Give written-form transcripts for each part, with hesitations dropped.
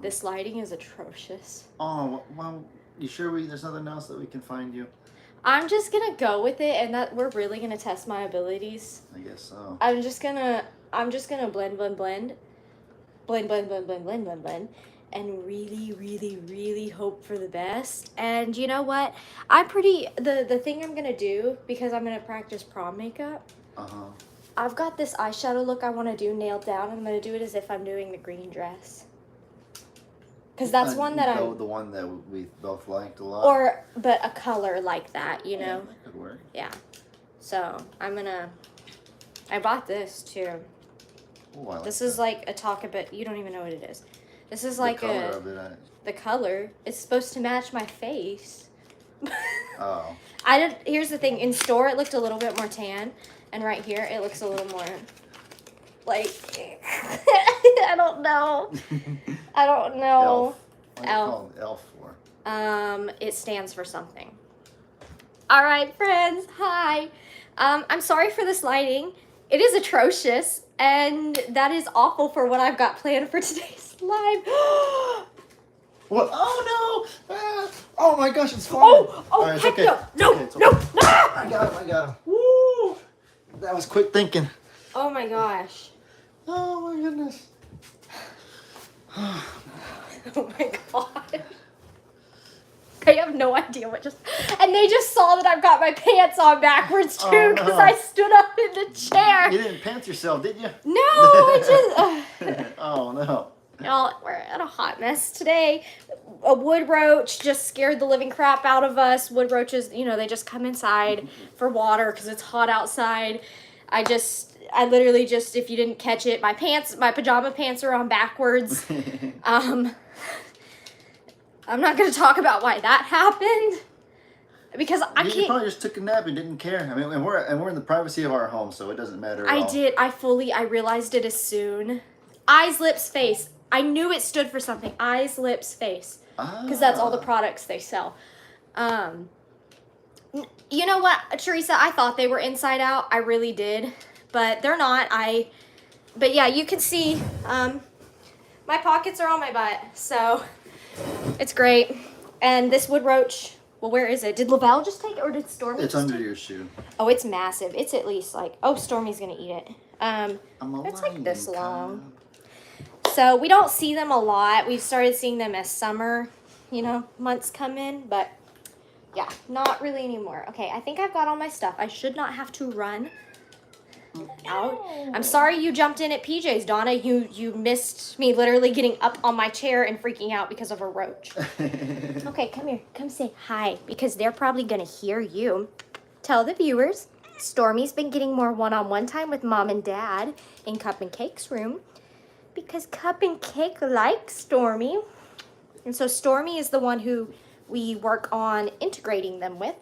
This lighting is atrocious. Oh, well, you sure there's nothing else that we can find you? I'm just gonna go with it, and that we're really gonna test my abilities. I guess so. I'm just gonna blend, and really hope for the best. And you know what? The thing I'm gonna do, because I'm gonna practice prom makeup. I've got this eyeshadow look I want to do nailed down. I'm gonna do it as if I'm doing the green dress. Because that's one that the one that we both liked a lot. But a color like that, you know? Yeah, that could work. Yeah. So, I bought this, too. Ooh, I like this that. is like a talk bit. You don't even know what it is. This is like the color of it. The color. It's supposed to match my face. Oh. Here's the thing. In store, it looked a little bit more tan. And right here, it looks a little more... Like, I don't know. I don't know. Elf. What do you call it elf for? It stands for something. All right, friends. Hi. I'm sorry for this lighting. It is atrocious, and that is awful for what I've got planned for today's live. What? Oh no! Oh my gosh, it's fine. Oh, right, heck okay. no! Okay, okay. I got him. Woo! That was quick thinking. Oh my gosh. Oh my goodness. Oh my god. They have no idea what just... And they just saw that I've got my pants on backwards too, because I stood up in the chair. You didn't pants yourself, did you? No, I just... Oh no. Y'all, we're in a hot mess today. A wood roach just scared the living crap out of us. Wood roaches, you know, they just come inside for water because it's hot outside. I literally just, if you didn't catch it, my pajama pants are on backwards. I'm not going to talk about why that happened. Because I can't. You probably just took a nap and didn't care. I mean, and we're in the privacy of our home, so it doesn't matter at all. I realized it as soon. Eyes, lips, face. I knew it stood for something. Eyes, lips, face. Because that's all the products they sell. You know what, Teresa? I thought they were inside out. I really did. But they're not. But yeah, you can see my pockets are on my butt. So it's great. And this wood roach, well, where is it? Did Lavelle just take it or did Stormy It's under your shoe. Oh, it's massive. It's at least like, oh, Stormy's going to eat it. It's like this long. So we don't see them a lot. We've started seeing them as summer, months come in. But yeah, not really anymore. Okay, I think I've got all my stuff. I should not have to run out. I'm sorry you jumped in at PJ's, Donna. You missed me literally getting up on my chair and freaking out because of a roach. Okay, come here. Come say hi because they're probably going to hear you. Tell the viewers, Stormy's been getting more one-on-one time with Mom and Dad in Cup and Cake's room because Cup and Cake likes Stormy. And so Stormy is the one who we work on integrating them with.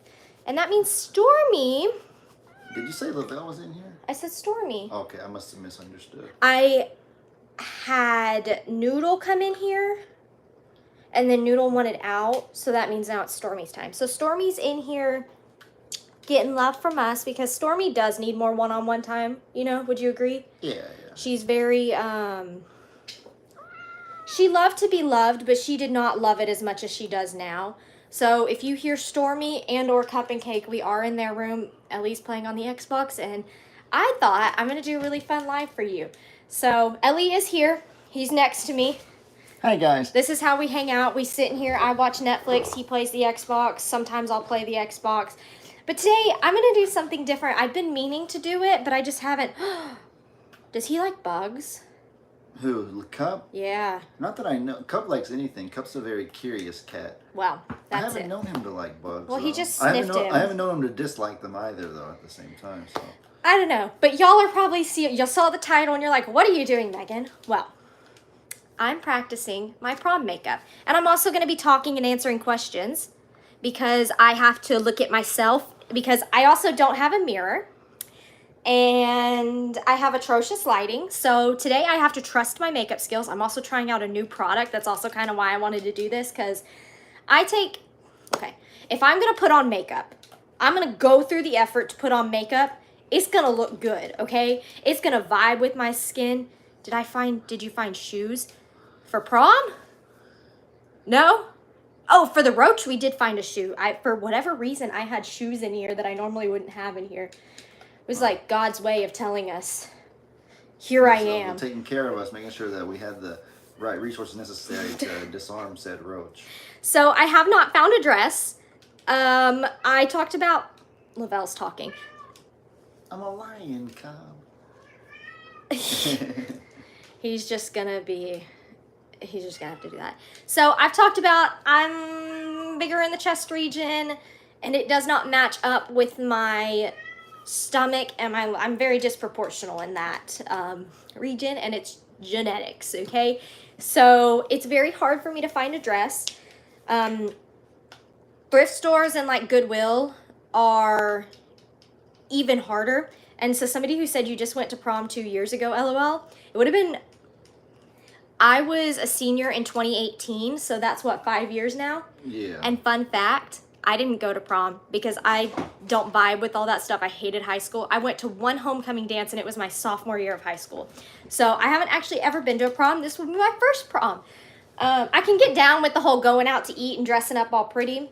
And that means Stormy... Did you say Lavelle was in here? I said Stormy. Okay, I must have misunderstood. I had Noodle come in here, and then Noodle wanted out, so that means now it's Stormy's time. So Stormy's in here getting love from us because Stormy does need more one-on-one time, would you agree? Yeah. She's very, she loved to be loved, but she did not love it as much as she does now. So if you hear Stormy and or Cup and Cake, we are in their room, at least playing on the Xbox, and I thought I'm going to do a really fun live for you. So Ellie is here. He's next to me. Hi, guys. This is how we hang out. We sit in here. I watch Netflix. He plays the Xbox. Sometimes I'll play the Xbox. But today, I'm going to do something different. I've been meaning to do it, but I just haven't. Does he like bugs? Who? Cup? Yeah. Not that I know. Cup likes anything. Cup's a very curious cat. Well, that's I haven't known him to like bugs. Well, though. he just sniffed him. I haven't known him to dislike them either, though, at the same time. So. I don't know. But y'all are probably you saw the title and you're like, what are you doing, Megan? Well, I'm practicing my prom makeup. And I'm also going to be talking and answering questions because I have to look at myself because I also don't have a mirror. And I have atrocious lighting. So today I have to trust my makeup skills. I'm also trying out a new product. That's also kind of why I wanted to do this because if I'm going to put on makeup, I'm going to go through the effort to put on makeup. It's going to look good, okay? It's going to vibe with my skin. Did you find shoes for prom? No? Oh, for the roach, we did find a shoe. For whatever reason, I had shoes in here that I normally wouldn't have in here. It was like God's way of telling us, here I am. Taking care of us, making sure that we had the right resources necessary to disarm said roach. So I have not found a dress. I talked about... Lavelle's talking. I'm a lion cub. He's just gonna have to do that. So I've talked about I'm bigger in the chest region, and it does not match up with my stomach, and I'm very disproportional in that region, and it's genetics, okay? So it's very hard for me to find a dress. Thrift stores and like Goodwill are even harder. And so somebody who said you just went to prom 2 years ago, LOL, it would have been... I was a senior in 2018, so that's what, 5 years now? Yeah. And fun fact, I didn't go to prom because I don't vibe with all that stuff. I hated high school. I went to one homecoming dance, and it was my sophomore year of high school. So I haven't actually ever been to a prom. This would be my first prom. I can get down with the whole going out to eat and dressing up all pretty.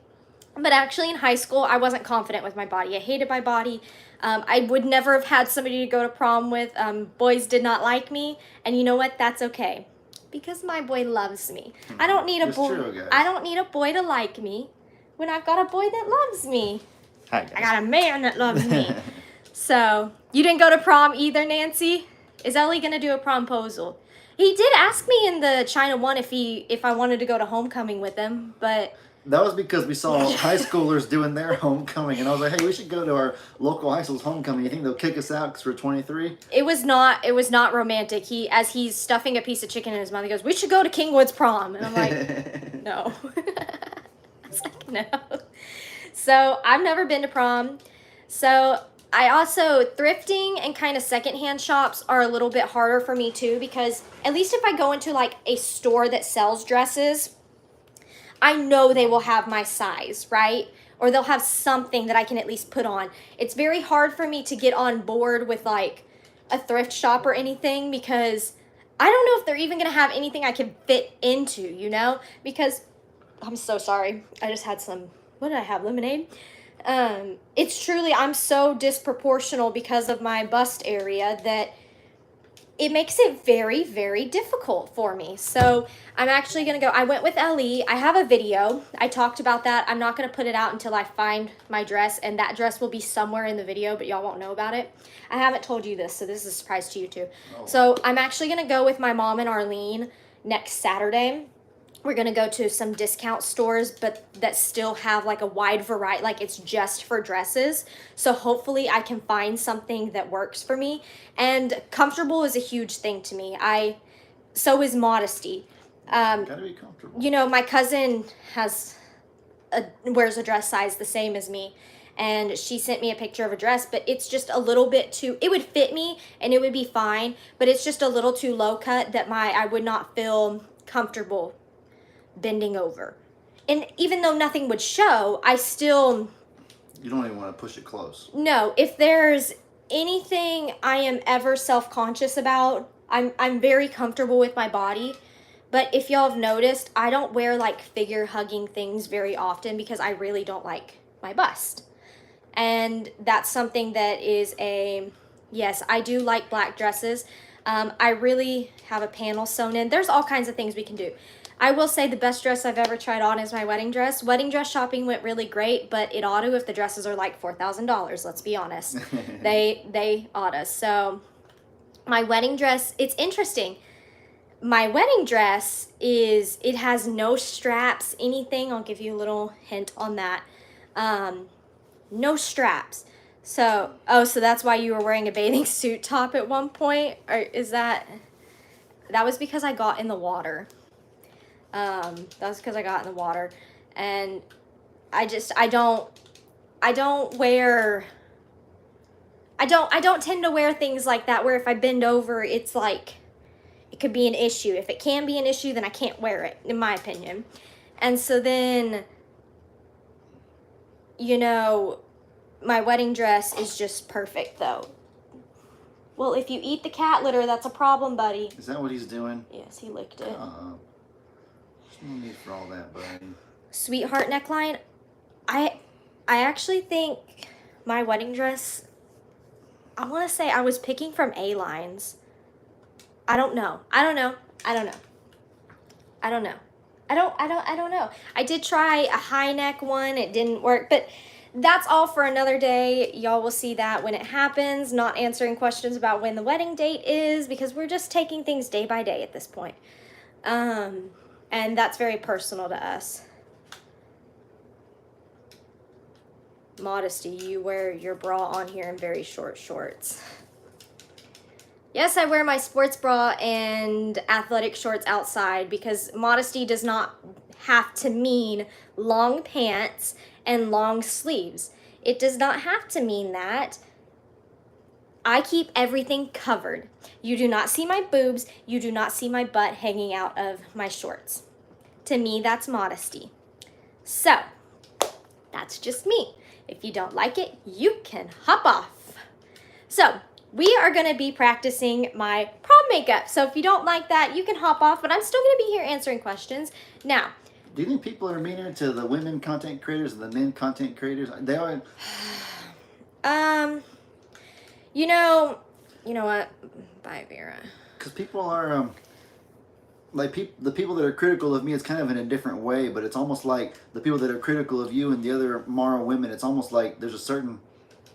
But actually in high school, I wasn't confident with my body. I hated my body. I would never have had somebody to go to prom with. Boys did not like me. And you know what? That's okay. Because my boy loves me. I don't need a boy. True, guys. I don't need a boy to like me when I've got a boy that loves me. Hi, guys. I got a man that loves me. So, you didn't go to prom either, Nancy? Is Ellie going to do a promposal? He did ask me in the China one if I wanted to go to homecoming with him, but... That was because we saw high schoolers doing their homecoming, and I was like, hey, we should go to our local high school's homecoming. You think they'll kick us out because we're 23? It was not romantic. As he's stuffing a piece of chicken in his mouth, he goes, we should go to Kingwood's prom. And I'm like, no. I was like, no. So I've never been to prom. So I also, thrifting and kind of secondhand shops are a little bit harder for me too, because at least if I go into like a store that sells dresses, I know they will have my size, right? Or they'll have something that I can at least put on. It's very hard for me to get on board with like a thrift shop or anything, because I don't know if they're even going to have anything I can fit into, you know? Because, I'm so sorry. I just had some, what did I have, lemonade? It's truly, I'm so disproportional because of my bust area that it makes it very, very difficult for me. So I'm actually going to go, I went with Ellie. I have a video. I talked about that. I'm not going to put it out until I find my dress, and that dress will be somewhere in the video, but y'all won't know about it. I haven't told you this, so this is a surprise to you too. Oh. So I'm actually going to go with my mom and Arlene next Saturday. We're going to go to some discount stores, but that still have like a wide variety, like it's just for dresses. So hopefully I can find something that works for me. And comfortable is a huge thing to me. So is modesty. Gotta be comfortable. You know, my cousin wears a dress size the same as me. And she sent me a picture of a dress, but it's just a little bit too, it would fit me and it would be fine, but it's just a little too low cut that I would not feel comfortable bending over. And even though nothing would show, I still... You don't even want to push it close. No, if there's anything I am ever self-conscious about, I'm very comfortable with my body. But if y'all have noticed, I don't wear like figure hugging things very often because I really don't like my bust. And that's something that is yes, I do like black dresses. I really have a panel sewn in. There's all kinds of things we can do. I will say the best dress I've ever tried on is my wedding dress. Wedding dress shopping went really great, but it ought to if the dresses are like $4,000, let's be honest. They ought to. So my wedding dress, it's interesting. My wedding dress it has no straps, anything. I'll give you a little hint on that. No straps. So that's why you were wearing a bathing suit top at one point? Or is that was because I got in the water. That was because I got in the water, and I don't tend to wear things like that where if I bend over, it's like, it could be an issue. If it can be an issue, then I can't wear it, in my opinion. And so then, you know, my wedding dress is just perfect though. Well, if you eat the cat litter, that's a problem, buddy. Is that what he's doing? Yes, he licked it. No need for all that, buddy. Sweetheart neckline. I actually think my wedding dress, I want to say I was picking from A-lines. I don't know. I don't know. I did try a high neck one. It didn't work, but that's all for another day. Y'all will see that when it happens. Not answering questions about when the wedding date is, because we're just taking things day by day at this point. And that's very personal to us. Modesty, you wear your bra on here in very short shorts. Yes, I wear my sports bra and athletic shorts outside because modesty does not have to mean long pants and long sleeves. It does not have to mean that. I keep everything covered. You do not see my boobs. You do not see my butt hanging out of my shorts. To me, that's modesty. So, that's just me. If you don't like it, you can hop off. So, we are going to be practicing my prom makeup. So if you don't like that, you can hop off, but I'm still going to be here answering questions. Now, do you think people are meaner to the women content creators than the men content creators? They are. You know what? Bye, Vera. Because people are, the people that are critical of me, it's kind of in a different way, but it's almost like the people that are critical of you and the other moral women, it's almost like there's a certain...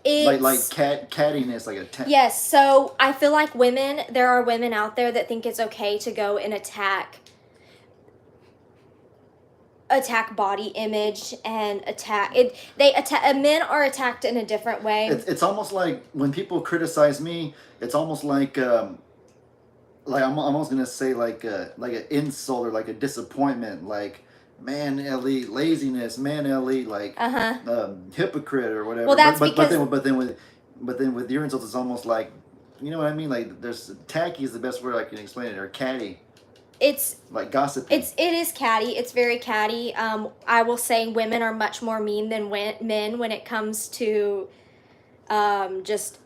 cattiness, like a yes. So I feel like there are women out there that think it's okay to go and attack body image and men are attacked in a different way. It's almost like when people criticize me, it's almost like I'm almost gonna say like an insult or like a disappointment, like, man, Ellie, laziness, man, Ellie, like hypocrite or whatever. Well, that's but then with your insults, it's almost like, you know what I mean? Like, there's tacky is the best word I can explain it, or catty. It's like gossipy. It is catty. It's very catty. I will say women are much more mean than men when it comes to just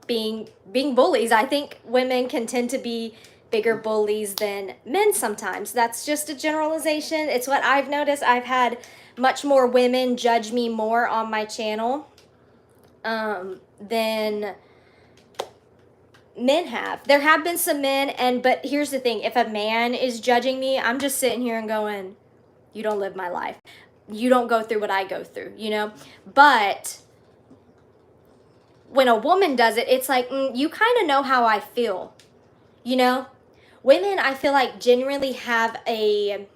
being bullies. I think women can tend to be bigger bullies than men sometimes. That's just a generalization. It's what I've noticed. I've had much more women judge me more on my channel than men have. There have been some men, but here's the thing. If a man is judging me, I'm just sitting here and going, you don't live my life. You don't go through what I go through, you know? But when a woman does it, it's like, you kind of know how I feel, you know? Women, I feel like, genuinely have a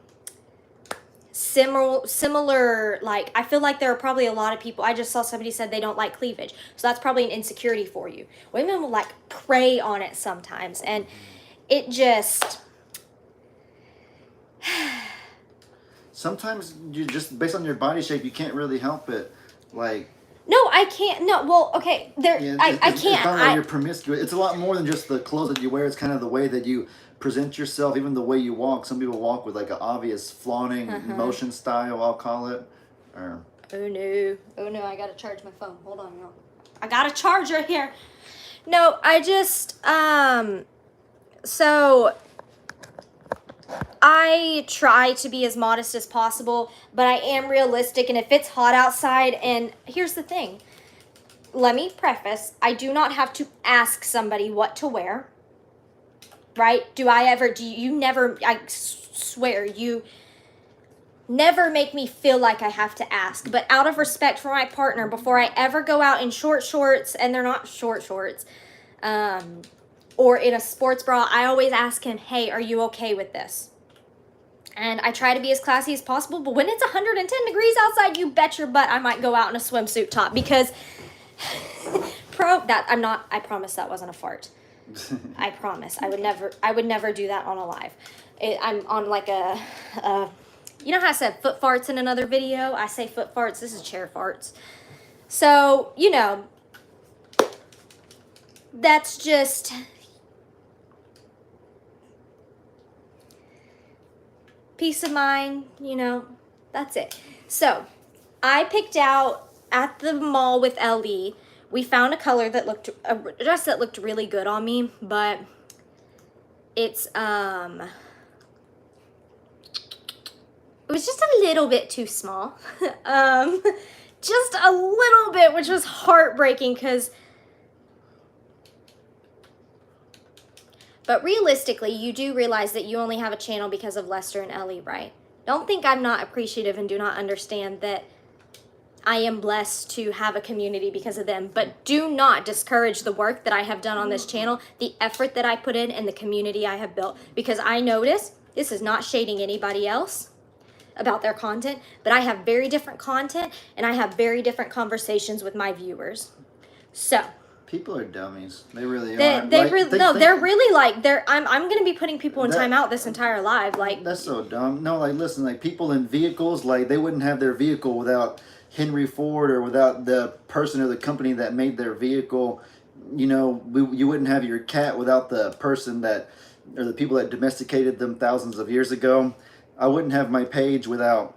similar, like, I feel like there are probably a lot of people, I just saw somebody said they don't like cleavage, so that's probably an insecurity for you. Women will, like, prey on it sometimes, and it just... Sometimes you just, based on your body shape, you can't really help it, like... No, I can't. No, well, okay. I can't. It's not like you're promiscuous. It's a lot more than just the clothes that you wear. It's kind of the way that you present yourself, even the way you walk. Some people walk with like an obvious flaunting motion style, I'll call it. Or... Oh no, I gotta charge my phone. Hold on, y'all. I got a charger here. No, I just, so I try to be as modest as possible, but I am realistic, and if it's hot outside, and here's the thing, let me preface, I do not have to ask somebody what to wear, right? I swear, you never make me feel like I have to ask, but out of respect for my partner, before I ever go out in short shorts, and they're not short shorts, or in a sports bra, I always ask him, hey, are you okay with this? And I try to be as classy as possible, but when it's 110 degrees outside, you bet your butt I might go out in a swimsuit top, because I promise that wasn't a fart. I promise. I would never do that on a live. I'm on like a you know how I said foot farts in another video? I say foot farts, this is chair farts. So, you know, that's just... peace of mind, you know, that's it. So, I picked out at the mall with LE, we found a color that looked, a dress that looked really good on me, but it's, was just a little bit too small. Just a little bit, which was heartbreaking because... But realistically, you do realize that you only have a channel because of Lester and Ellie, right? Don't think I'm not appreciative and do not understand that I am blessed to have a community because of them. But do not discourage the work that I have done on this channel, the effort that I put in, and the community I have built. Because I notice, this is not shading anybody else about their content, but I have very different content, and I have very different conversations with my viewers. So... People are dummies. They really are. They're really like I'm gonna be putting people in timeout this entire live. Like that's so dumb. No, like listen, like people in vehicles, like they wouldn't have their vehicle without Henry Ford or without the person or the company that made their vehicle. You know, you wouldn't have your cat without the person that or the people that domesticated them thousands of years ago. I wouldn't have my page without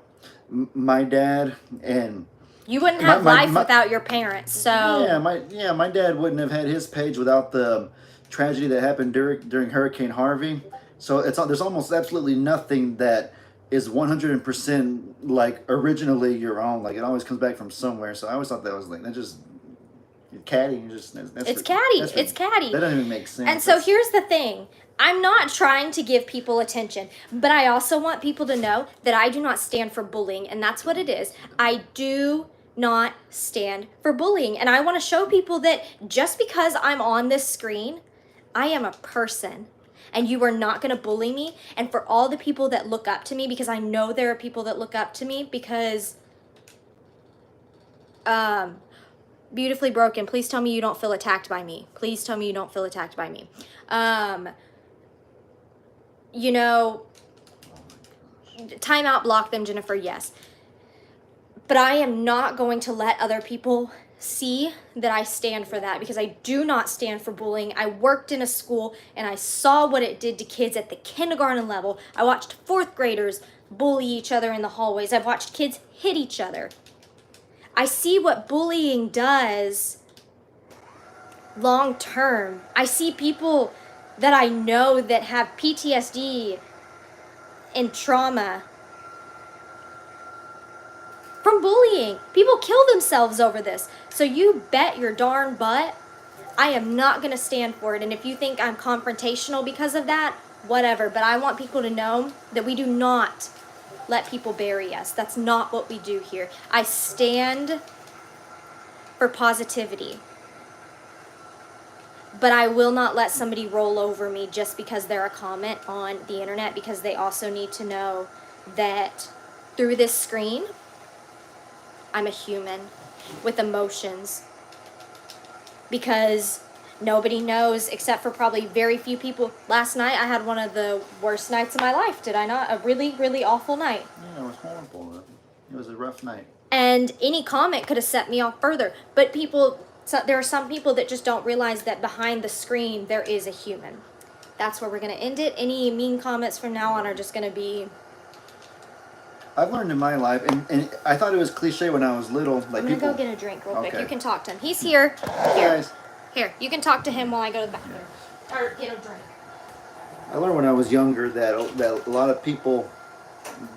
my dad and. You wouldn't have life without your parents, so... my dad wouldn't have had his page without the tragedy that happened during Hurricane Harvey. So there's almost absolutely nothing that is 100% like originally your own. Like it always comes back from somewhere. So I always thought that was like, that's just... catty. It's catty. That doesn't even make sense. And so here's the thing. I'm not trying to give people attention, but I also want people to know that I do not stand for bullying, and that's what it is. I do not stand for bullying, and I want to show people that just because I'm on this screen, I am a person, and you are not going to bully me. And for all the people that look up to me, because I know there are people that look up to me, because Beautifully Broken, please tell me you don't feel attacked by me. Please tell me you don't feel attacked by me. You know, timeout, block them, Jennifer, yes. But I am not going to let other people see that I stand for that, because I do not stand for bullying. I worked in a school and I saw what it did to kids at the kindergarten level. I watched fourth graders bully each other in the hallways. I've watched kids hit each other. I see what bullying does long term. I see people that I know that have PTSD and trauma from bullying. People kill themselves over this. So you bet your darn butt I am not going to stand for it. And if you think I'm confrontational because of that, whatever. But I want people to know that we do not let people bury us. That's not what we do here. I stand for positivity. But I will not let somebody roll over me just because they're a comment on the internet, because they also need to know that through this screen, I'm a human with emotions. Because nobody knows, except for probably very few people. Last night, I had one of the worst nights of my life, did I not? A really, really awful night. Yeah, it was horrible. It was a rough night. And any comment could have set me off further. But there are some people that just don't realize that behind the screen, there is a human. That's where we're going to end it. Any mean comments from now on are just going to be... I've learned in my life, and I thought it was cliche when I was little. Like I'm going to go get a drink real quick. You can talk to him. He's here. Here. Guys. Here, you can talk to him while I go to the bathroom. Or get a drink. I learned when I was younger that a lot of people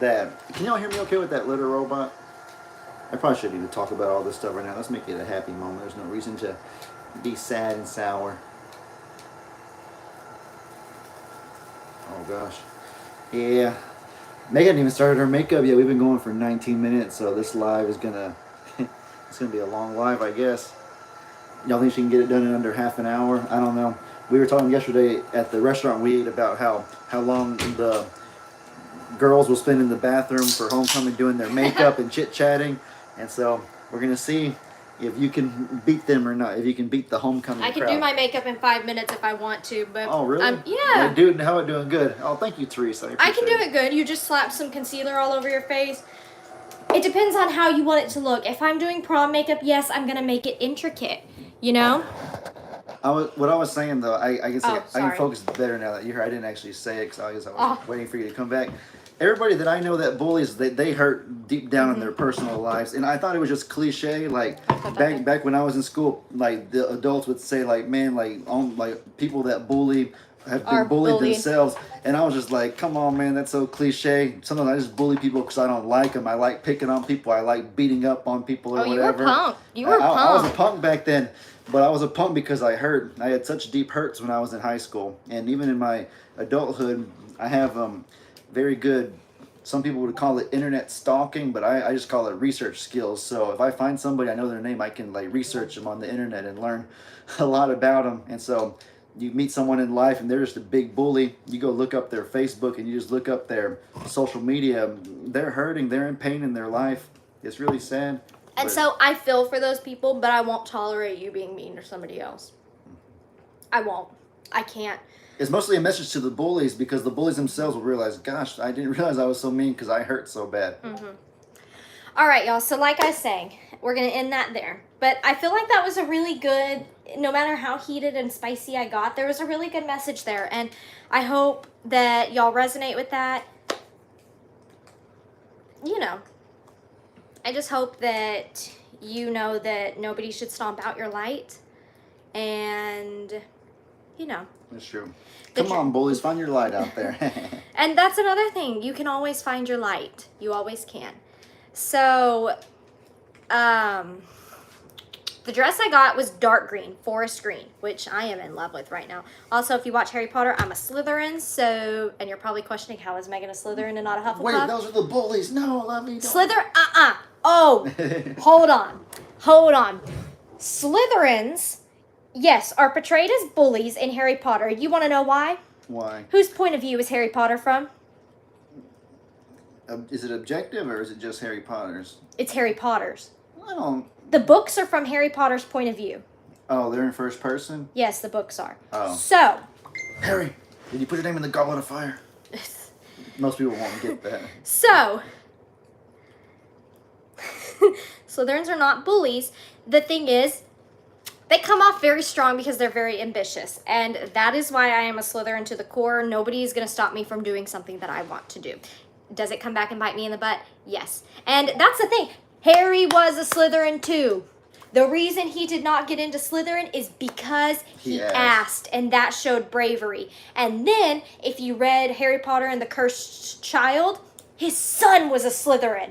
that... Can y'all hear me okay with that litter robot? I probably shouldn't even talk about all this stuff right now. Let's make it a happy moment. There's no reason to be sad and sour. Oh, gosh. Yeah. Megan hadn't even started her makeup yet. We've been going for 19 minutes, so this live is gonna... it's gonna be a long live, I guess. Y'all think she can get it done in under half an hour? I don't know. We were talking yesterday at the restaurant we ate about how long the girls will spend in the bathroom for homecoming doing their makeup and chit-chatting. And so we're going to see if you can beat them or not, if you can beat the homecoming I can crowd. do my makeup in 5 minutes if I want to. But oh, really? yeah. Like, dude, how about doing good? Oh, thank you, Teresa. I can do it good. You just slap some concealer all over your face. It depends on how you want it to look. If I'm doing prom makeup, yes, I'm going to make it intricate. You know? What I was saying, though, I can say I sorry. can focus better now that you're here. I didn't actually say it because I was waiting for you to come back. Everybody that I know that bullies, they hurt deep down in their personal lives. And I thought it was just cliche. Like, back when I was in school, like, the adults would say, like, man, like people that bully have Are been bullied bullied. themselves. And I was just like, come on, man, that's so cliche. Sometimes I just bully people because I don't like them. I like picking on people. I like beating up on people or whatever. You were punk. You were punk. I was a punk back then, but I was a punk because I hurt. I had such deep hurts when I was in high school. And even in my adulthood, I have very good, some people would call it internet stalking, but I just call it research skills. So if I find somebody, I know their name, I can like research them on the internet and learn a lot about them. And so you meet someone in life and they're just a big bully, you go look up their Facebook and you just look up their social media, they're hurting, they're in pain in their life. It's really sad. And so I feel for those people, but I won't tolerate you being mean to somebody else. I won't. I can't. It's mostly a message to the bullies because the bullies themselves will realize, gosh, I didn't realize I was so mean because I hurt so bad. Mm-hmm. All right, y'all. So like I was saying, we're going to end that there. But I feel like that was a really good, no matter how heated and spicy I got, there was a really good message there. And I hope that y'all resonate with that. You know, I just hope that you know that nobody should stomp out your light. And, you know. That's true. Come on, bullies, find your light out there. And that's another thing. You can always find your light. You always can. So, the dress I got was dark green, forest green, which I am in love with right now. Also, if you watch Harry Potter, I'm a Slytherin, so, and you're probably questioning, how is Megan a Slytherin and not a Hufflepuff? Wait, those are the bullies. No, let me. Oh, hold on. Slytherins, yes, are portrayed as bullies in Harry Potter. You want to know why? Why? Whose point of view is Harry Potter from? Is it objective or is it just Harry Potter's? It's Harry Potter's. I don't. The books are from Harry Potter's point of view. Oh, they're in first person? Yes, the books are. Oh. So. Harry, did you put your name in the Goblet of Fire? Most people won't get that. So. Slytherins are not bullies. The thing is, they come off very strong because they're very ambitious. And that is why I am a Slytherin to the core. Nobody is going to stop me from doing something that I want to do. Does it come back and bite me in the butt? Yes. And that's the thing. Harry was a Slytherin too. The reason he did not get into Slytherin is because he asked, and that showed bravery. And then, if you read Harry Potter and the Cursed Child, his son was a Slytherin.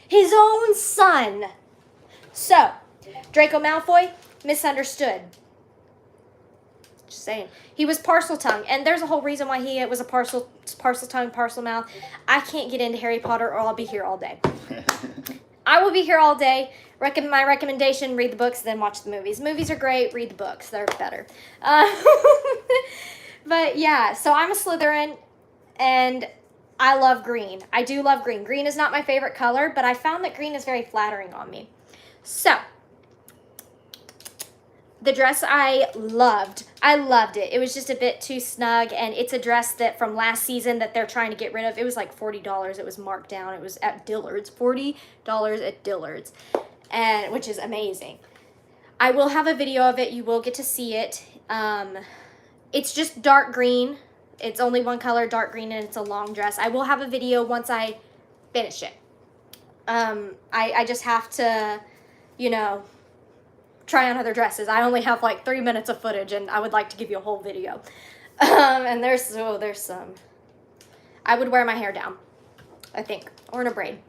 His own son. So, Draco Malfoy, misunderstood. Just saying. He was Parseltongue, and there's a whole reason why he was a Parseltongue, Parcel Mouth. I can't get into Harry Potter or I'll be here all day. I will be here all day. My recommendation, read the books, then watch the movies. Movies are great. Read the books. They're better. But yeah, so I'm a Slytherin, and I love green. I do love green. Green is not my favorite color, but I found that green is very flattering on me. So, the dress I loved. I loved it. It was just a bit too snug, and it's a dress that from last season that they're trying to get rid of. It was like $40. It was marked down. It was at Dillard's. $40 at Dillard's, and which is amazing. I will have a video of it. You will get to see it. It's just dark green. It's only one color, dark green, and it's a long dress. I will have a video once I finish it. I just have to, you know, try on other dresses. I only have like 3 minutes of footage, and I would like to give you a whole video. And there's some. I would wear my hair down, I think, or in a braid.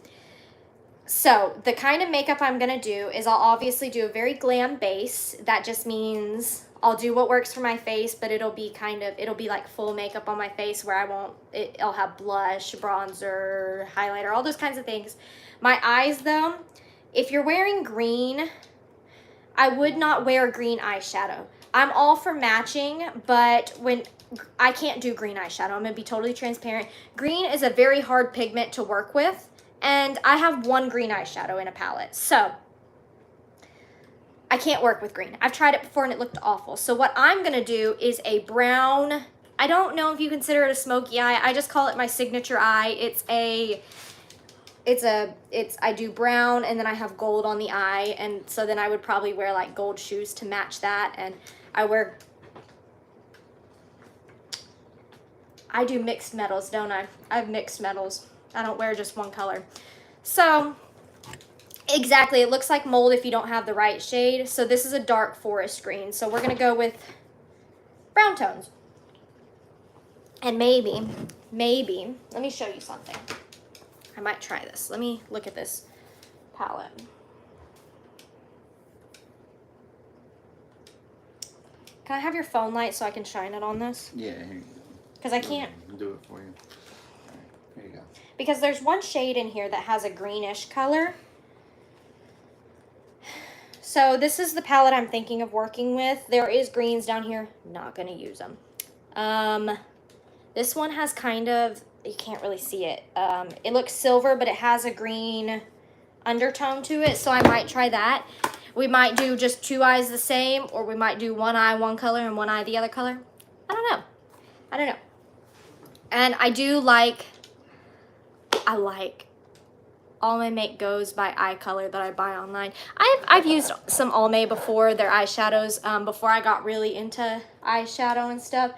So the kind of makeup I'm gonna do is I'll obviously do a very glam base. That just means I'll do what works for my face, but it'll be like full makeup on my face where I'll have blush, bronzer, highlighter, all those kinds of things. My eyes though, if you're wearing green, I would not wear green eyeshadow. I'm all for matching, but when I can't do green eyeshadow, I'm gonna be totally transparent. Green is a very hard pigment to work with, and I have one green eyeshadow in a palette, so I can't work with green. I've tried it before and it looked awful. So what I'm gonna do is a brown, I don't know if you consider it a smoky eye, I just call it my signature eye. I do brown and then I have gold on the eye, and so then I would probably wear like gold shoes to match that, and I do mixed metals, don't I? I have mixed metals. I don't wear just one color. So, exactly, it looks like mold if you don't have the right shade. So this is a dark forest green, so we're gonna go with brown tones. And maybe, let me show you something. I might try this. Let me look at this palette. Can I have your phone light so I can shine it on this? Yeah, here you go. Because I can't. I'll do it for you. All right, here you go. Because there's one shade in here that has a greenish color. So this is the palette I'm thinking of working with. There is greens down here. Not going to use them. This one has kind of, you can't really see it. It looks silver, but it has a green undertone to it. So I might try that. We might do just 2 eyes the same, or we might do 1 eye one color and 1 eye the other color. I don't know. And I like Almay Make Goes by Eye Color that I buy online. I've used some Almay before, their eyeshadows, before I got really into eyeshadow and stuff.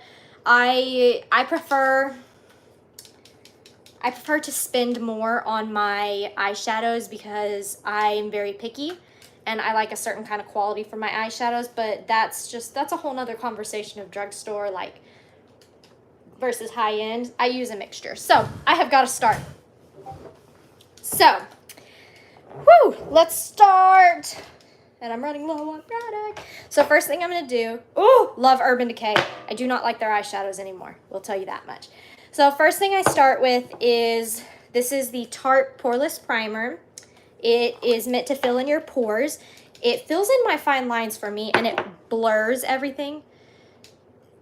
I prefer to spend more on my eyeshadows because I'm very picky and I like a certain kind of quality for my eyeshadows, but that's a whole nother conversation of drugstore like versus high end. I use a mixture. So I have got to start. So, let's start. And I'm running low on product. So first thing I'm going to do, love Urban Decay. I do not like their eyeshadows anymore. We'll tell you that much. So first thing I start with is, this is the Tarte Poreless Primer. It is meant to fill in your pores. It fills in my fine lines for me and it blurs everything.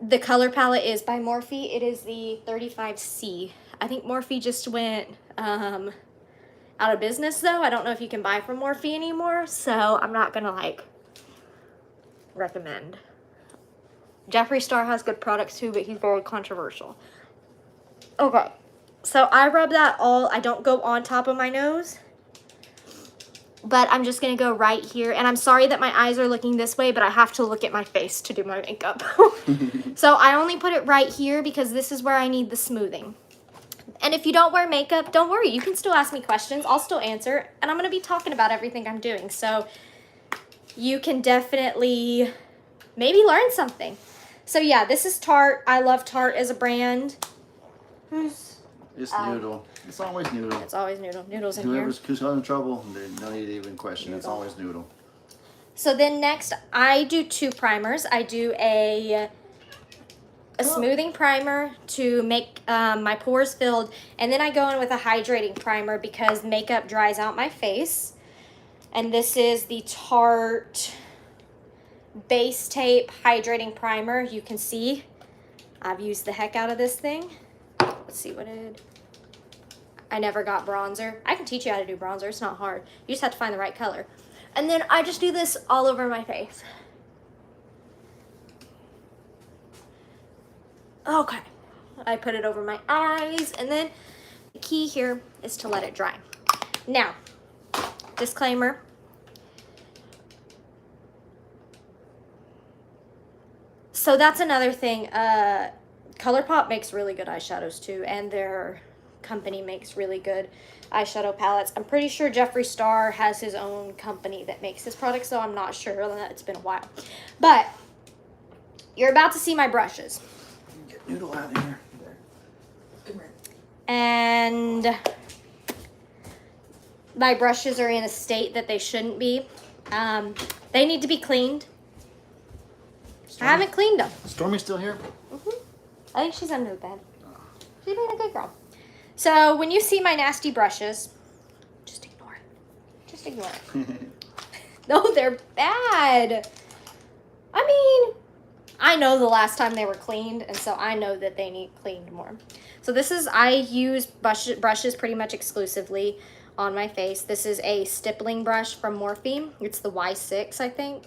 The color palette is by Morphe. It is the 35C. I think Morphe just went out of business though. I don't know if you can buy from Morphe anymore, so I'm not gonna like recommend. Jeffree Star has good products too, but he's very controversial. Okay, so I rub that all, I don't go on top of my nose, but I'm just gonna go right here. And I'm sorry that my eyes are looking this way, but I have to look at my face to do my makeup. So I only put it right here because this is where I need the smoothing. And if you don't wear makeup, don't worry. You can still ask me questions. I'll still answer. And I'm going to be talking about everything I'm doing. So you can definitely maybe learn something. So yeah, this is Tarte. I love Tarte as a brand. It's Noodle. It's always Noodle. It's always Noodle. Noodle's in here. Who's in trouble, there's no need to even question. Noodle. It's always Noodle. So then next, I do 2 primers. I do a smoothing primer to make my pores filled, and then I go in with a hydrating primer because makeup dries out my face. And this is the Tarte Base Tape Hydrating Primer. You can see I've used the heck out of this thing. Let's see what it did. I never got bronzer. I can teach you how to do bronzer. It's not hard. You just have to find the right color. And then I just do this all over my face. Okay, I put it over my eyes, and then the key here is to let it dry. Now, disclaimer. So that's another thing. ColourPop makes really good eyeshadows too, and their company makes really good eyeshadow palettes. I'm pretty sure Jeffree Star has his own company that makes his products, so I'm not sure. It's been a while. But you're about to see my brushes. Get Noodle out of here. Come here. And my brushes are in a state that they shouldn't be. They need to be cleaned. Stormy? I haven't cleaned them. Stormy's still here? I think she's under the bed. She's being a good girl. So when you see my nasty brushes, just ignore it. Just ignore it. No, they're bad. I mean, I know the last time they were cleaned, and so I know that they need cleaned more. So this is, I use brushes pretty much exclusively on my face. This is a stippling brush from Morphe. It's the Y6, I think.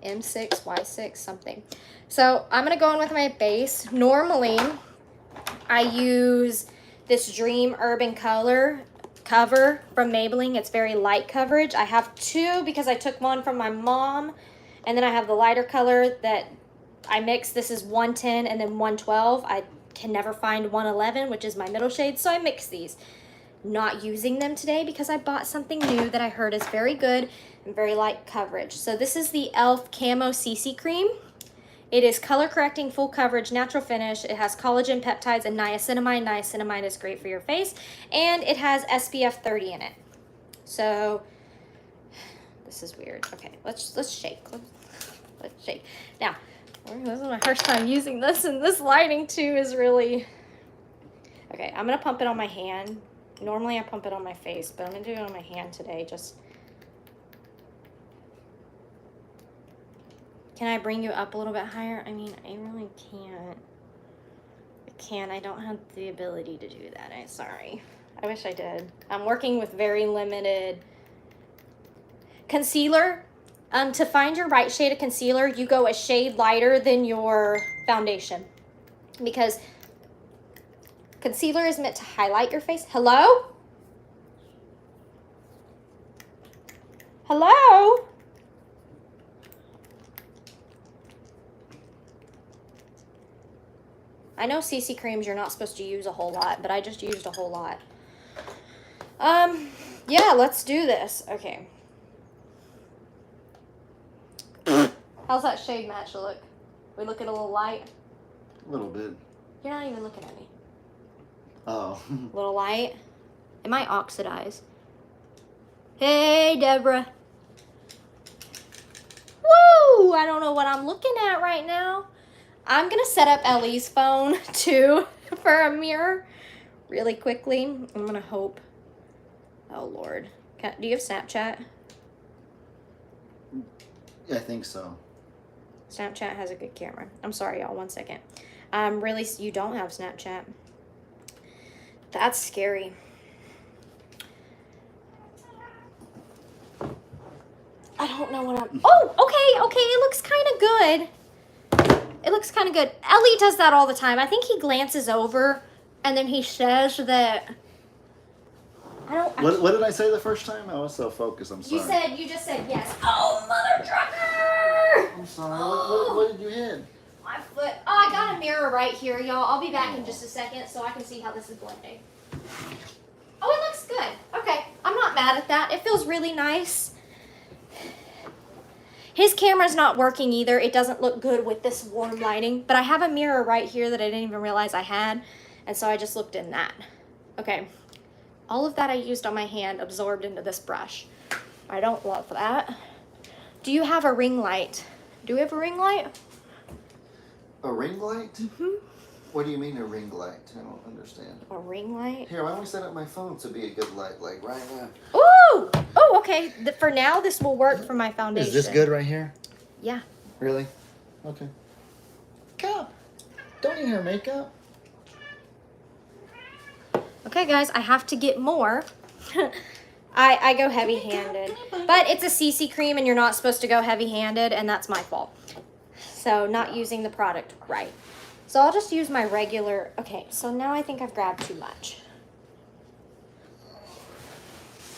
M6, Y6, something. So I'm going to go in with my base. Normally, I use this Dream Urban Color cover from Maybelline. It's very light coverage. I have 2 because I took one from my mom, and then I have the lighter color that I mix. This is 110 and then 112. I can never find 111, which is my middle shade, so I mix these. Not using them today because I bought something new that I heard is very good and very light coverage. So this is the e.l.f. Camo CC Cream. It is color correcting, full coverage, natural finish. It has collagen, peptides, and niacinamide. Niacinamide is great for your face. And it has SPF 30 in it. So, this is weird. Okay, let's shake. Let's shake. Now, this is my first time using this, and this lighting too is really... Okay, I'm going to pump it on my hand. Normally I pump it on my face, but I'm going to do it on my hand today. Just... Can I bring you up a little bit higher? I mean, I really can't. I don't have the ability to do that. I'm sorry. I wish I did. I'm working with very limited concealer. To find your right shade of concealer, you go a shade lighter than your foundation, because concealer is meant to highlight your face. Hello? Hello? I know CC creams you're not supposed to use a whole lot, but I just used a whole lot. Yeah, let's do this. Okay. How's that shade match look? We looking a little light? A little bit. You're not even looking at me. Oh. A little light? It might oxidize. Hey, Deborah. Woo! I don't know what I'm looking at right now. I'm going to set up Ellie's phone, too, for a mirror really quickly. I'm going to hope. Oh, Lord. Do you have Snapchat? Yeah, I think so. Snapchat has a good camera. I'm sorry, y'all. 1 second. Really, you don't have Snapchat. That's scary. I don't know what I'm... Oh, okay. It looks kind of good. It looks kind of good. Ellie does that all the time. I think he glances over and then he says that... What did I say the first time? I was so focused. I'm sorry. You just said yes. Oh, mother trucker! I'm sorry. What did you hit? My foot. Oh, I got a mirror right here, y'all. I'll be back in just a second so I can see how this is blending. Oh, it looks good. Okay, I'm not mad at that. It feels really nice. His camera's not working either. It doesn't look good with this warm lighting. But I have a mirror right here that I didn't even realize I had. And so I just looked in that. Okay. All of that I used on my hand absorbed into this brush. I don't love that. Do you have a ring light? Do we have a ring light? A ring light? Mm-hmm. What do you mean a ring light? I don't understand. A ring light? Here, why don't we set up my phone to be a good light, like right now? Ooh! Oh, okay. For now, this will work for my foundation. Is this good right here? Yeah. Really? Okay. Go. Don't eat her makeup. Okay, guys, I have to get more. I go heavy-handed. But it's a CC cream, and you're not supposed to go heavy-handed, and that's my fault. So, not using the product right. So, I'll just use my regular... Okay, so now I think I've grabbed too much.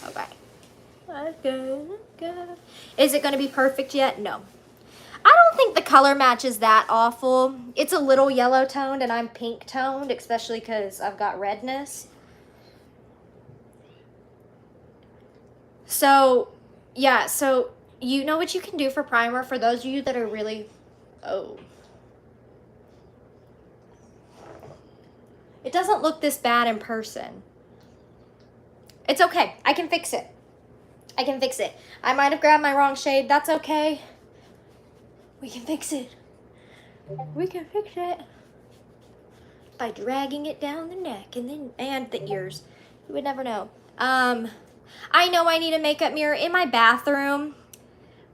Okay. Okay. Is it going to be perfect yet? No. I don't think the color match is that awful. It's a little yellow toned, and I'm pink toned, especially because I've got redness. So, yeah, so you know what you can do for primer for those of you that are really... Oh. It doesn't look this bad in person. It's okay. I can fix it. I can fix it. I might have grabbed my wrong shade. That's okay. We can fix it. We can fix it. By dragging it down the neck and the ears. You would never know. I know I need a makeup mirror. In my bathroom,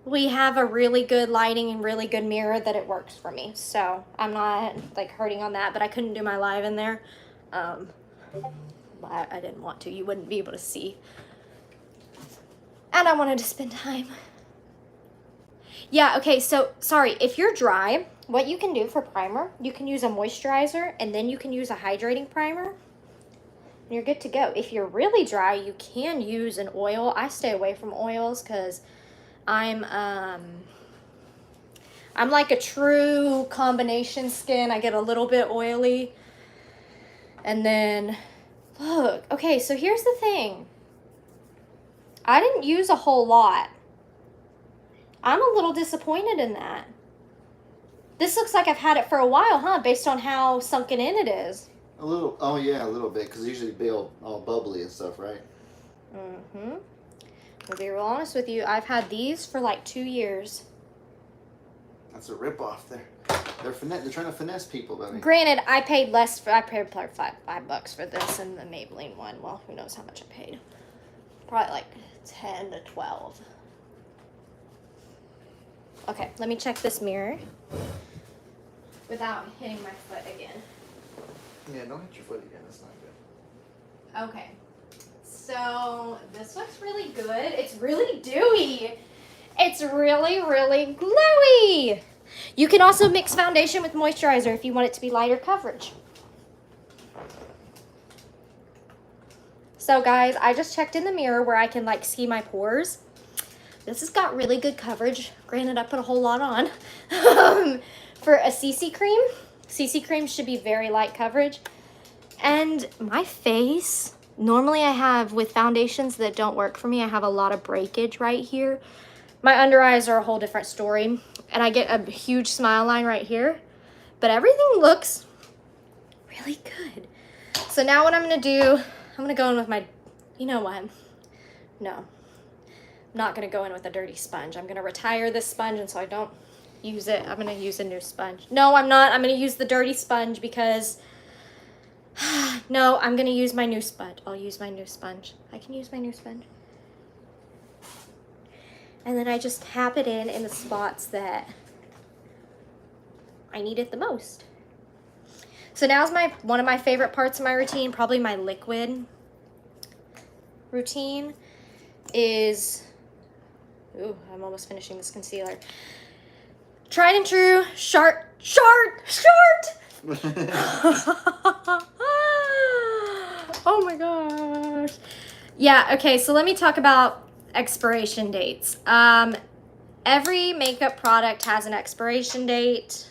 we have a really good lighting and really good mirror that it works for me. So I'm not like hurting on that, but I couldn't do my live in there. I didn't want to. You wouldn't be able to see. And I wanted to spend time. Yeah, okay, so, sorry, if you're dry, what you can do for primer, you can use a moisturizer, and then you can use a hydrating primer, and you're good to go. If you're really dry, you can use an oil. I stay away from oils, because I'm like a true combination skin. I get a little bit oily, and then, look, okay, so here's the thing. I didn't use a whole lot. I'm a little disappointed in that. This looks like I've had it for a while, huh? Based on how sunken in it is. A little, oh yeah, a little bit, because usually be all bubbly and stuff, right? Mm-hmm. To be real honest with you, I've had these for like 2 years. That's a ripoff. They're trying to finesse people, buddy. Granted, I paid less for, I paid like $5 for this and the Maybelline one. Well, who knows how much I paid. Probably like 10 to 12. Okay, let me check this mirror without hitting my foot again. Yeah, don't hit your foot again. That's not good. Okay, so this looks really good. It's really dewy. It's really, really glowy. You can also mix foundation with moisturizer if you want it to be lighter coverage. So guys, I just checked in the mirror where I can like see my pores. This has got really good coverage. Granted, I put a whole lot on. For a CC cream should be very light coverage. And my face, normally I have, with foundations that don't work for me, I have a lot of breakage right here. My under eyes are a whole different story. And I get a huge smile line right here. But everything looks really good. So now what I'm going to do, I'm going to go in with my, you know what? No. I'm not going to go in with a dirty sponge. I'm going to retire this sponge, and so I don't use it. I'm going to use a new sponge. No, I'm not. I'm going to use the dirty sponge because... No, I'm going to use my new sponge. I'll use my new sponge. I can use my new sponge. And then I just tap it in the spots that I need it the most. So now's one of my favorite parts of my routine, probably my liquid routine, is... Ooh, I'm almost finishing this concealer. Tried and true, short. Oh my gosh. Yeah, okay, so let me talk about expiration dates. Every makeup product has an expiration date.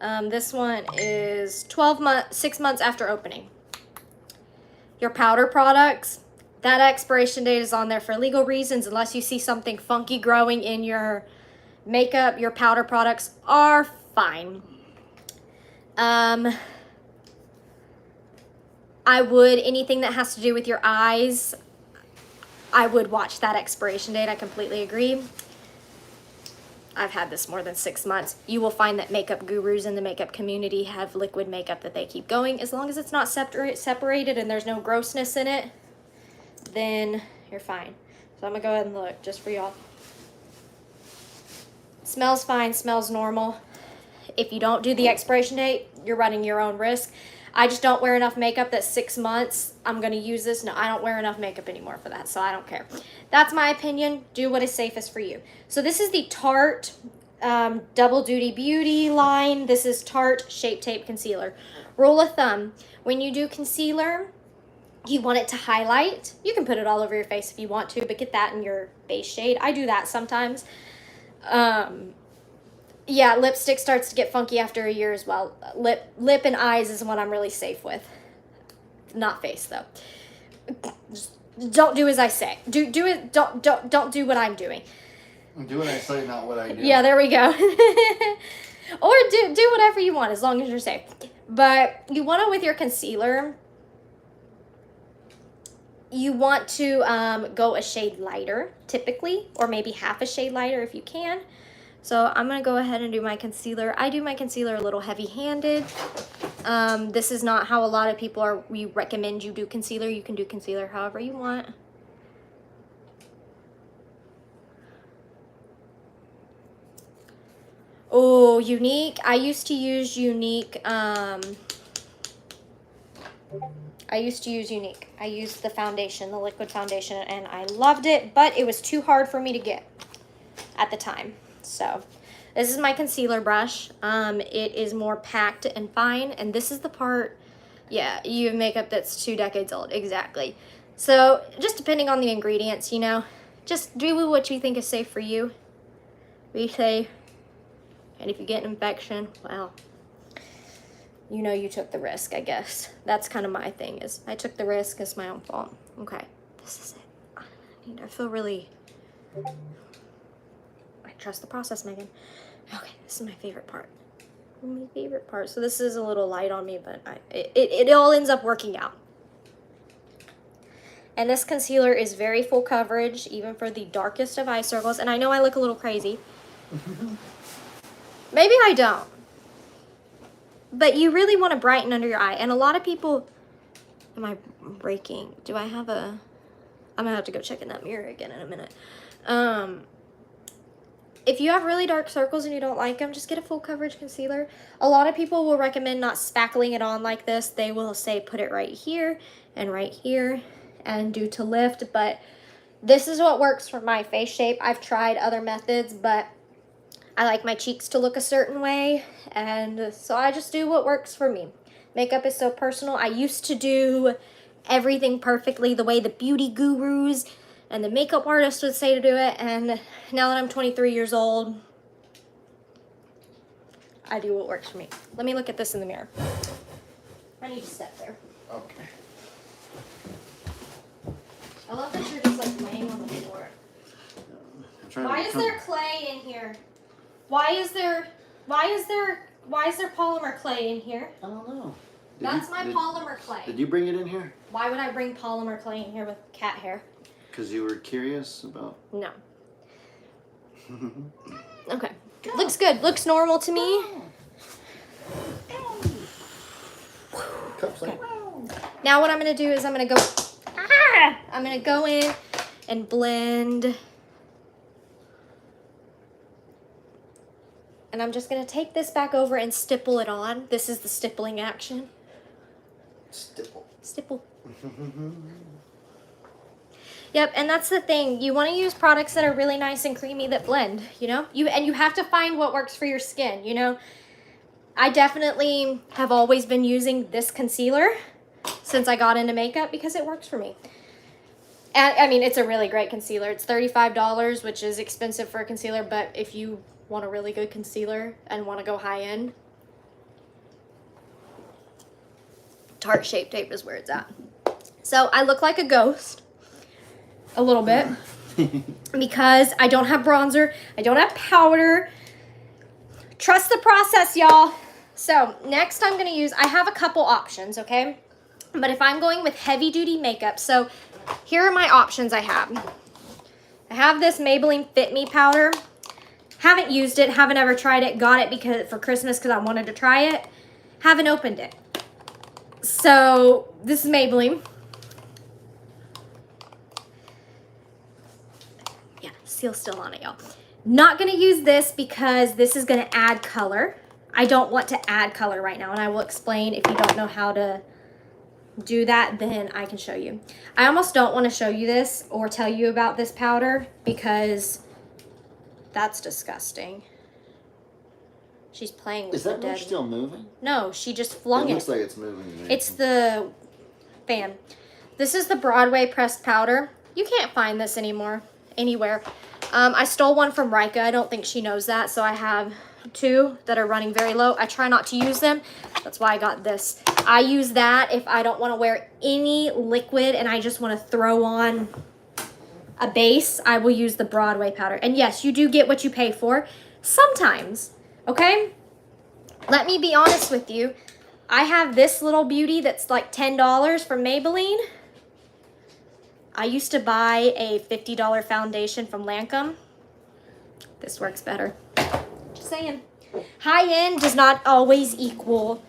This one is 6 months after opening. Your powder products, that expiration date is on there for legal reasons. Unless you see something funky growing in your makeup, your powder products are fine. Anything that has to do with your eyes, I would watch that expiration date. I completely agree. I've had this more than 6 months. You will find that makeup gurus in the makeup community have liquid makeup that they keep going. As long as it's not separated and there's no grossness in it, then you're fine. So I'm gonna go ahead and look just for y'all. Smells fine, smells normal. If you don't do the expiration date, you're running your own risk. I just don't wear enough makeup that 6 months I'm gonna use this. No, I don't wear enough makeup anymore for that, so I don't care. That's my opinion. Do what is safest for you. So this is the Tarte Double Duty Beauty line. This is Tarte Shape Tape Concealer. Rule of thumb, when you do concealer, you want it to highlight. You can put it all over your face if you want to, but get that in your base shade. I do that sometimes. Yeah, lipstick starts to get funky after a year as well. Lip and eyes is what I'm really safe with. Not face though. Just don't do as I say. Do it. Don't do what I'm doing. Do what I say, not what I do. Yeah, there we go. Or do whatever you want as long as you're safe. But you want to, with your concealer, you want to go a shade lighter typically, or maybe half a shade lighter if you can. So I'm going to go ahead and do my concealer. I do my concealer a little heavy-handed. This is not how a lot of people we recommend you do concealer. You can do concealer however you want. Oh, Unique. I used to use Unique. I used the foundation, the liquid foundation, and I loved it, but it was too hard for me to get at the time. So this is my concealer brush. It is more packed and fine, and this is the part, yeah, you have makeup that's 2 decades old, exactly. So just depending on the ingredients, you know, just do what you think is safe for you. Be safe. And if you get an infection, well, you know you took the risk, I guess. That's kind of my thing, is I took the risk, it's my own fault. Okay, this is it. I feel really... Trust the process, Megan. Okay, this is my favorite part. My favorite part. So this is a little light on me, but it all ends up working out. And this concealer is very full coverage, even for the darkest of eye circles. And I know I look a little crazy. Maybe I don't. But you really want to brighten under your eye. And a lot of people... Am I breaking? Do I have a... I'm going to have to go check in that mirror again in a minute. If you have really dark circles and you don't like them, just get a full coverage concealer. A lot of people will recommend not spackling it on like this. They will say put it right here and do to lift. But this is what works for my face shape. I've tried other methods, but I like my cheeks to look a certain way. And so I just do what works for me. Makeup is so personal. I used to do everything perfectly the way the beauty gurus and the makeup artists would say to do it, and now that I'm 23 years old, I do what works for me. Let me look at this in the mirror. I need to step there. Okay. I love that you're just like laying on the floor. Why is there clay in here? Why is there polymer clay in here? I don't know. That's my polymer clay. Did you bring it in here? Why would I bring polymer clay in here with cat hair? Because you were curious about... No. Okay. Looks good. Looks normal to me. Okay. Now what I'm going to do is I'm going to go... I'm going to go in and blend. And I'm just going to take this back over and stipple it on. This is the stippling action. Stipple. Stipple. Yep, and that's the thing. You want to use products that are really nice and creamy that blend, you know? You have to find what works for your skin, you know? I definitely have always been using this concealer since I got into makeup because it works for me. And, I mean, it's a really great concealer. It's $35, which is expensive for a concealer, but if you want a really good concealer and want to go high-end, Tarte Shape Tape is where it's at. So I look like a ghost. A little bit. Because I don't have bronzer. I don't have powder. Trust the process, y'all. So next I'm going to use, I have a couple options, okay? But if I'm going with heavy duty makeup, so here are my options I have. I have this Maybelline Fit Me powder. Haven't used it, haven't ever tried it. Got it for Christmas because I wanted to try it. Haven't opened it. So this is Maybelline. Yeah, seal's still on it, y'all. Not gonna use this because this is gonna add color. I don't want to add color right now, and I will explain. If you don't know how to do that, then I can show you. I almost don't want to show you this or tell you about this powder because that's disgusting. She's playing with Is that the dead. brush still moving? No, she just flung it. It looks like it's moving. It's the fan. This is the Broadway pressed powder. You can't find this anywhere. I stole one from Rika. I don't think she knows that, so I have two that are running very low. I try not to use them. That's why I got this. I use that if I don't want to wear any liquid and I just want to throw on a base. I will use the Broadway powder. And yes, you do get what you pay for sometimes, okay? Let me be honest with you. I have this little beauty that's like $10 from Maybelline. I used to buy a $50 foundation from Lancome. This works better. Just saying. High-end does not always equal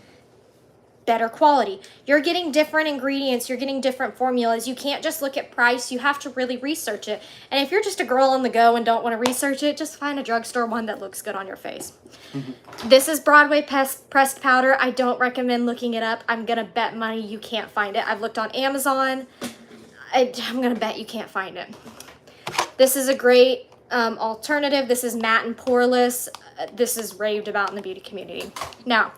better quality. You're getting different ingredients. You're getting different formulas. You can't just look at price. You have to really research it. And if you're just a girl on the go and don't want to research it, just find a drugstore one that looks good on your face. This is Broadway pressed powder. I don't recommend looking it up. I'm going to bet money you can't find it. I've looked on Amazon. I'm going to bet you can't find it. This is a great alternative. This is matte and poreless. This is raved about in the beauty community. Now,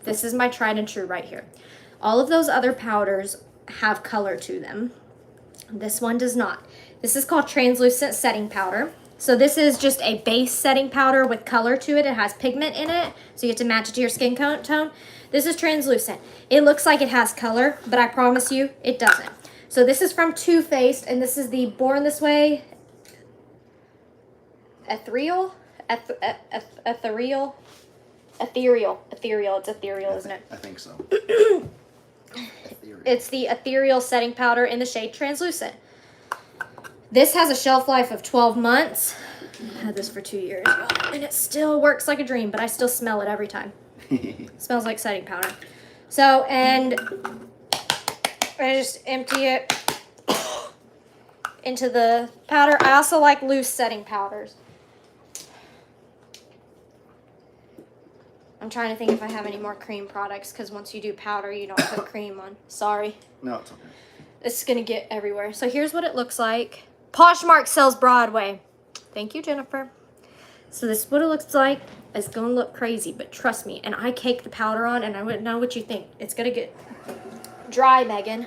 this is my tried and true right here. All of those other powders have color to them. This one does not. This is called translucent setting powder. So this is just a base setting powder with color to it. It has pigment in it, so you have to match it to your skin tone. This is translucent. It looks like it has color, but I promise you, it doesn't. So this is from Too Faced, and this is the Born This Way Ethereal. Ethereal. It's ethereal, isn't it? I think so. It's the ethereal setting powder in the shade Translucent. This has a shelf life of 12 months. I've had this for 2 years, and it still works like a dream, but I still smell it every time. It smells like setting powder. So, and I just empty it into the powder. I also like loose setting powders. I'm trying to think if I have any more cream products, because once you do powder, you don't put cream on. Sorry. No, it's okay. It's going to get everywhere. So here's what it looks like. Poshmark sells Broadway. Thank you, Jennifer. So this is what it looks like. It's going to look crazy, but trust me. And I cake the powder on, and I wouldn't know what you think. It's going to get dry, Megan.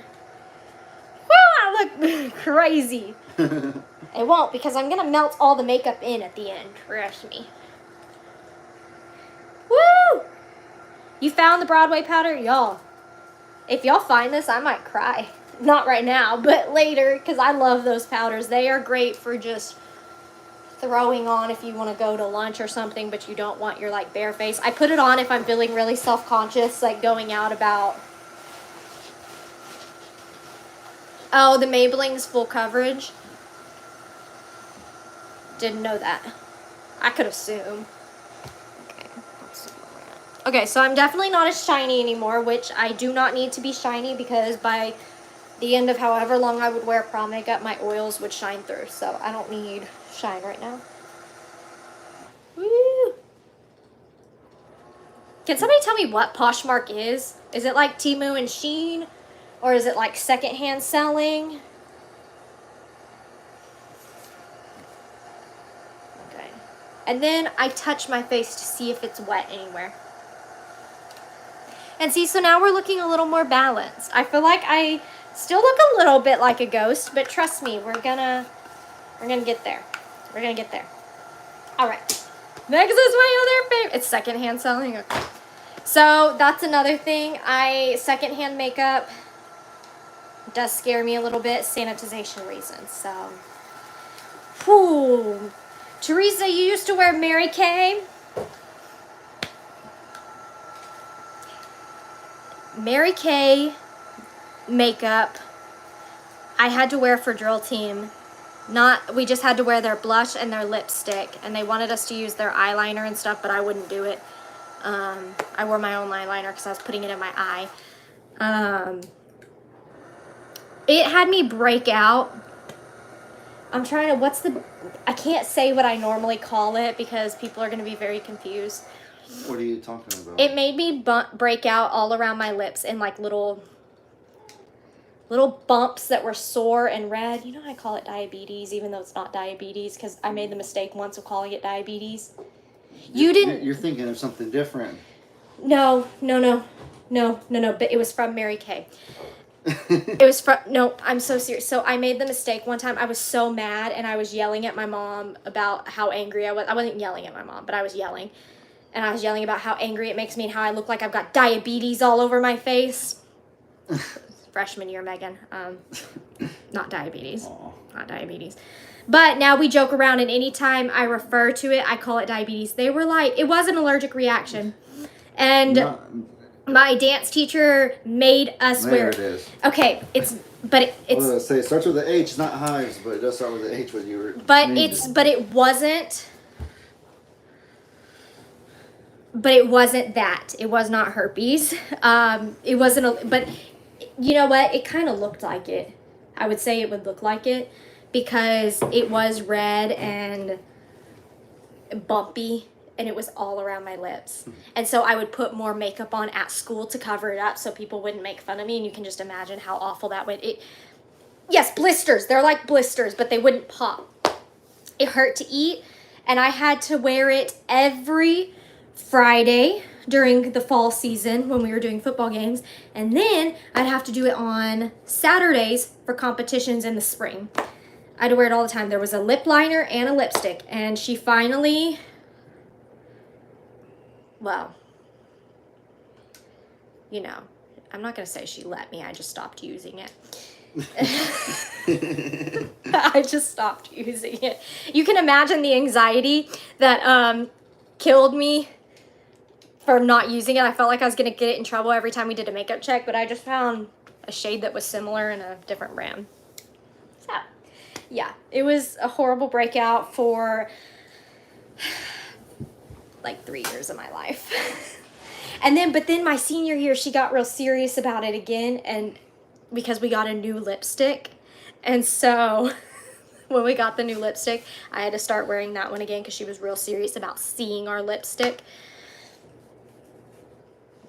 Ah, look crazy. It won't, because I'm going to melt all the makeup in at the end. Trust me. Woo! You found the Broadway powder? Y'all, if y'all find this, I might cry. Not right now, but later, because I love those powders. They are great for just throwing on if you want to go to lunch or something, but you don't want your, like, bare face. I put it on if I'm feeling really self-conscious, like going out about... Oh, the Maybelline's full coverage. Didn't know that. I could assume. Okay, so I'm definitely not as shiny anymore, which I do not need to be shiny, because by the end of however long I would wear prom makeup, my oils would shine through. So I don't need shine right now. Woo! Can somebody tell me what Poshmark is? Is it like Temu and Shein? Or is it like secondhand selling? Okay. And then I touch my face to see if it's wet anywhere. And see, so now we're looking a little more balanced. I feel like I still look a little bit like a ghost, but trust me, we're gonna get there. We're gonna get there. All right. Next is my other favorite. It's secondhand selling. Okay. So that's another thing. Secondhand makeup does scare me a little bit, sanitization reasons. So, whew. Teresa, you used to wear Mary Kay. Mary Kay makeup I had to wear for drill team. We just had to wear their blush and their lipstick, and they wanted us to use their eyeliner and stuff, but I wouldn't do it. I wore my own eyeliner because I was putting it in my eye. It had me break out. I'm trying to, I can't say what I normally call it because people are going to be very confused. What are you talking about? It made me break out all around my lips in like little bumps that were sore and red. You know, I call it diabetes, even though it's not diabetes, because I made the mistake once of calling it diabetes. You're thinking of something different. No. But it was from Mary Kay. I'm so serious. So I made the mistake one time. I was so mad, and I was yelling at my mom about how angry I was. I wasn't yelling at my mom, but I was yelling. And I was yelling about how angry it makes me and how I look like I've got diabetes all over my face. Freshman year, Megan. Not diabetes. Aww. Not diabetes. But now we joke around, and anytime I refer to it, I call it diabetes. They were like, it was an allergic reaction. And my dance teacher made us wear... There it is. Okay, it's... But it's... Well, say it starts with the H, not hives, but it does start with the H when you were... But it wasn't... But it wasn't that. It was not herpes. It wasn't but you know what? It kind of looked like it. I would say it would look like it because it was red and bumpy, and it was all around my lips. And so I would put more makeup on at school to cover it up so people wouldn't make fun of me, and you can just imagine how awful that would... Yes, blisters. They're like blisters, but they wouldn't pop. It hurt to eat, and I had to wear it every Friday during the fall season when we were doing football games, and then I'd have to do it on Saturdays for competitions in the spring. I had to wear it all the time. There was a lip liner and a lipstick, and she finally, well, you know, I'm not going to say she let me. I just stopped using it. I just stopped using it. You can imagine the anxiety that killed me for not using it. I felt like I was going to get it in trouble every time we did a makeup check, but I just found a shade that was similar in a different brand. So, yeah, it was a horrible breakout for like 3 years of my life. But then my senior year, she got real serious about it again, and because we got a new lipstick. And so when we got the new lipstick, I had to start wearing that one again because she was real serious about seeing our lipstick.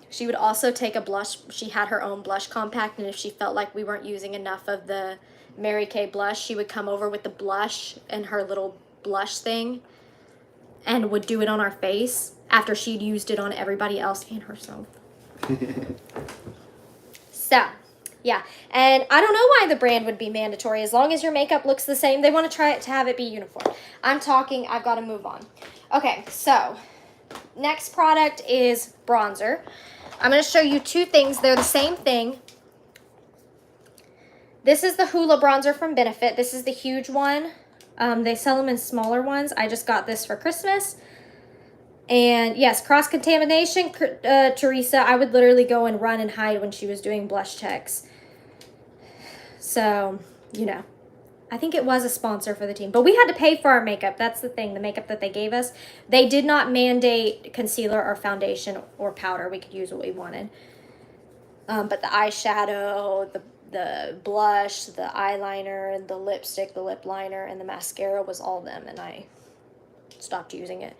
She would also take a blush. She had her own blush compact, and if she felt like we weren't using enough of the Mary Kay blush, she would come over with the blush and her little blush thing and would do it on our face after she'd used it on everybody else and herself. So, yeah. And I don't know why the brand would be mandatory. As long as your makeup looks the same, they want to try it to have it be uniform. I've got to move on. Okay, so next product is bronzer. I'm going to show you two things. They're the same thing. This is the Hoola bronzer from Benefit. This is the huge one. They sell them in smaller ones. I just got this for Christmas. And yes, cross-contamination, Teresa, I would literally go and run and hide when she was doing blush checks. So, you know, I think it was a sponsor for the team. But we had to pay for our makeup. That's the thing, the makeup that they gave us. They did not mandate concealer or foundation or powder. We could use what we wanted. But the eyeshadow, the blush, the eyeliner, the lipstick, the lip liner, and the mascara was all them, and I stopped using it.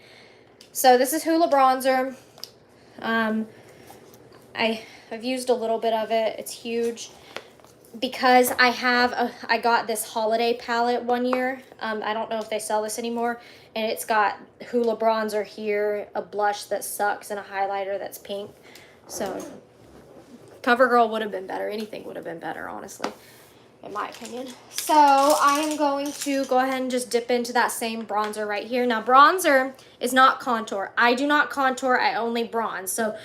So this is Hoola bronzer. I've used a little bit of it. It's huge. Because I got this holiday palette one year. I don't know if they sell this anymore. And it's got Hoola bronzer here, a blush that sucks, and a highlighter that's pink. So CoverGirl would have been better. Anything would have been better, honestly, in my opinion. So I am going to go ahead and just dip into that same bronzer right here. Now, bronzer is not contour. I do not contour. I only bronze. So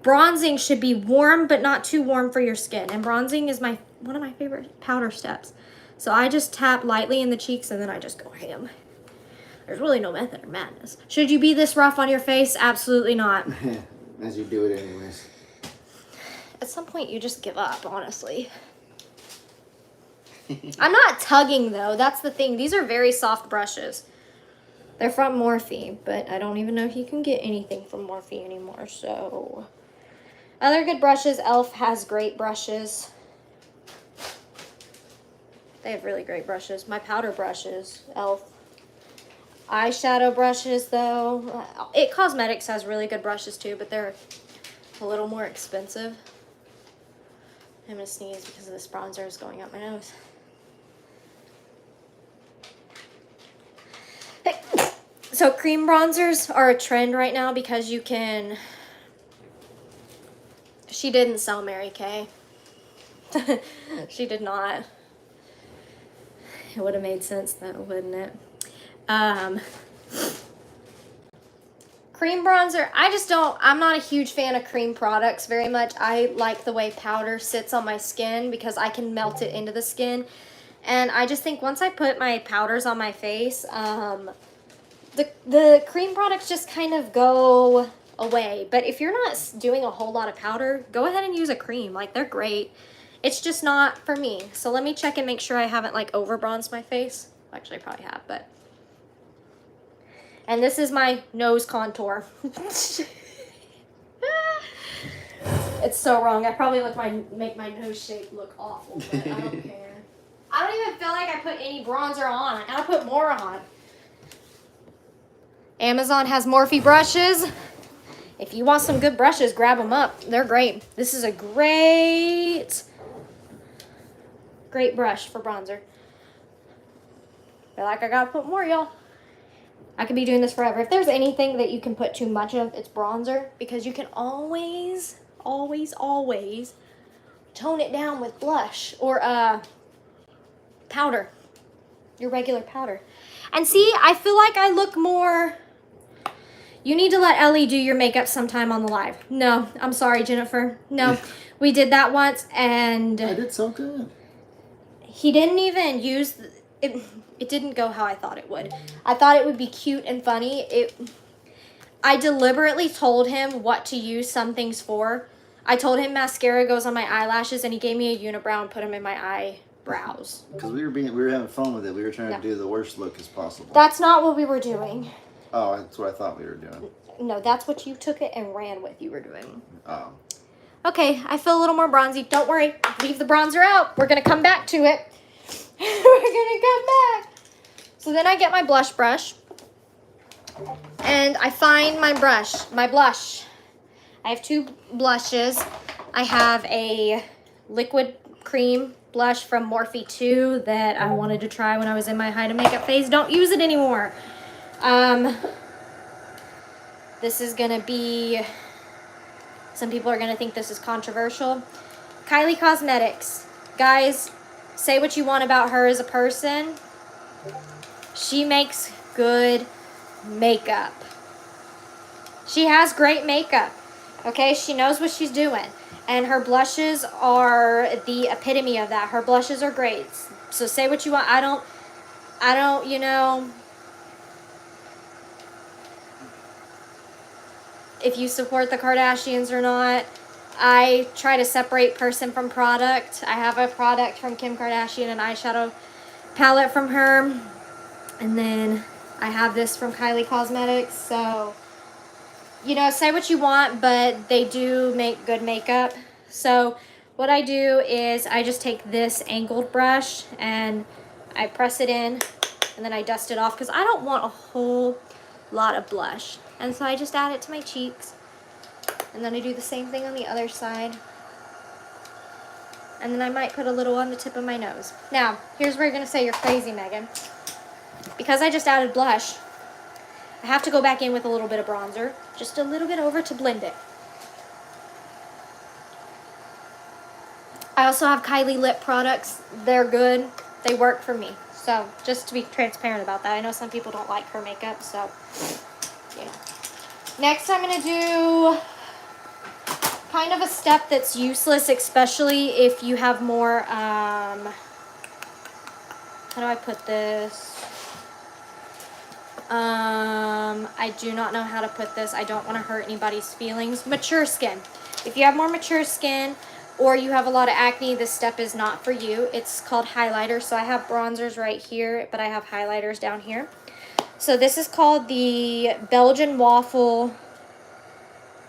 bronzing should be warm, but not too warm for your skin. And bronzing is one of my favorite powder steps. So I just tap lightly in the cheeks, and then I just go ham. There's really no method or madness. Should you be this rough on your face? Absolutely not. As you do it anyways. At some point, you just give up, honestly. I'm not tugging, though. That's the thing. These are very soft brushes. They're from Morphe, but I don't even know if you can get anything from Morphe anymore, so. Other good brushes. e.l.f. has great brushes. They have really great brushes. My powder brushes, e.l.f. Eyeshadow brushes, though. It Cosmetics has really good brushes, too, but they're a little more expensive. I'm going to sneeze because this bronzer is going up my nose. So cream bronzers are a trend right now because you can... She didn't sell Mary Kay. She did not. It would have made sense though, wouldn't it? Cream bronzer, I'm not a huge fan of cream products very much. I like the way powder sits on my skin because I can melt it into the skin. And I just think once I put my powders on my face, the cream products just kind of go away. But if you're not doing a whole lot of powder, go ahead and use a cream. Like, they're great. It's just not for me. So let me check and make sure I haven't, like, over bronzed my face. Actually, I probably have, but... And this is my nose contour. It's so wrong. I probably make my nose shape look awful, but I don't care. I don't even feel like I put any bronzer on. I gotta put more on. Amazon has Morphe brushes. If you want some good brushes, grab them up. They're great. This is a great brush for bronzer. Feel like I gotta put more, y'all. I could be doing this forever. If there's anything that you can put too much of, it's bronzer, because you can always, always, always tone it down with blush or powder, your regular powder. And see, I feel like I look more... You need to let Ellie do your makeup sometime on the live. No, I'm sorry, Jennifer. No, we did that once, and... I did so good. He didn't even use... It didn't go how I thought it would. I thought it would be cute and funny. I deliberately told him what to use some things for. I told him mascara goes on my eyelashes, and he gave me a unibrow and put them in my eyebrows. Because we were having fun with it. We were trying to do the worst look as possible. That's not what we were doing. Oh, that's what I thought we were doing. No, that's what you took it and ran with. You were doing. Oh. Okay, I feel a little more bronzy. Don't worry. Leave the bronzer out. We're going to come back to it. We're going to come back. So then I get my blush brush. And I find my blush. I have two blushes. I have a liquid cream blush from Morphe 2 that I wanted to try when I was in my hide and makeup phase. Don't use it anymore. This is going to be, some people are going to think this is controversial. Kylie Cosmetics. Guys, say what you want about her as a person. She makes good makeup. She has great makeup. Okay, she knows what she's doing. And her blushes are the epitome of that. Her blushes are great. So say what you want. I don't, you know, if you support the Kardashians or not. I try to separate person from product. I have a product from Kim Kardashian, an eyeshadow palette from her. And then I have this from Kylie Cosmetics. So, you know, say what you want, but they do make good makeup. So what I do is I just take this angled brush and I press it in and then I dust it off because I don't want a whole lot of blush. And so I just add it to my cheeks. And then I do the same thing on the other side. And then I might put a little on the tip of my nose. Now, here's where you're going to say you're crazy, Megan. Because I just added blush, I have to go back in with a little bit of bronzer. Just a little bit over to blend it. I also have Kylie lip products. They're good. They work for me. So, just to be transparent about that. I know some people don't like her makeup, so, you know. Next, I'm going to do kind of a step that's useless, especially if you have more, how do I put this? I do not know how to put this. I don't want to hurt anybody's feelings. Mature skin. If you have more mature skin or you have a lot of acne, this step is not for you. It's called highlighter. So I have bronzers right here, but I have highlighters down here. So this is called the Belgian Waffle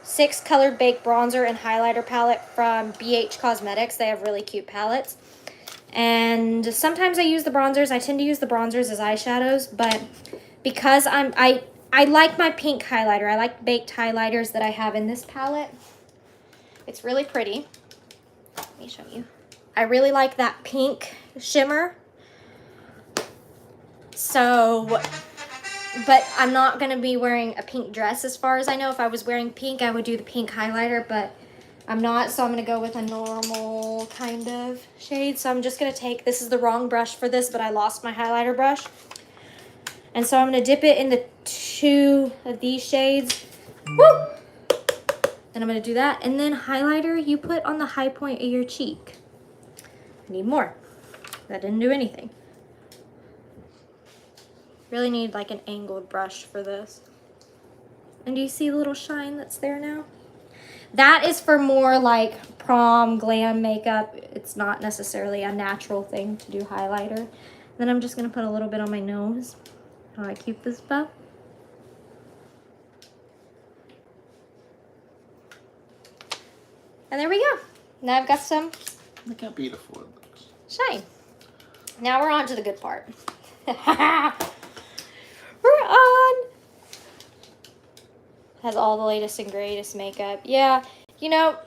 6 Colored Baked Bronzer and Highlighter Palette from BH Cosmetics. They have really cute palettes. And sometimes I use the bronzers. I tend to use the bronzers as eyeshadows, but because I like my pink highlighter. I like baked highlighters that I have in this palette. It's really pretty. Let me show you. I really like that pink shimmer. So, but I'm not going to be wearing a pink dress as far as I know. If I was wearing pink, I would do the pink highlighter, but I'm not, so I'm going to go with a normal kind of shade. So I'm just going to take, this is the wrong brush for this, but I lost my highlighter brush. And so I'm going to dip it in the 2 of these shades. Woo! And I'm going to do that. And then highlighter, you put on the high point of your cheek. I need more. That didn't do anything. Really need like an angled brush for this. And do you see the little shine that's there now? That is for more like prom glam makeup. It's not necessarily a natural thing to do highlighter. Then I'm just going to put a little bit on my nose. How do I keep this up? And there we go. Now I've got some. Look how beautiful it looks. Shine. Now we're on to the good part. We're on. Has all the latest and greatest makeup. Yeah, you know,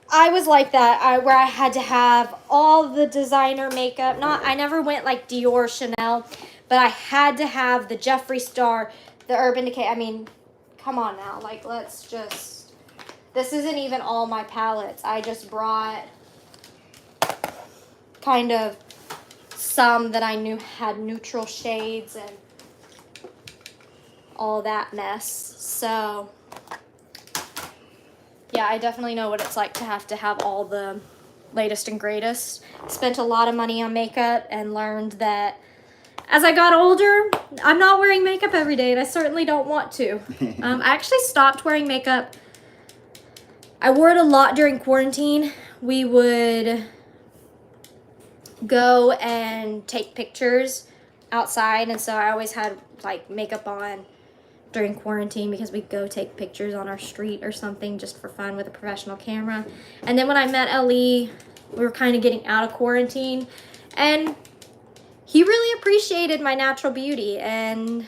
I was like that. Where I had to have all the designer makeup. I never went like Dior, Chanel, but I had to have the Jeffree Star, the Urban Decay. I mean, come on now. Like, let's just. This isn't even all my palettes. I just brought kind of some that I knew had neutral shades and all that mess. So, yeah, I definitely know what it's like to have all the latest and greatest. Spent a lot of money on makeup and learned that as I got older, I'm not wearing makeup every day, and I certainly don't want to. I actually stopped wearing makeup. I wore it a lot during quarantine. We would go and take pictures outside, and so I always had like makeup on during quarantine because we'd go take pictures on our street or something just for fun with a professional camera. And then when I met Ali, we were kind of getting out of quarantine, and he really appreciated my natural beauty. And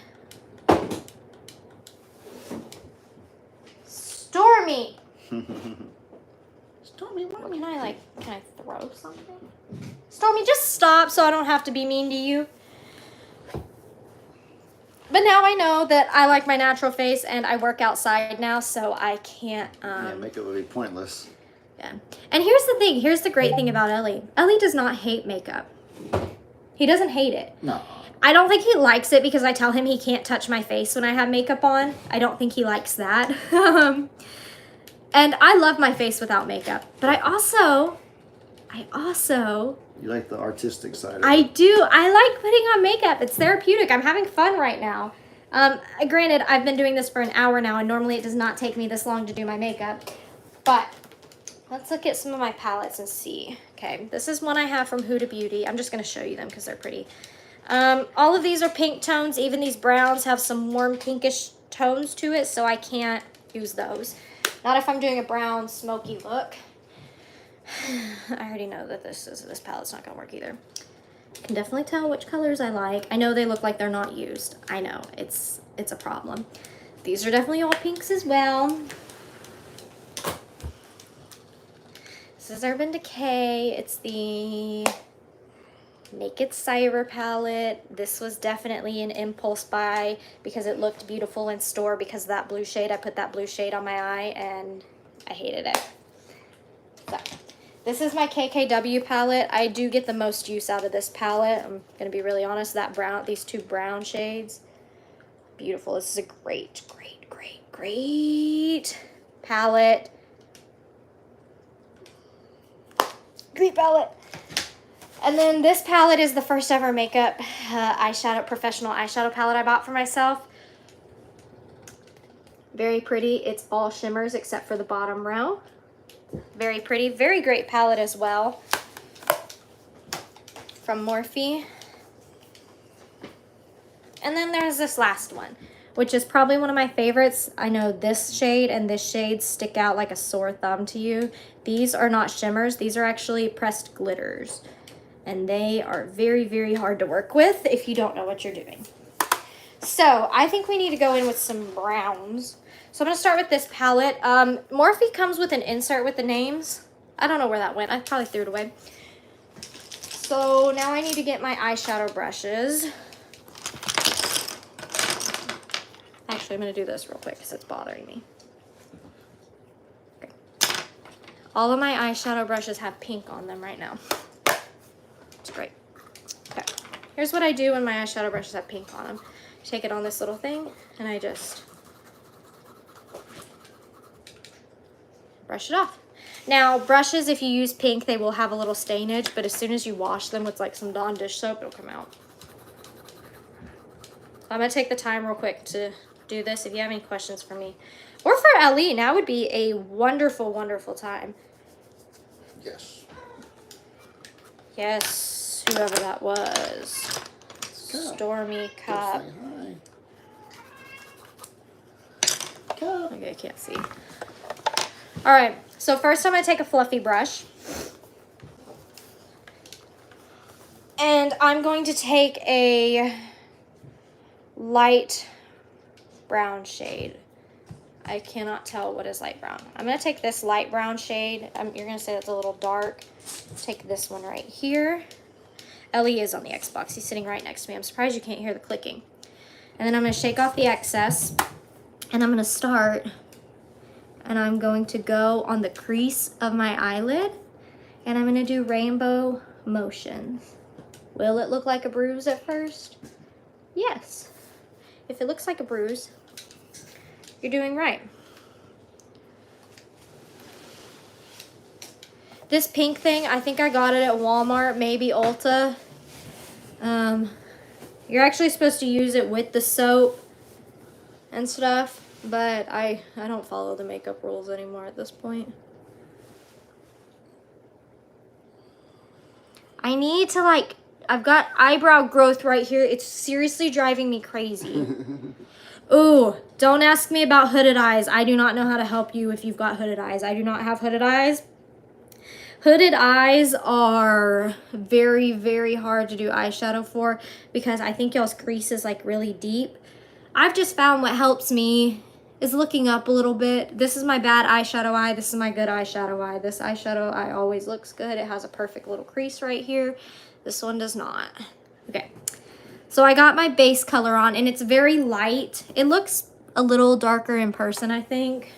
Stormy! Stormy, what can I throw something? Stormy, just stop so I don't have to be mean to you. But now I know that I like my natural face, and I work outside now, so I can't... yeah, makeup would be pointless. Yeah. And here's the thing. Here's the great thing about Ellie. Ellie does not hate makeup. He doesn't hate it. No. I don't think he likes it because I tell him he can't touch my face when I have makeup on. I don't think he likes that. And I love my face without makeup. But I also... You like the artistic side of it. I do. I like putting on makeup. It's therapeutic. I'm having fun right now. Granted, I've been doing this for an hour now, and normally it does not take me this long to do my makeup. But let's look at some of my palettes and see. Okay, this is one I have from Huda Beauty. I'm just going to show you them because they're pretty. All of these are pink tones. Even these browns have some warm pinkish tones to it, so I can't use those. Not if I'm doing a brown smoky look. I already know that this palette's not going to work either. I can definitely tell which colors I like. I know they look like they're not used. I know, it's a problem. These are definitely all pinks as well. This is Urban Decay. It's the Naked Cyber palette. This was definitely an impulse buy because it looked beautiful in store because of that blue shade. I put that blue shade on my eye and I hated it. So, this is my KKW palette. I do get the most use out of this palette. I'm going to be really honest. That brown, these two brown shades, beautiful. This is a great palette. Great palette. And then this palette is the first ever makeup professional eyeshadow palette I bought for myself. Very pretty. It's all shimmers except for the bottom row. Very pretty. Very great palette as well. From Morphe. And then there's this last one, which is probably one of my favorites. I know this shade and this shade stick out like a sore thumb to you. These are not shimmers. These are actually pressed glitters. And they are very, very hard to work with if you don't know what you're doing. So I think we need to go in with some browns. So I'm going to start with this palette. Morphe comes with an insert with the names. I don't know where that went. I probably threw it away. So now I need to get my eyeshadow brushes. Actually, I'm going to do this real quick because it's bothering me. Okay. All of my eyeshadow brushes have pink on them right now. It's great. Okay. Here's what I do when my eyeshadow brushes have pink on them. Take it on this little thing, and I just brush it off. Now, brushes, if you use pink, they will have a little stainage, but as soon as you wash them with like some Dawn dish soap, it'll come out. I'm going to take the time real quick to do this. If you have any questions for me, or for Ali, now would be a wonderful, wonderful time. Yes. Yes, whoever that was. Stormy Cup. Okay, I can't see. All right, so first I'm going to take a fluffy brush. And I'm going to take a light brown shade. I cannot tell what is light brown. I'm going to take this light brown shade. You're going to say it's a little dark. Take this one right here. Ellie is on the Xbox. He's sitting right next to me. I'm surprised you can't hear the clicking. And then I'm going to shake off the excess. And I'm going to start. And I'm going to go on the crease of my eyelid. And I'm going to do rainbow motions. Will it look like a bruise at first? Yes. If it looks like a bruise, you're doing right. This pink thing, I think I got it at Walmart, maybe Ulta. You're actually supposed to use it with the soap and stuff, but I don't follow the makeup rules anymore at this point. I need to like, I've got eyebrow growth right here. It's seriously driving me crazy. Ooh, don't ask me about hooded eyes. I do not know how to help you if you've got hooded eyes. I do not have hooded eyes. Hooded eyes are very, very hard to do eyeshadow for because I think y'all's crease is like really deep. I've just found what helps me is looking up a little bit. This is my bad eyeshadow eye. This is my good eyeshadow eye. This eyeshadow eye always looks good. It has a perfect little crease right here. This one does not. Okay. So I got my base color on and it's very light. It looks a little darker in person, I think.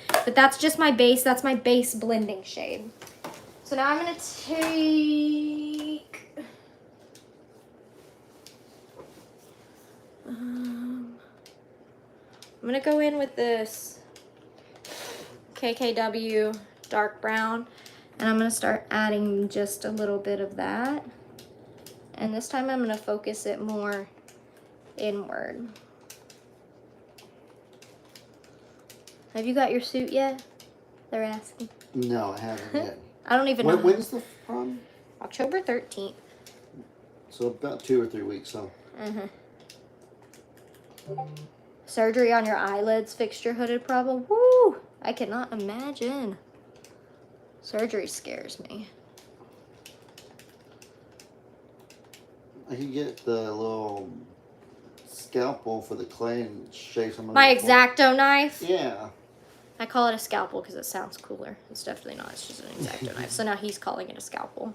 But that's just my base. That's my base blending shade. So now I'm going to take... I'm going to go in with this KKW dark brown. And I'm going to start adding just a little bit of that. And this time I'm going to focus it more inward. Have you got your suit yet? They're asking. No, I haven't yet. I don't even know. When's the prom? October 13th. So about 2 or 3 weeks, so. Surgery on your eyelids fixed your hooded problem. Woo! I cannot imagine. Surgery scares me. I can get the little scalpel for the clay and shave some of My it. X-Acto knife? Yeah. I call it a scalpel because it sounds cooler. It's definitely not. It's just an X-Acto knife. So now he's calling it a scalpel.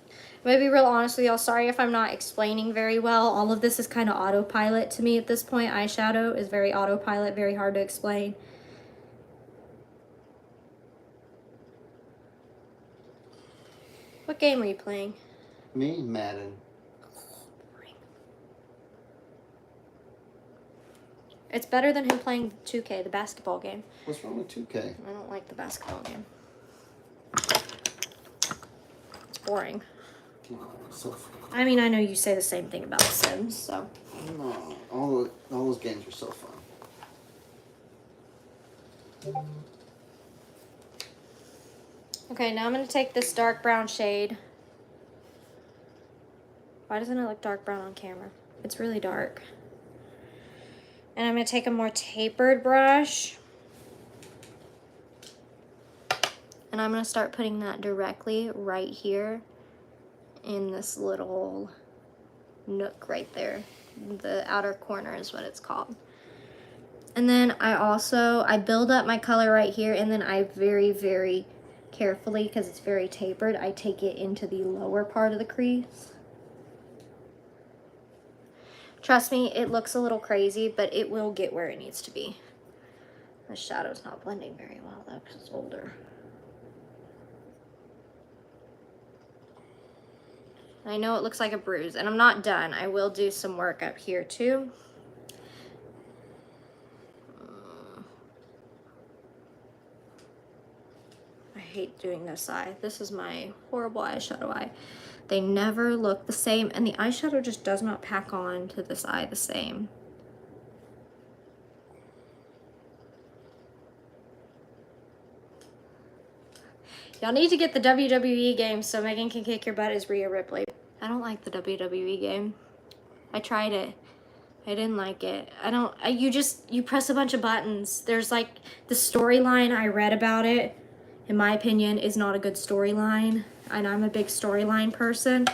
I'm going to be real honest with y'all. Sorry if I'm not explaining very well. All of this is kind of autopilot to me at this point. Eyeshadow is very autopilot, very hard to explain. What game are you playing? Me? Madden. It's better than him playing 2K, the basketball game. What's wrong with 2K? I don't like the basketball game. It's boring. I mean, I know you say the same thing about The Sims, so. No, all those games are so fun. Okay, now I'm going to take this dark brown shade. Why doesn't it look dark brown on camera? It's really dark. And I'm going to take a more tapered brush. And I'm going to start putting that directly right here in this little nook right there. The outer corner is what it's called. And then I build up my color right here, and then I very, very carefully, because it's very tapered, I take it into the lower part of the crease. Trust me, it looks a little crazy, but it will get where it needs to be. The shadow's not blending very well though, because it's older. I know it looks like a bruise, and I'm not done. I will do some work up here too. I hate doing this eye. This is my horrible eyeshadow eye. They never look the same, and the eyeshadow just does not pack on to this eye the same. Y'all need to get the WWE game so Megan can kick your butt as Rhea Ripley. I don't like the WWE game. I tried it. I didn't like it. You press a bunch of buttons. There's like the storyline I read about it, in my opinion, is not a good storyline. And I'm a big storyline person.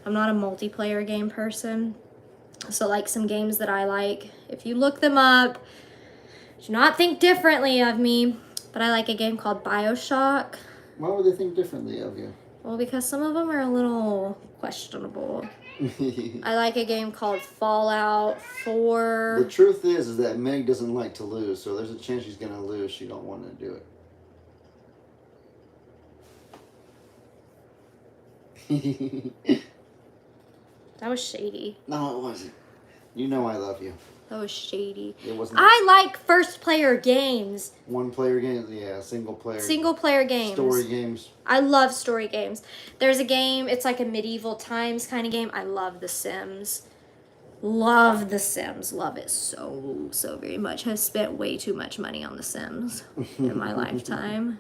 I'm not a multiplayer game person. So like some games that I like, if you look them up, do not think differently of me, but I like a game called BioShock. Why would they think differently of you? Well, because some of them are a little questionable. I like a game called Fallout 4. The truth is that Meg doesn't like to lose, so there's a chance she's going to lose. She don't want to do it. That was shady. No, it wasn't. You know I love you. That was shady. It wasn't. I like first player games. One player games, yeah, single player. Single player games. Story games. I love story games. There's a game, it's like a medieval times kind of game. I love The Sims. Love The Sims. Love it so, so very much. Have spent way too much money on The Sims in my lifetime.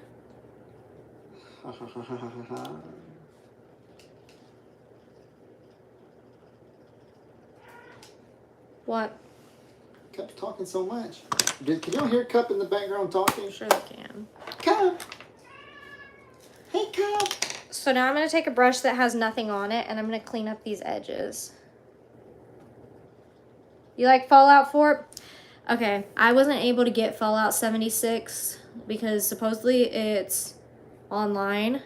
What? Cup's talking so much. Can y'all hear Cup in the background talking? Sure they can. Cup! Hey, Cup! So now I'm going to take a brush that has nothing on it, and I'm going to clean up these edges. You like Fallout 4? Okay, I wasn't able to get Fallout 76 because supposedly it's online.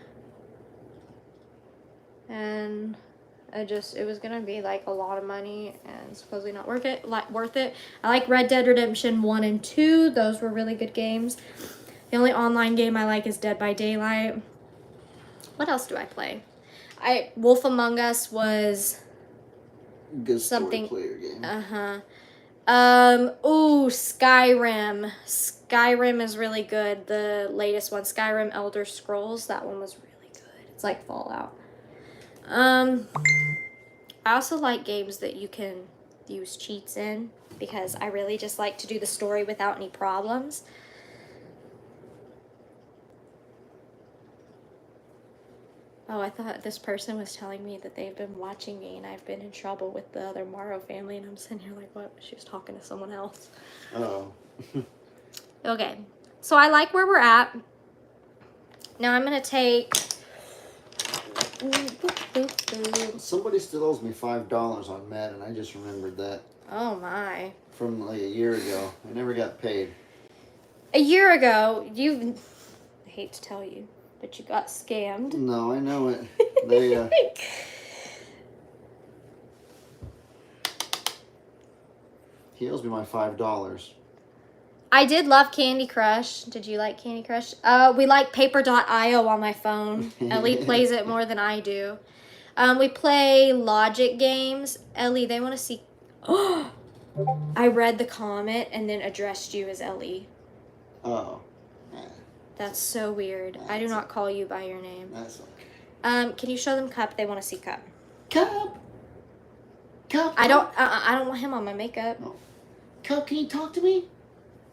And it was gonna be like a lot of money and supposedly not worth it. I like Red Dead Redemption 1 and 2. Those were really good games. The only online game I like is Dead by Daylight. What else do I play? Wolf Among Us was Good something. story player game. Skyrim. Skyrim is really good. The latest one, Skyrim Elder Scrolls, that one was really good. It's like Fallout. I also like games that you can use cheats in because I really just like to do the story without any problems. Oh, I thought this person was telling me that they've been watching me and I've been in trouble with the other Morrow family, and I'm sitting here like, what? She was talking to someone else. Oh. Okay, so I like where we're at. Now I'm going to take... Somebody still owes me $5 on Madden. I just remembered that. Oh, my. From like a year ago. I never got paid. A year ago, I hate to tell you, but you got scammed. No, I know it. They, he owes me my $5. I did love Candy Crush. Did you like Candy Crush? We like Paper.io on my phone. Ellie plays it more than I do. We play logic games. Ellie, they want to see... I read the comment and then addressed you as Ellie. Oh. That's so weird. I do not call you by your name. That's okay. Can you show them Cup? They want to see Cup. Cup! Cup! I don't want him on my makeup. Oh. Cup, can you talk to me?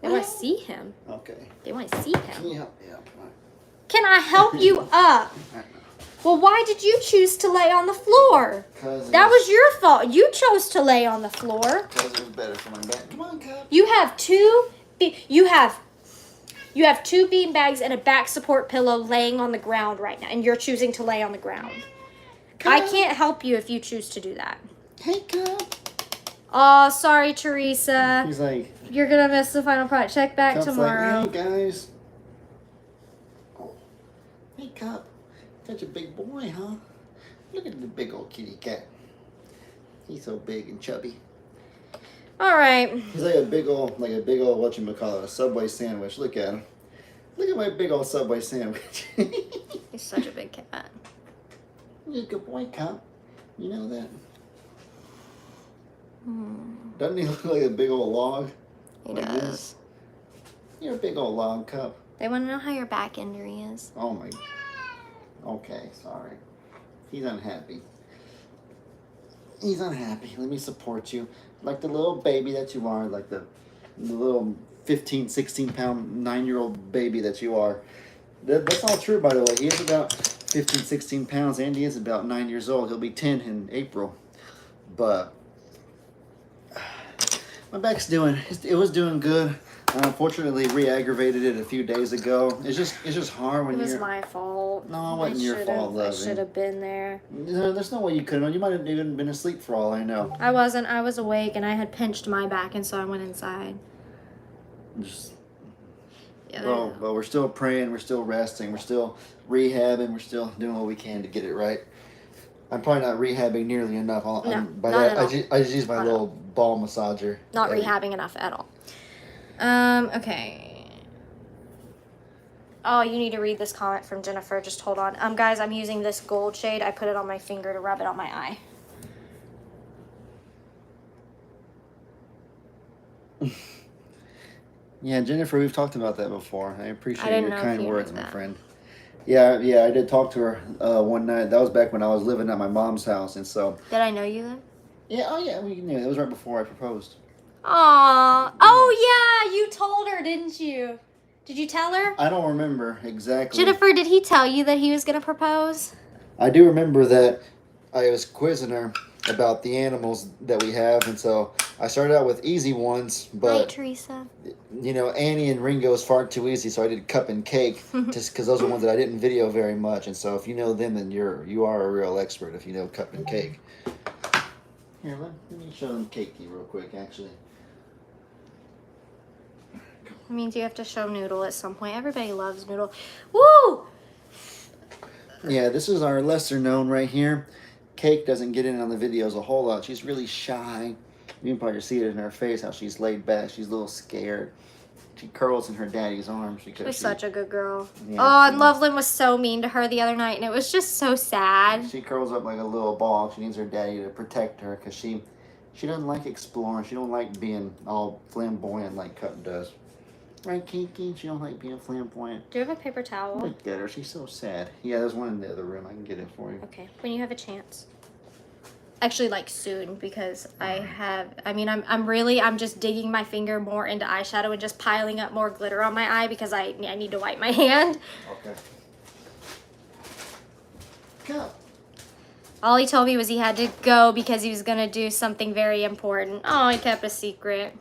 They want to see him. Okay. They want to see him. Can you help me up? Can I help you up? Well, why did you choose to lay on the floor? That was your fault. You chose to lay on the floor. Because it was better for my back. Come on, Cup. You have two bean bags and a back support pillow laying on the ground right now, and you're choosing to lay on the ground. Cup. I can't help you if you choose to do that. Hey, Cup. Oh, sorry, Teresa. He's like... You're going to miss the final product. Check back Cup's tomorrow. Like, hey, guys. Oh. Hey, Cup. Such a big boy, huh? Look at the big old kitty cat. He's so big and chubby. All right. He's like a big old, whatchamacallit, a Subway sandwich. Look at him. Look at my big old Subway sandwich. He's such a big cat. He's a good boy, Cup. You know that? Doesn't he look like a big old log? He like does. This? You're a big old log, Cup. They want to know how your back injury is. Oh my. Okay, sorry. He's unhappy. He's unhappy. Let me support you. Like the little baby that you are. Like the little 15, 16 pound, 9-year-old baby that you are. That's all true, by the way. He is about 15, 16 pounds, and he is about 9 years old. He'll be 10 in April. But my back's it was doing good. Unfortunately, re-aggravated it a few days ago. It's just hard when you're... It was my fault. No, it wasn't your fault, Lovey. I should have been there. No, there's no way you could have. You might have even been asleep for all I know. I wasn't. I was awake, and I had pinched my back, and so I went inside. But we're still praying. We're still resting. We're still rehabbing. We're still doing what we can to get it right. I'm probably not rehabbing nearly enough. I just use my little ball massager. Not rehabbing enough at all. Okay. Oh, you need to read this comment from Jennifer. Just hold on. Guys, I'm using this gold shade. I put it on my finger to rub it on my eye. Yeah, Jennifer, we've talked about that before. I I appreciate didn't your know if kind you words, knew my that. friend. Yeah, yeah, I did talk to her one night. That was back when I was living at my mom's house, and so. Did I know you then? Yeah, oh yeah, we knew. It was right before I proposed. Aw. Oh, yeah, you told her, didn't you? Did you tell her? I don't remember exactly. Jennifer, did he tell you that he was going to propose? I do remember that I was quizzing her about the animals that we have, and so I started out with easy ones, Night, but Teresa. you know, Annie and Ringo is far too easy, so I did cup and cake, just because those are ones that I didn't video very much, and so if you know them, then you are a real expert if you know cup and cake. Here, let me show them cakey real quick, actually. It means you have to show Noodle at some point. Everybody loves Noodle. Woo! Yeah, this is our lesser known right here. Cake doesn't get in on the videos a whole lot. She's really shy. You can probably see it in her face how she's laid back. She's a little scared. She curls in her daddy's arms because She's such a good girl. Yeah, Oh, and Loveland was so mean to her the other night, and it was just so sad. She curls up like a little ball. She needs her daddy to protect her because she doesn't like exploring. She don't like being all flamboyant like Cup does. Right, Kiki? She don't like being flamboyant. Do you have a paper towel? Look at her. She's so sad. Yeah, there's one in the other room. I can get it for you. Okay, when you have a chance. Actually, like soon, because I'm just digging my finger more into eyeshadow and just piling up more glitter on my eye because I need to wipe my hand. Okay. Go. All he told me was he had to go because he was going to do something very important. Oh, he kept a secret.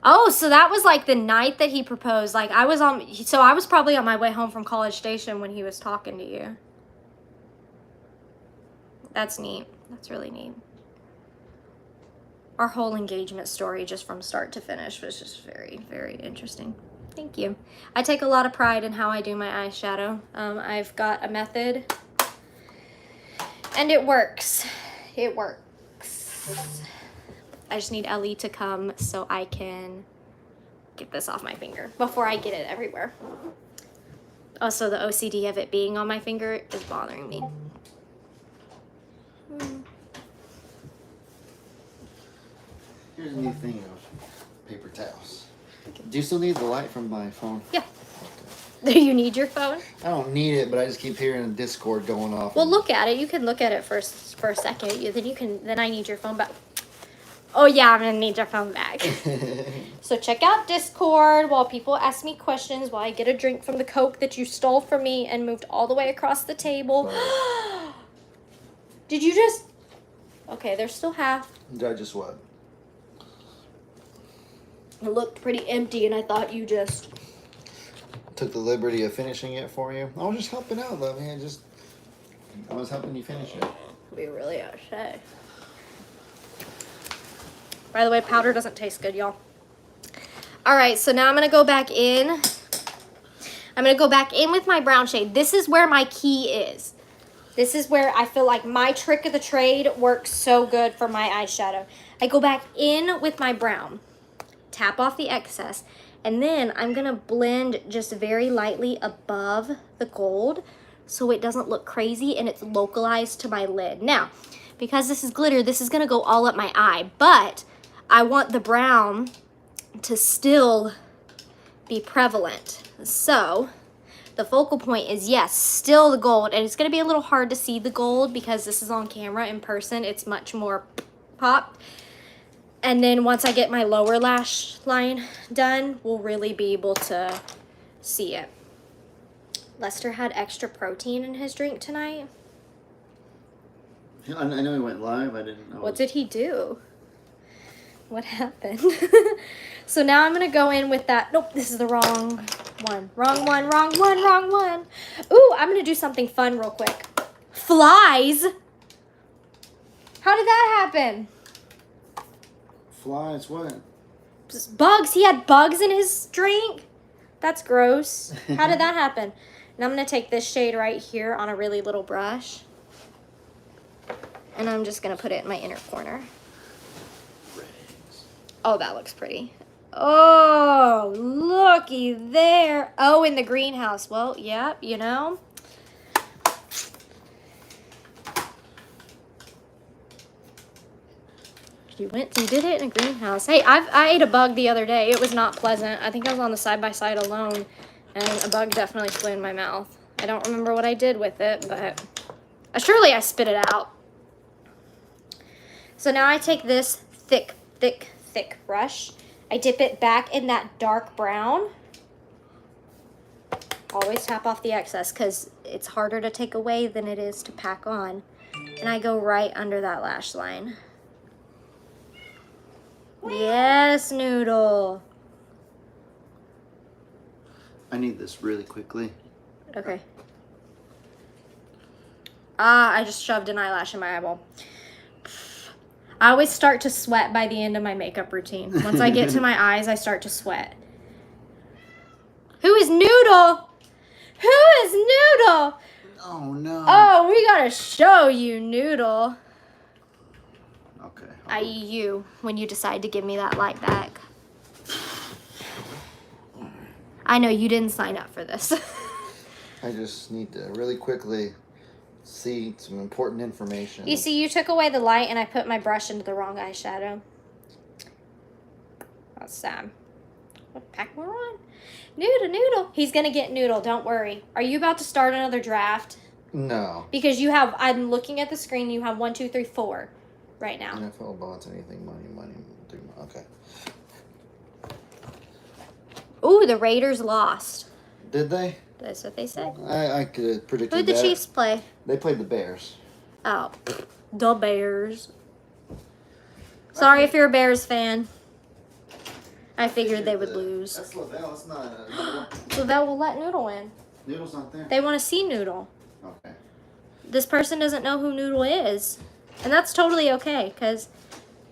Oh, so that was like the night that he proposed. Like I was probably on my way home from College Station when he was talking to you. That's neat. That's really neat. Our whole engagement story, just from start to finish, was just very, very interesting. Thank you. I take a lot of pride in how I do my eyeshadow. I've got a method, and it works. It works. I just need Ellie to come so I can get this off my finger before I get it everywhere. Also, the OCD of it being on my finger is bothering me. Here's a new thing of paper towels. Do you still need the light from my phone? Yeah. Do you need your phone? I don't need it, but I just keep hearing a Discord going off. Well, look at it. You can look at it for a second. Then I need your phone back. Oh yeah, I'm gonna need your phone back. So check out Discord while people ask me questions while I get a drink from the Coke that you stole from me and moved all the way across the table. Did you just... Okay, there's still half. Did I just what? It looked pretty empty and I thought you just... Took the liberty of finishing it for you. I was just helping out, though, man. I was helping you finish it. We really outside. By the way, powder doesn't taste good, y'all. All right, so now I'm going to go back in. I'm going to go back in with my brown shade. This is where my key is. This is where I feel like my trick of the trade works so good for my eyeshadow. I go back in with my brown. Tap off the excess. And then I'm going to blend just very lightly above the gold so it doesn't look crazy and it's localized to my lid. Now, because this is glitter, this is going to go all up my eye. But I want the brown to still be prevalent. So the focal point is, yes, still the gold. And it's going to be a little hard to see the gold because this is on camera. In person, it's much more popped. And then once I get my lower lash line done, we'll really be able to see it. Lester had extra protein in his drink tonight. I know he went live. I didn't know. What did he do? What happened? So now I'm going to go in with that. Nope, this is the wrong one. Wrong one, wrong one, wrong one. Ooh, I'm going to do something fun real quick. Flies? How did that happen? Flies, what? Just bugs. He had bugs in his drink. That's gross. How did that happen? And I'm going to take this shade right here on a really little brush. And I'm just going to put it in my inner corner. Oh, that looks pretty. Oh, looky there. Oh, in the greenhouse. Well, yep, you know. You did it in a greenhouse. Hey, I ate a bug the other day. It was not pleasant. I think I was on the side-by-side alone, and a bug definitely flew in my mouth. I don't remember what I did with it, but surely I spit it out. So now I take this thick brush. I dip it back in that dark brown. Always tap off the excess because it's harder to take away than it is to pack on. And I go right under that lash line. Yes, Noodle. I need this really quickly. Okay. Ah, I just shoved an eyelash in my eyeball. I always start to sweat by the end of my makeup routine. Once I get to my eyes, I start to sweat. Who is Noodle? Who is Noodle? Oh, no. Oh, we gotta show you Noodle. Okay. I.e. you, when you decide to give me that light back. I know you didn't sign up for this. I just need to really quickly see some important information. You see, you took away the light and I put my brush into the wrong eyeshadow. That's sad. What pack we're on? Noodle. He's gonna get Noodle, don't worry. Are you about to start another draft? No. Because you have, I'm looking at the screen, you have 1, 2, 3, 4 right now. NFL bonds, anything, money. Okay. Ooh, the Raiders lost. Did they? That's what they said. I could have predicted Who'd the that. Chiefs play? They played the Bears. Oh, the Bears. Sorry if you're a Bears fan. I figured they would lose. That's Lavelle. It's not. Lavelle will let Noodle in. Noodle's not there. They want to see Noodle. Okay. This person doesn't know who Noodle is. And that's totally okay, because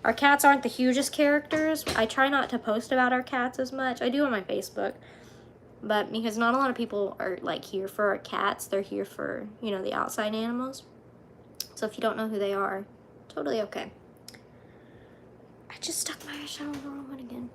our cats aren't the hugest characters. I try not to post about our cats as much. I do on my Facebook. But because not a lot of people are, like, here for our cats. They're here for, you know, the outside animals. So if you don't know who they are, totally okay. I just stuck my eyeshadow on the wrong one again.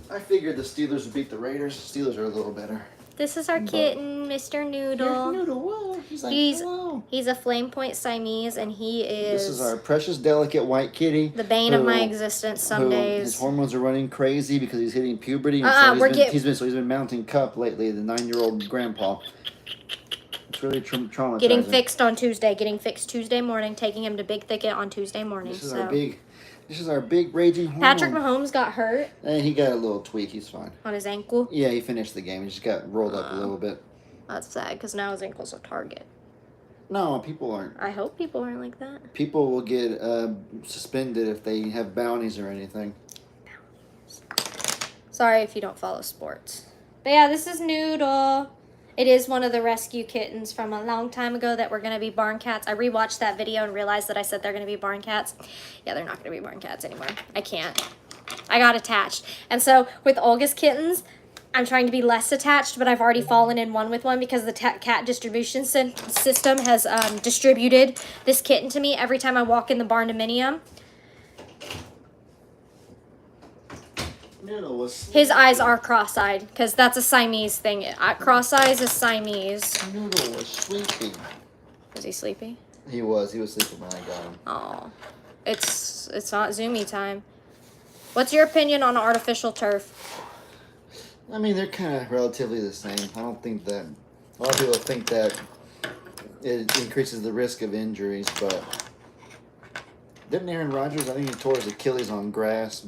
I figured the Steelers would beat the Raiders. Steelers are a little better. This is our kitten, Mr. Noodle. Noodle, whoa. He's like, hello. He's a flame point Siamese, and he is... This is our precious, delicate white kitty. The bane of my existence some days. His hormones are running crazy because he's hitting puberty. And he's been mounting cup lately, the 9-year-old grandpa. It's really traumatizing. Getting fixed on Tuesday. Getting fixed Tuesday morning. Taking him to Big Thicket on Tuesday morning. This is our big raging hormone. Patrick Mahomes got hurt. And he got a little tweak. He's fine. On his ankle? Yeah, he finished the game. He just got rolled up a little bit. That's sad, because now his ankle's a target. No, people aren't. I hope people aren't like that. People will get suspended if they have bounties or anything. Sorry if you don't follow sports. But yeah, this is Noodle. It is one of the rescue kittens from a long time ago that were going to be barn cats. I rewatched that video and realized that I said they're going to be barn cats. Yeah, they're not going to be barn cats anymore. I can't. I got attached. And so with Olga's kittens, I'm trying to be less attached, but I've already fallen in one with one because the cat distribution system has distributed this kitten to me every time I walk in the barn dominium. His eyes are cross-eyed because that's a Siamese thing. Cross eyes is Siamese. Noodle was sleeping. Was he sleepy? He was sleeping when I got him. Oh, it's not zoomy time. What's your opinion on artificial turf? I mean, they're kind of relatively the same. I don't think that a lot of people think that it increases the risk of injuries, but didn't Aaron Rodgers? I think he tore his Achilles on grass,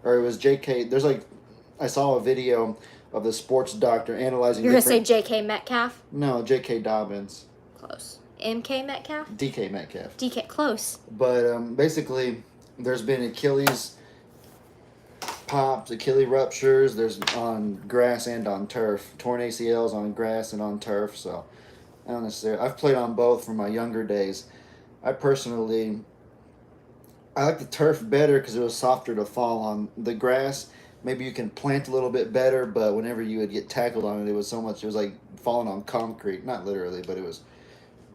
or it was J.K. There's I saw a video of the sports doctor analyzing. You're gonna say J.K. Metcalf? No, J.K. Dobbins. Close. M.K. Metcalf? D.K. Metcalf. D.K. Close. But basically, there's been Achilles pops, Achilles ruptures. There's on grass and on turf. Torn ACLs on grass and on turf. So I don't necessarily. I've played on both from my younger days. I like the turf better because it was softer to fall on. The grass, maybe you can plant a little bit better, but whenever you would get tackled on it, it was like falling on concrete. Not literally, but it was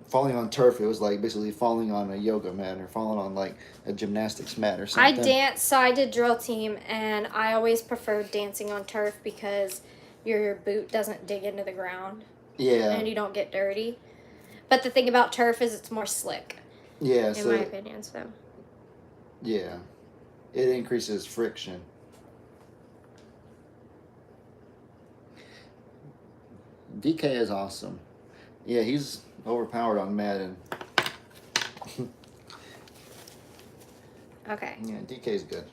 falling on turf. It was like basically falling on a yoga mat or falling on like a gymnastics mat or something. I danced, so I did drill team, and I always preferred dancing on turf because your boot doesn't dig into the ground. Yeah. And you don't get dirty. But the thing about turf is it's more slick. Yeah, in my opinion, so. Yeah. It increases friction. DK is awesome. Yeah, he's overpowered on Madden. Okay. Yeah, DK's good.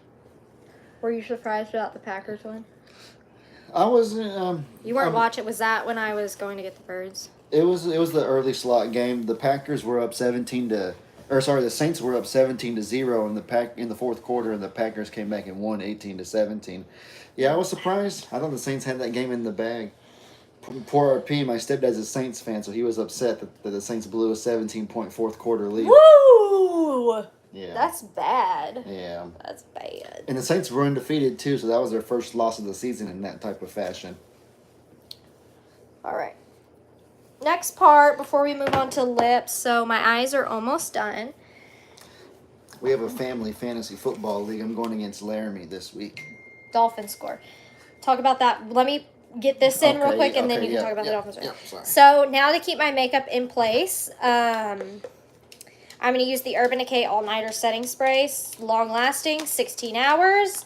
Were you surprised about the Packers one? I wasn't. You weren't watching. Was that when I was going to get the birds? It was the early slot game. The Packers were up 17 to, or sorry, the Saints were up 17-0 in the fourth quarter, and the Packers came back and won 18-17. Yeah, I was surprised. I thought the Saints had that game in the bag. Poor RP, my stepdad's a Saints fan, so he was upset that the Saints blew a 17-point fourth quarter lead. Woo! Yeah. That's bad. Yeah. That's bad. And the Saints were undefeated too, so that was their first loss of the season in that type of fashion. All right. Next part before we move on to lips. So my eyes are almost done. We have a family fantasy football league. I'm going against Laramie this week. Dolphin score. Talk about that. Let me get this in real quick, and then you can talk about the Dolphin score. Yeah, sorry. So now to keep my makeup in place, I'm going to use the Urban Decay All Nighter Setting Spray. Long lasting, 16 hours.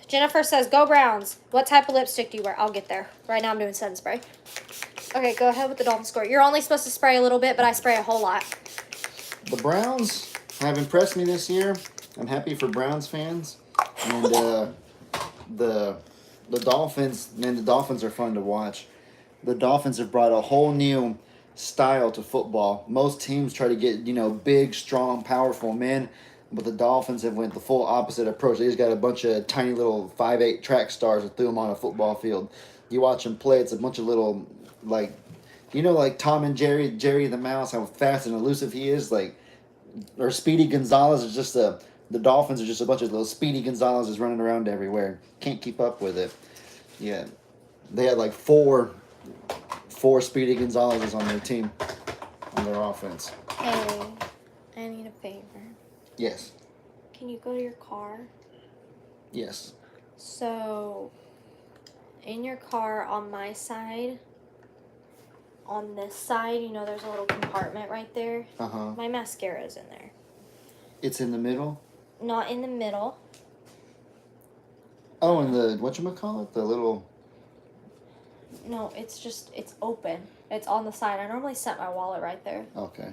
Jennifer says, go Browns. What type of lipstick do you wear? I'll get there. Right now I'm doing setting spray. Okay, go ahead with the Dolphin score. You're only supposed to spray a little bit, but I spray a whole lot. The Browns have impressed me this year. I'm happy for Browns fans. And the Dolphins, man, the Dolphins are fun to watch. The Dolphins have brought a whole new style to football. Most teams try to get, big, strong, powerful men, but the Dolphins have went the full opposite approach. They just got a bunch of tiny little 5'8" track stars and threw them on a football field. You watch them play, it's a bunch of little, like Tom and Jerry the Mouse, how fast and elusive he is, or Speedy Gonzalez is just the Dolphins are just a bunch of little Speedy Gonzalez's running around everywhere. Can't keep up with it. Yeah, they had like four Speedy Gonzalez's on their team, on their offense. Hey, I need a favor. Yes. Can you go to your car? Yes. So, in your car on my side, on this side, there's a little compartment right there. Uh-huh. My mascara is in there. It's in the middle? Not in the middle. Oh, and the, whatchamacallit? The little... No, it's open. It's on the side. I normally set my wallet right there. Okay.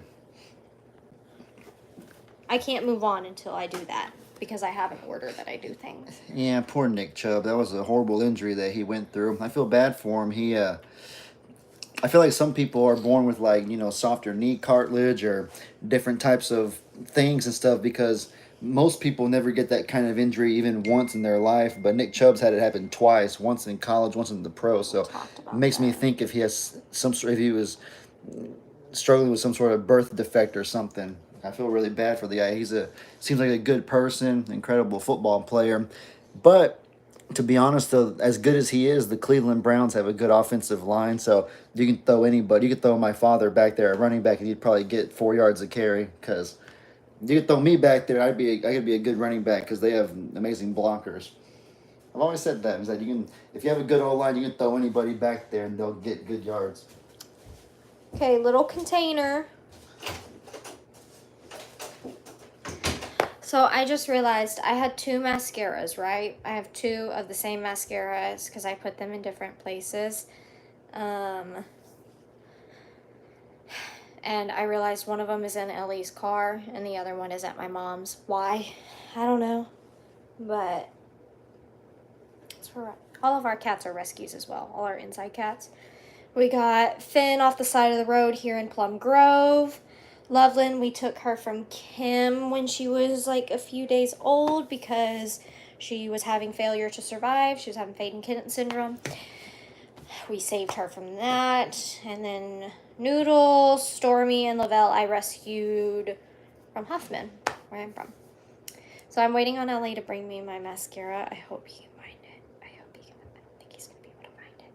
I can't move on until I do that because I have an order that I do things. Yeah, poor Nick Chubb. That was a horrible injury that he went through. I feel bad for him. I feel like some people are born with softer knee cartilage or different types of things and stuff because most people never get that kind of injury even once in their life. But Nick Chubb's had it happen twice, once in college, once in the pro. So it makes me think if he has if he was struggling with some sort of birth defect or something. I feel really bad for the guy. Seems like a good person, incredible football player. But to be honest, though, as good as he is, the Cleveland Browns have a good offensive line. So you can throw anybody. You could throw my father back there at running back, and he'd probably get 4 yards of carry. Because you could throw me back there, I could be a good running back because they have amazing blockers. I've always said that is that if you have a good O-line, you can throw anybody back there, and they'll get good yards. Okay, little container. So I just realized I had 2 mascaras, right? I have 2 of the same mascaras because I put them in different places. And I realized one of them is in Ellie's car and the other one is at my mom's. Why? I don't know. But all of our cats are rescues as well. All our inside cats. We got Finn off the side of the road here in Plum Grove. Loveland, we took her from Kim when she was a few days old because she was having failure to survive. She was having Faden Kitten syndrome. We saved her from that. And then Noodle, Stormy, and Lavelle I rescued from Huffman, where I'm from. So I'm waiting on LA to bring me my mascara. I hope he can find it. I don't think he's going to be able to find it.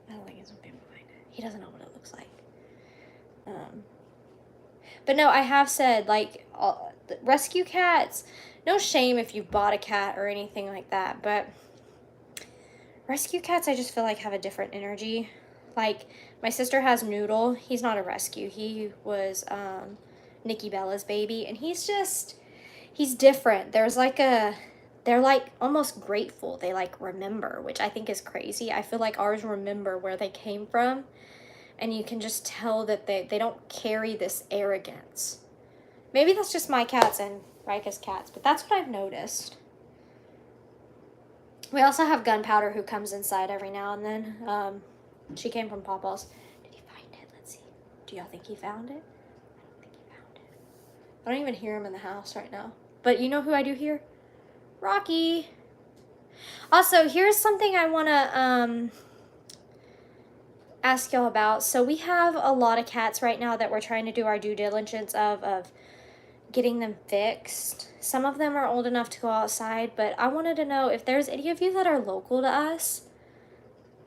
I don't think he's going to be able to find it. He doesn't know what it looks like. But no, I have said, rescue cats, no shame if you bought a cat or anything like that, but rescue cats I just feel like have a different energy. My sister has Noodle. He's not a rescue. He was Nikki Bella's baby, and he's different. They're like almost grateful. They like remember, which I think is crazy. I feel like ours remember where they came from, and you can just tell that they don't carry this arrogance. Maybe that's just my cats and Rika's cats, but that's what I've noticed. We also have Gunpowder, who comes inside every now and then. She came from Pawpaw's. Did he find it? Let's see. Do y'all think he found it? I don't think he found it. I don't even hear him in the house right now. But you know who I do hear? Rocky. Also, here's something I want to ask y'all about. So we have a lot of cats right now that we're trying to do our due diligence of getting them fixed. Some of them are old enough to go outside, but I wanted to know if there's any of you that are local to us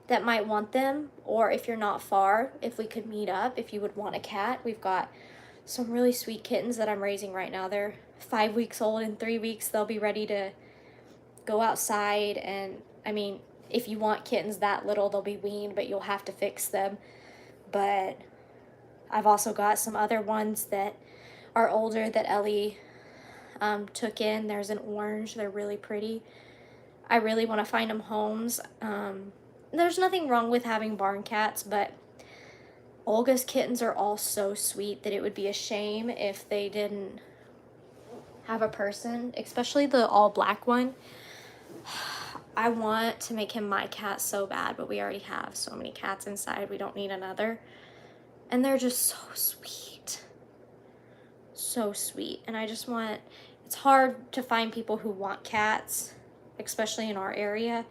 that might want them, or if you're not far, if we could meet up, if you would want a cat. We've got some really sweet kittens that I'm raising right now. They're 5 weeks old. In 3 weeks, they'll be ready to go outside. And I mean, if you want kittens that little, they'll be weaned, but you'll have to fix them. But I've also got some other ones that are older that Ellie took in. There's an orange. They're really pretty. I really want to find them homes. There's nothing wrong with having barn cats, but Olga's kittens are all so sweet that it would be a shame if they didn't have a person, especially the all black one. I want to make him my cat so bad, but we already have so many cats inside. We don't need another. And they're just so sweet. So sweet. And I just want, it's hard to find people who want cats, especially in our area.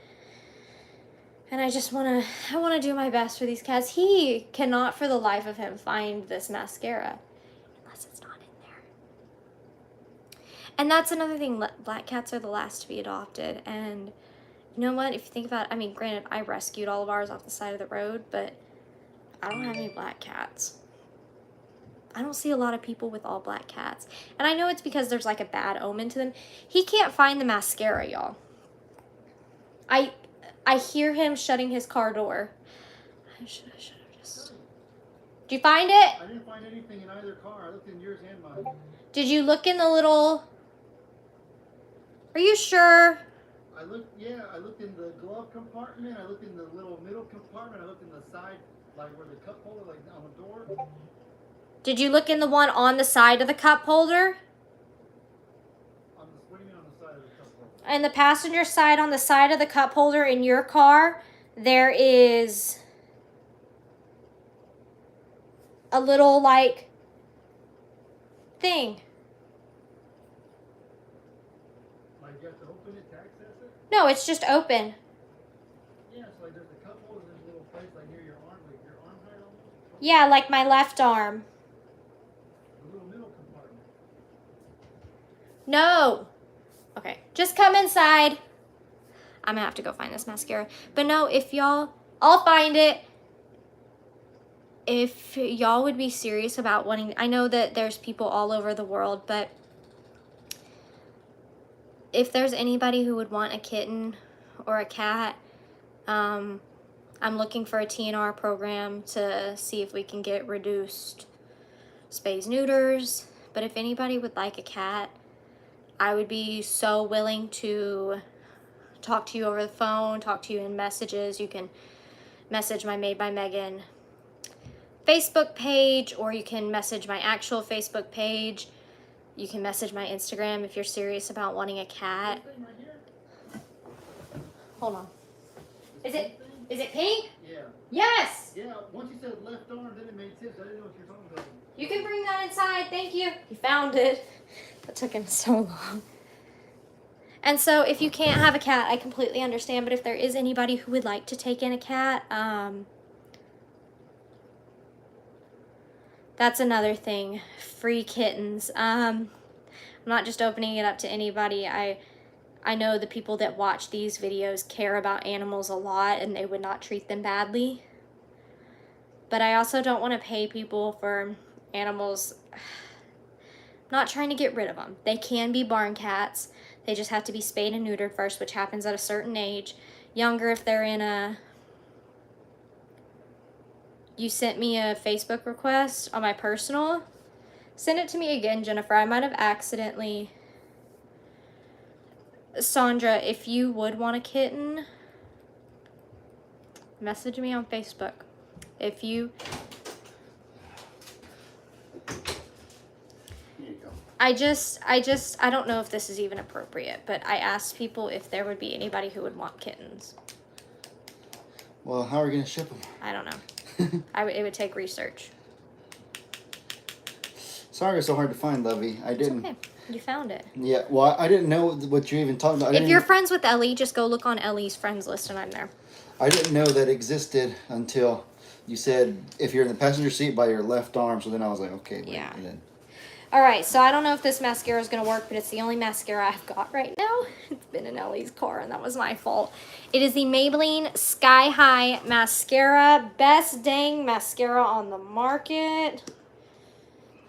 And I want to do my best for these cats. He cannot for the life of him find this mascara unless it's not in there. And that's another thing. Black cats are the last to be adopted. And you know what? If you think about it, I mean, granted, I rescued all of ours off the side of the road, but I don't have any black cats. I don't see a lot of people with all black cats. And I know it's because there's like a bad omen to them. He can't find the mascara, y'all. I hear him shutting his car door. I should have just... Did you find it? I didn't find anything in either car. I looked in yours and mine. Did you look in the little... Are you sure? I looked in the glove compartment. I looked in the little middle compartment. I looked in the side, like where the cup holder, like on the door. Did you look in the one on the side of the cup holder? What do you mean on the side of the cup holder? And the passenger side, on the side of the cup holder in your car, there is a little like thing. Like you have to open it to access it? No, it's just open. Yeah, so like there's a cup holder, there's a little place like near your arm, like your arm height almost. Yeah, like my left arm. The little middle compartment. No. Okay, just come inside. I'm gonna have to go find this mascara. But no, if y'all, I'll find it. If y'all would be serious about wanting, I know that there's people all over the world, but if there's anybody who would want a kitten or a cat, I'm looking for a TNR program to see if we can get reduced spays neuters. But if anybody would like a cat, I would be so willing to talk to you over the phone, talk to you in messages. You can message my Made by Megan Facebook page, or you can message my actual Facebook page. You can message my Instagram if you're serious about wanting a cat. Hold on. Is it pink? Yeah. Yes! Yeah, once you said left arm, then it made sense. I didn't know what you were talking about. You can bring that inside. Thank you. He found it. That took him so long. And so if you can't have a cat, I completely understand. But if there is anybody who would like to take in a cat, that's another thing. Free kittens. I'm not just opening it up to anybody. I know the people that watch these videos care about animals a lot and they would not treat them badly. But I also don't want to pay people for animals. I'm not trying to get rid of them. They can be barn cats. They just have to be spayed and neutered first, which happens at a certain age. Younger if they're in a you sent me a Facebook request on my personal. Send it to me again, Jennifer. I might have accidentally... Sandra, if you would want a kitten, message me on Facebook. If you... Here you go. I don't know if this is even appropriate, but I asked people if there would be anybody who would want kittens. Well, how are we going to ship them? I don't know. It would take research. Sorry it's so hard to find, Lovey. I didn't... It's okay. You found it. Yeah, well, I didn't know what you're even talking about. If you're friends with Ellie, just go look on Ellie's friends list and I'm there. I didn't know that existed until you said if you're in the passenger seat by your left arm. So then I was like, okay. Wait, yeah. and then... All right, so I don't know if this mascara is going to work, but it's the only mascara I've got right now. It's been in Ellie's car, and that was my fault. It is the Maybelline Sky High Mascara. Best dang mascara on the market.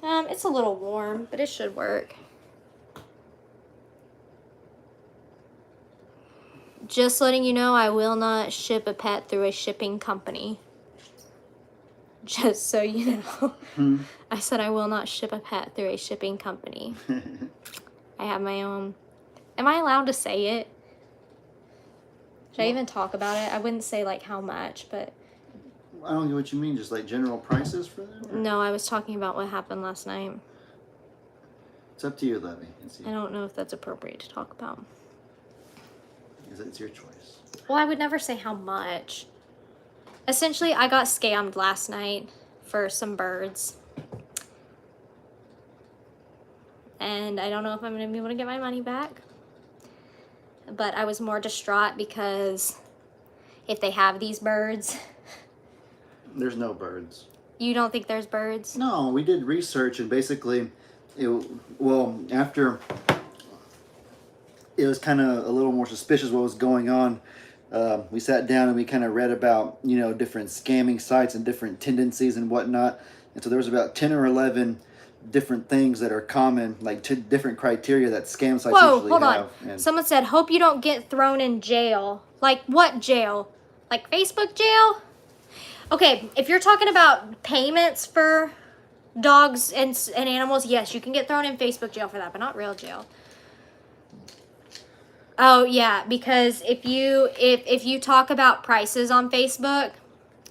It's a little warm, but it should work. Just letting you know, I will not ship a pet through a shipping company. Just so you know. I said I will not ship a pet through a shipping company. I have my own. Am I allowed to say it? Should I even talk about it? I wouldn't say like how much, but... I don't get what you mean. Just like general prices for them? Or? No, I was talking about what happened last night. It's up to you, Levy. I don't know if that's appropriate to talk about. It's your choice. Well, I would never say how much. Essentially, I got scammed last night for some birds. And I don't know if I'm going to be able to get my money back. But I was more distraught because if they have these birds... There's no birds. You don't think there's birds? No, we did research and basically, after it was kind of a little more suspicious what was going on, we sat down and we kind of read about, different scamming sites and different tendencies and whatnot. And so there was about 10 or 11 different things that are common, like different criteria that scam sites usually have. Whoa, hold on. And someone said, hope you don't get thrown in jail. Like what jail? Like Facebook jail? Okay, if you're talking about payments for dogs and animals, yes, you can get thrown in Facebook jail for that, but not real jail. Oh yeah, because if you talk about prices on Facebook,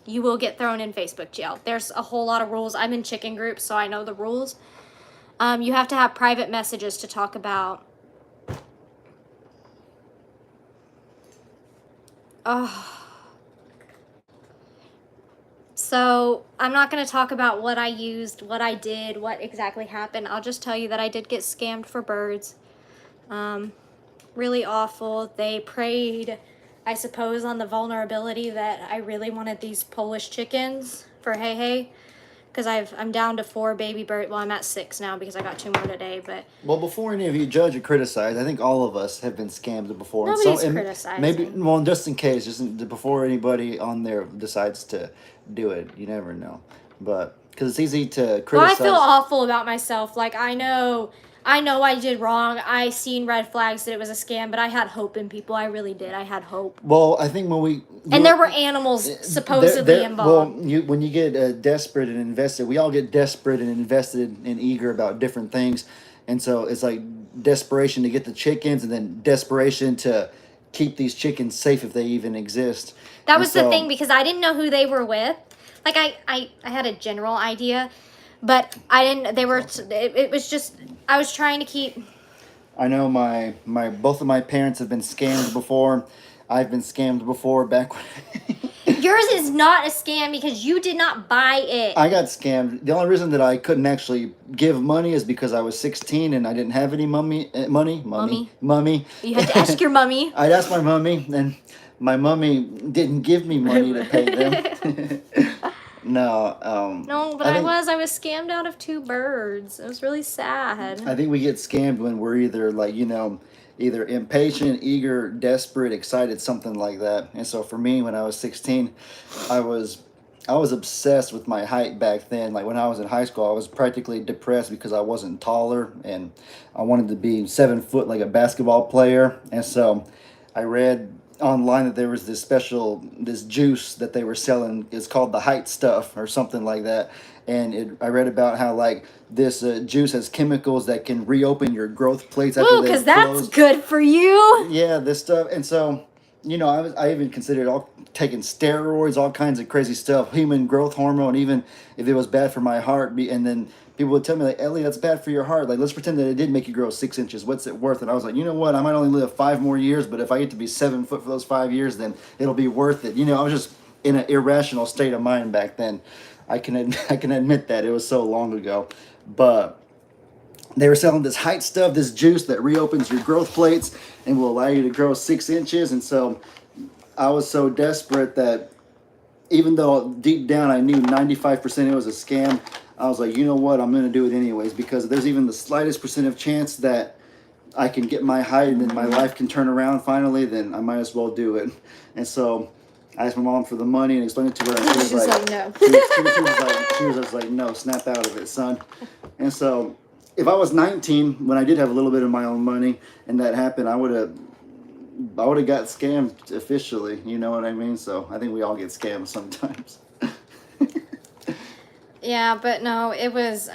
you will get thrown in Facebook jail. There's a whole lot of rules. I'm in chicken groups, so I know the rules. You have to have private messages to talk about. Oh. So I'm not going to talk about what I used, what I did, what exactly happened. I'll just tell you that I did get scammed for birds. Really awful. They preyed, I suppose, on the vulnerability that I really wanted these Polish chickens for hey. Because I'm down to 4 baby birds. Well, I'm at 6 now because I got 2 more today. But well, before any of you judge or criticize, I think all of us have been scammed before. Nobody's criticizing. Maybe, well, just in case, just before anybody on there decides to do it, you never know. But because it's easy to criticize. Well, I feel awful about myself. Like I know I did wrong. I seen red flags that it was a scam, but I had hope in people. I really did. I had hope. Well, I think when there were animals supposedly involved. Well, when you get desperate and invested, we all get desperate and invested and eager about different things, and so it's like desperation to get the chickens, and then desperation to keep these chickens safe if they even exist. That was the thing, because I didn't know who they were with. Like I had a general idea, but I didn't. They were. It was just. I was trying to keep... I know both of my parents have been scammed before. I've been scammed before back when... Yours is not a scam because you did not buy it. I got scammed. The only reason that I couldn't actually give money is because I was 16 and I didn't have any money. Mummy. You had to ask your mummy. I'd ask my mummy, and my mummy didn't give me money to pay them. No, but I was scammed out of 2 birds. It was really sad. I think we get scammed when we're either like, either impatient, eager, desperate, excited, something like that. And so for me, when I was 16, I was obsessed with my height back then. Like when I was in high school, I was practically depressed because I wasn't taller and I wanted to be 7 foot like a basketball player. And so I read online that there was this juice that they were selling. It's called the height stuff or something like that. And I read about how like this juice has chemicals that can reopen your growth plates after Ooh, they've because that's closed. good for you. Yeah, this stuff. And so, I even considered all taking steroids, all kinds of crazy stuff, human growth hormone, even if it was bad for my heart. And then people would tell me like, Ellie, that's bad for your heart. Like, let's pretend that it did make you grow 6 inches. What's it worth? And I was like, you know what? I might only live 5 more years, but if I get to be 7 foot for those 5 years, then it'll be worth it. I was just in an irrational state of mind back then. I can admit that it was so long ago, but they were selling this height stuff, this juice that reopens your growth plates and will allow you to grow 6 inches. And so I was so desperate that even though deep down I knew 95% it was a scam, I was like, you know what, I'm going to do it anyways, because there's even the slightest percent of chance that I can get my height and then my life can turn around finally, then I might as well do it. And so I asked my mom for the money and explained it to her, and she was like, no. she was like, no, snap out of it, son. And so if I was 19 when I did have a little bit of my own money and that happened, I would have got scammed officially. You know what I mean? So I think we all get scammed sometimes. Yeah, but no, it's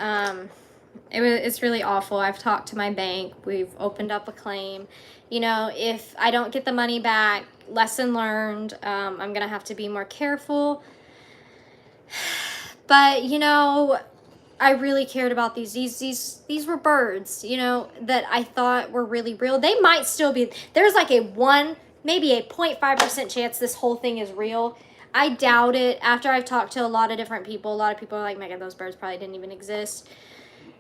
really awful. I've talked to my bank. We've opened up a claim. If I don't get the money back, lesson learned. I'm gonna have to be more careful. But I really cared about these. These were birds, that I thought were really real. They might still be. There's like maybe a 0.5% chance this whole thing is real. I doubt it. After I've talked to a lot of different people, a lot of people are like, Megan, those birds probably didn't even exist.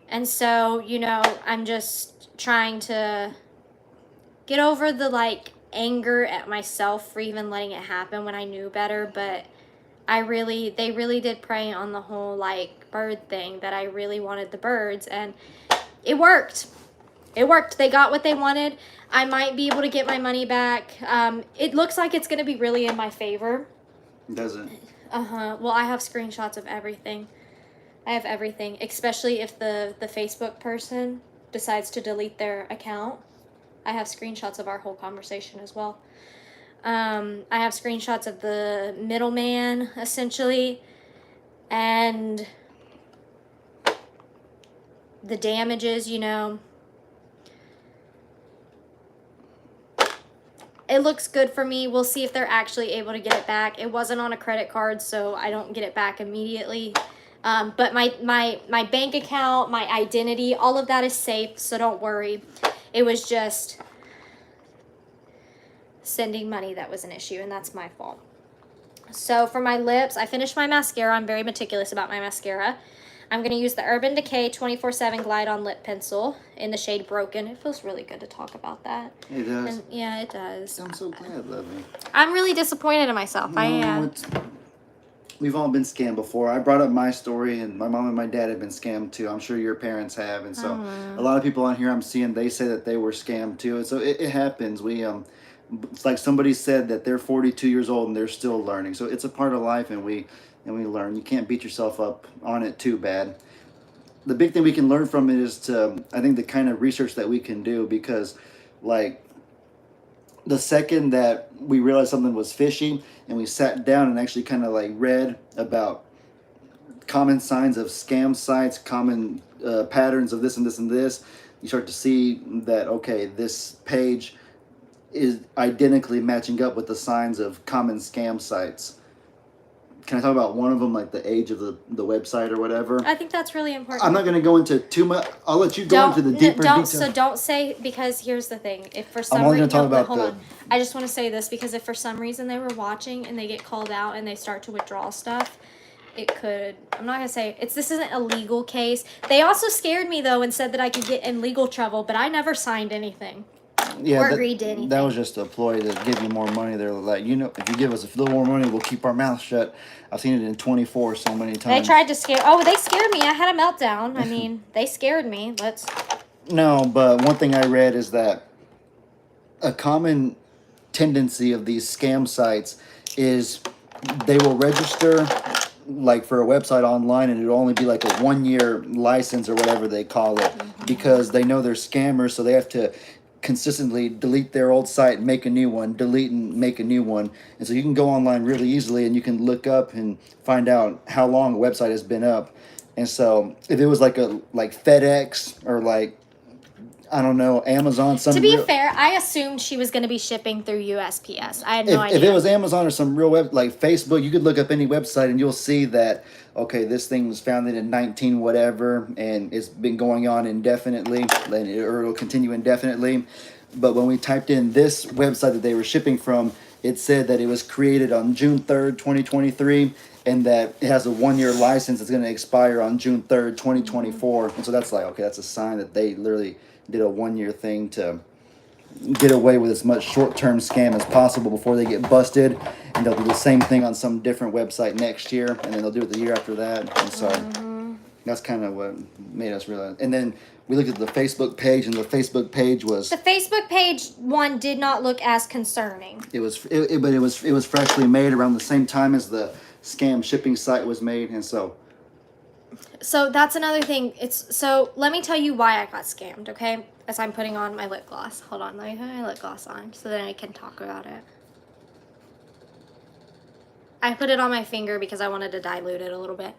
And so, I'm just trying to get over the anger at myself for even letting it happen when I knew better. But they really did prey on the whole bird thing, that I really wanted the birds, and it worked. They got what they wanted. I might be able to get my money back. It looks like it's going to be really in my favor. Does it? Well, I have screenshots of everything. I have everything, especially if the Facebook person decides to delete their account. I have screenshots of our whole conversation as well. I have screenshots of the middleman, essentially, and the damages, It looks good for me. We'll see if they're actually able to get it back. It wasn't on a credit card, so I don't get it back immediately. But my bank account, my identity, all of that is safe, so don't worry. It was just sending money that was an issue, and that's my fault. So for my lips, I finished my mascara. I'm very meticulous about my mascara. I'm going to use the Urban Decay 24/7 Glide On Lip Pencil in the shade Broken. It feels really good to talk about that. It does. And, yeah, it does. I'm so glad, Lovey. I'm really disappointed in myself. I am. We've all been scammed before. I brought up my story, and my mom and my dad have been scammed too. I'm sure your parents have. And so a lot of people on here I'm seeing, they say that they were scammed too. And so it happens. It's like somebody said that they're 42 years old and they're still learning. So it's a part of life, and we learn. You can't beat yourself up on it too bad. The big thing we can learn from it is I think the kind of research that we can do, because the second that we realized something was fishy and we sat down and actually kind of read about common signs of scam sites, common patterns of this and this and this, you start to see that, okay, this page is identically matching up with the signs of common scam sites. Can I talk about one of them, like the age of the website or whatever? I think that's really important. I'm not going to go into too much. I'll let you go into the deeper details. So don't say, because here's the thing. If for some I'm only going reason, to talk about hold on. I just want to say this, because if for some reason they were watching and they get called out and they start to withdraw stuff, it could, I'm not going to say, this isn't a legal case. They also scared me, though, and said that I could get in legal trouble, but I never signed anything. Yeah, or agreed to anything. That was just a ploy to give you more money. They're like, if you give us a little more money, we'll keep our mouth shut. I've seen it in 24 so many times. They tried to scare. Oh, they scared me. I had a meltdown. I mean, they scared me. No, but one thing I read is that a common tendency of these scam sites is they will register for a website online, and it'll only be like a 1-year license or whatever they call it, because they know they're scammers, so they have to consistently delete their old site, make a new one, delete and make a new one. And so you can go online really easily and you can look up and find out how long a website has been up. And so if it was like FedEx or like, I don't know, Amazon, To be fair, I assumed she was going to be shipping through USPS. I had no idea. If it was Amazon or some real web, like Facebook, you could look up any website and you'll see that, okay, this thing was founded in 19 whatever, and it's been going on indefinitely, or it'll continue indefinitely. But when we typed in this website that they were shipping from, it said that it was created on June 3rd, 2023, and that it has a 1-year license that's going to expire on June 3rd, 2024. And so that's like, okay, that's a sign that they literally did a 1-year thing to get away with as much short-term scam as possible before they get busted, and they'll do the same thing on some different website next year, and then they'll do it the year after that. And so that's kind of what made us realize. And then we looked at the Facebook page, and the Facebook page was... The Facebook page one did not look as concerning. It was freshly made around the same time as the scam shipping site was made, and so... So that's another thing. So let me tell you why I got scammed, okay? As I'm putting on my lip gloss. Hold on, let me put my lip gloss on so then I can talk about it. I put it on my finger because I wanted to dilute it a little bit.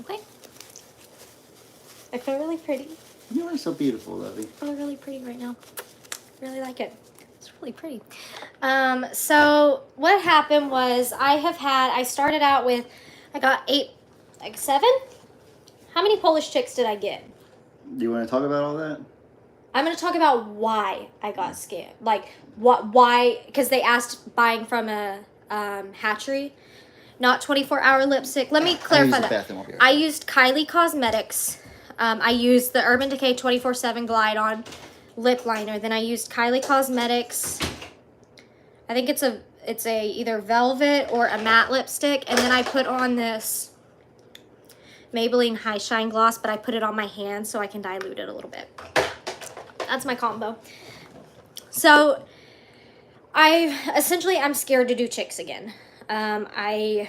Okay. I feel really pretty. You are so beautiful, Lovey. I feel really pretty right now. Really like it. It's really pretty. So what happened was I started out with, I got 7? How many Polish chicks did I get? Do you want to talk about all that? I'm going to talk about why I got scammed. Like, why, because they asked buying from a hatchery, not 24-hour lipstick. Let me clarify that. I used Kylie Cosmetics. I used the Urban Decay 24/7 Glide On lip liner. Then I used Kylie Cosmetics. I think it's a either velvet or a matte lipstick, and then I put on this Maybelline High Shine gloss, but I put it on my hand so I can dilute it a little bit. That's my combo. So I'm scared to do chicks again. My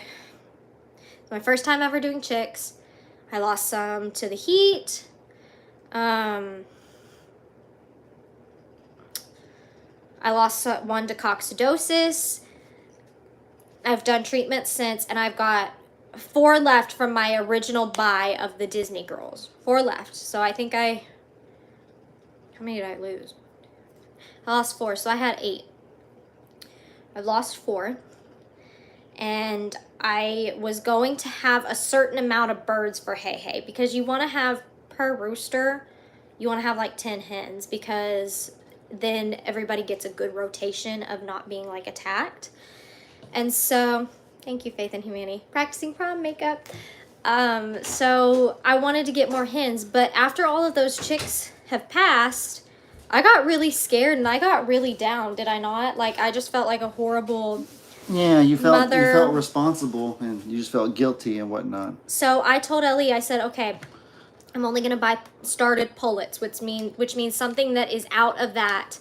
first time ever doing chicks. I lost some to the heat. I lost one to coccidosis. I've done treatments since, and I've got 4 left from my original buy of the Disney Girls. 4 left. So I think how many did I lose? I lost 4, so I had 8. I've lost 4. And I was going to have a certain amount of birds for Hey Hey, because you want to have, per rooster, you want to have like 10 hens, because then everybody gets a good rotation of not being like attacked. And so, thank you, Faith and Humanity. Practicing prom makeup. So I wanted to get more hens, but after all of those chicks have passed, I got really scared and I got really down, did I not? Like, I just felt like a horrible you felt mother. You felt responsible and you just felt guilty and whatnot. So I told Ellie, I said, okay, I'm only going to buy started pullets, which means something that is out of that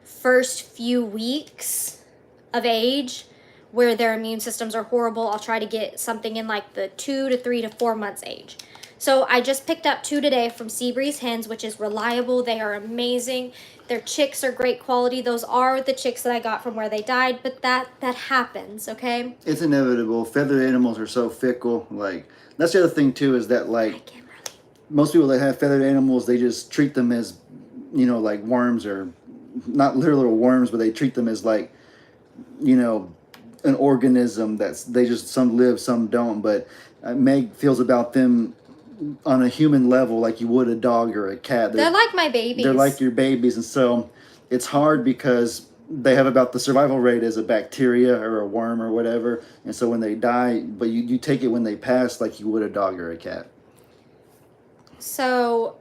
first few weeks of age where their immune systems are horrible. I'll try to get something in like the 2 to 3 to 4 months age. So I just picked up 2 today from Seabreeze Hens, which is reliable. They are amazing. Their chicks are great quality. Those are the chicks that I got from where they died, but that happens, okay? It's inevitable. Feathered animals are so fickle. Like, that's the other thing too, is that like most people that have feathered animals, they just treat them as, like worms, or not literal worms, but they treat them as like, an organism some live, some don't. But Meg feels about them on a human level like you would a dog or a cat. They're like my babies. They're like your babies, and so it's hard because they have about the survival rate as a bacteria or a worm or whatever. And so when they die, but you take it when they pass like you would a dog or a cat. So